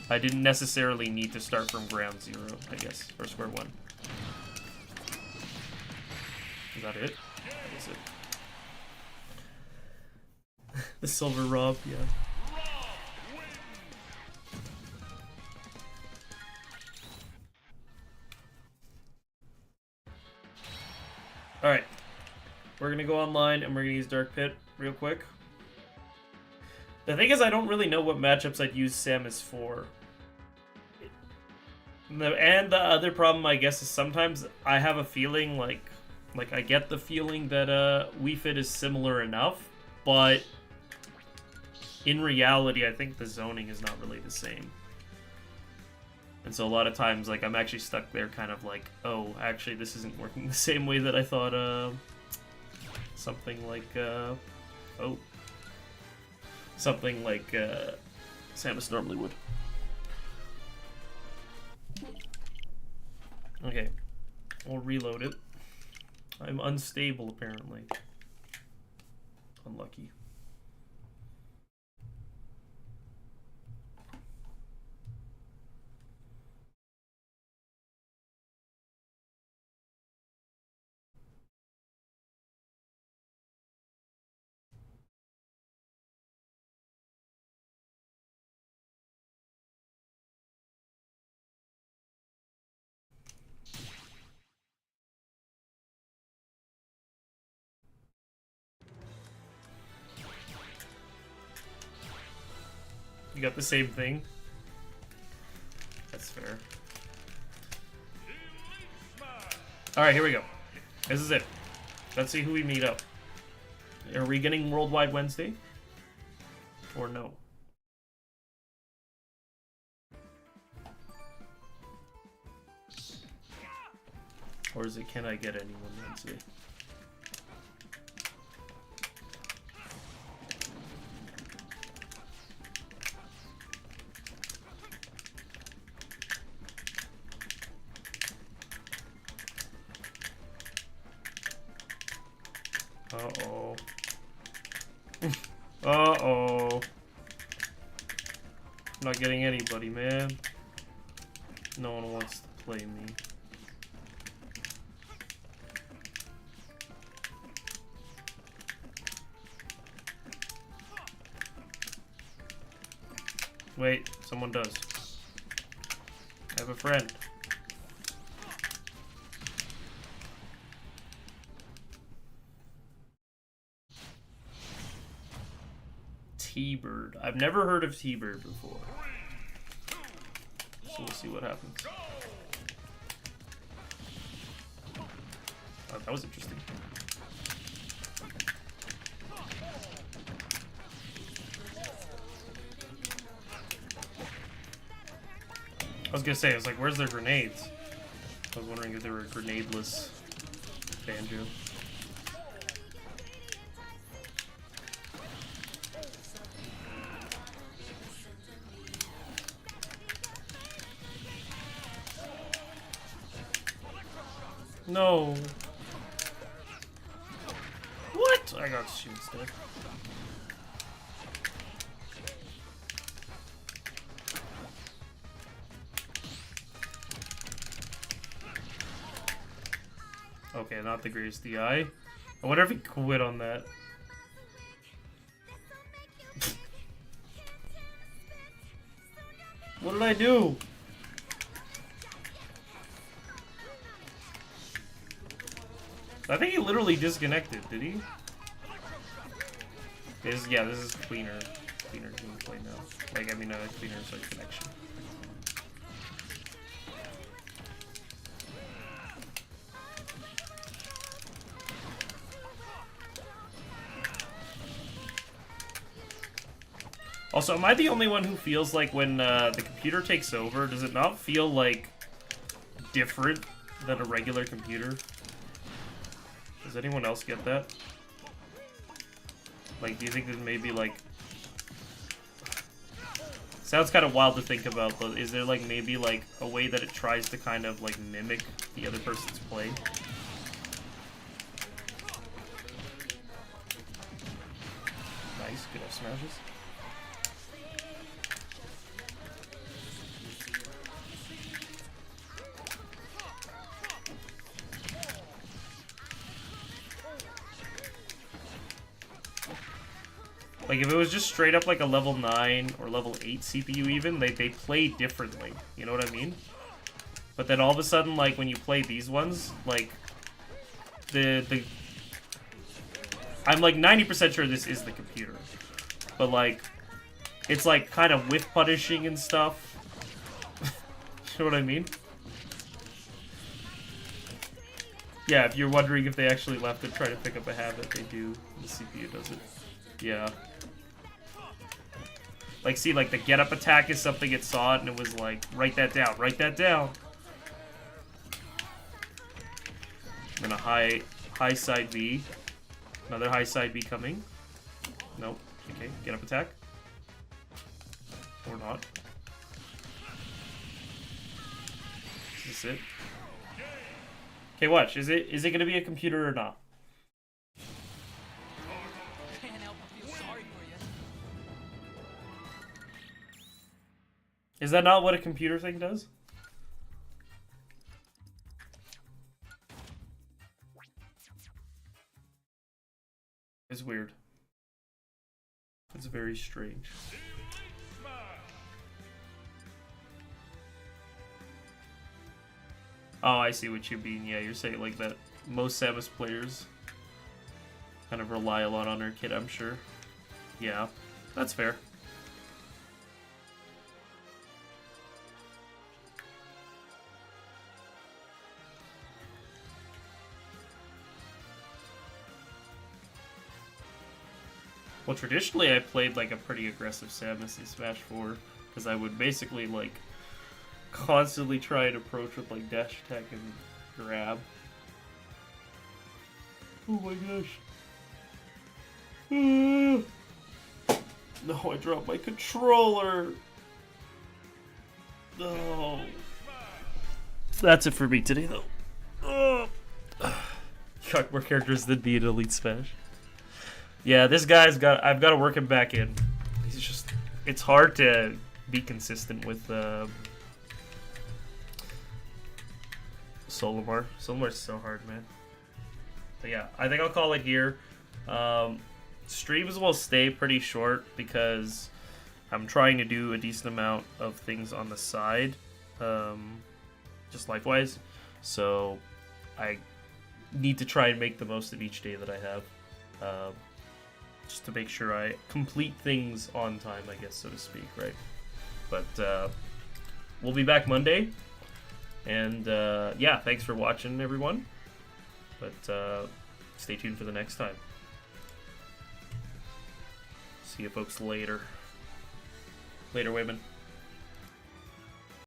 I didn't necessarily need to start from ground zero, I guess, or square one. Is that it? That is it. The silver Rob, yeah. Alright, we're going to go online and we're going to use Dark Pit real quick. The thing is, I don't really know what matchups I'd use Samus for. And the other problem, I guess, is sometimes I have a feeling like I get the feeling that Wii Fit is similar enough, but in reality, I think the zoning is not really the same. And so a lot of times, like, I'm actually stuck there kind of like, oh, actually, this isn't working the same way that I thought, something like, something like, Samus normally would. Okay, we'll reload it. I'm unstable, apparently. Unlucky. You got the same thing? That's fair. Alright, here we go. This is it. Let's see who we meet up. Are we getting Worldwide Wednesday? Or no? Or is it can I get anyone Wednesday? Uh-oh. Uh-oh. I'm not getting anybody, man. No one wants to play me. Wait, someone does. I have a friend. T-Bird. I've never heard of T-Bird before. So we'll see what happens. Oh, that was interesting. I was gonna say, I was like, where's their grenades? I was wondering if they were grenadeless banjo. No. What? I got shoot instead. Okay, not the greatest DI. I wonder if he quit on that. What did I do? I think he literally disconnected, did he? This is cleaner gameplay now. Like, I mean, cleaner connection. Also, am I the only one who feels like when the computer takes over, does it not feel like different than a regular computer? Does anyone else get that? Like, do you think that maybe, like... Sounds kind of wild to think about, but is there, like, maybe, like, a way that it tries to kind of, like, mimic the other person's play? Nice, good F smashes. Like, if it was just straight up like a level 9 or level 8 CPU even, they play differently. You know what I mean? But then all of a sudden, like, when you play these ones, like, I'm like 90% sure this is the computer. But, like, it's like kind of whiff punishing and stuff. You know what I mean? Yeah, if you're wondering if they actually left it trying to pick up a habit, they do. The CPU does it. Yeah. Like, see, like, the get-up attack is something it saw it, and it was like, write that down, write that down. And then a high side B. Another high side B coming. Nope. Okay, get-up attack. Or not. Is this it? Okay, watch. Is it gonna be a computer or not? Is that not what a computer thing does? It's weird. It's very strange. Oh, I see what you mean. Yeah, you're saying like that most Samus players kind of rely a lot on their kit, I'm sure. Yeah, that's fair. Well, traditionally I played like a pretty aggressive Samus in Smash 4, because I would basically like constantly try and approach with like dash attack and grab. Oh my gosh. No, I dropped my controller. No. That's it for me today though. Got more characters than me in Elite Smash. Yeah, this guy's I've got to work him back in. He's just, it's hard to be consistent with Solimar. Solimar's so hard, man. But yeah, I think I'll call it here. Streams will stay pretty short because I'm trying to do a decent amount of things on the side, just life-wise. So I need to try and make the most of each day that I have. Just to make sure I complete things on time, I guess, so to speak, right? But we'll be back Monday. And yeah, thanks for watching, everyone. But stay tuned for the next time. See you folks later. Later, women.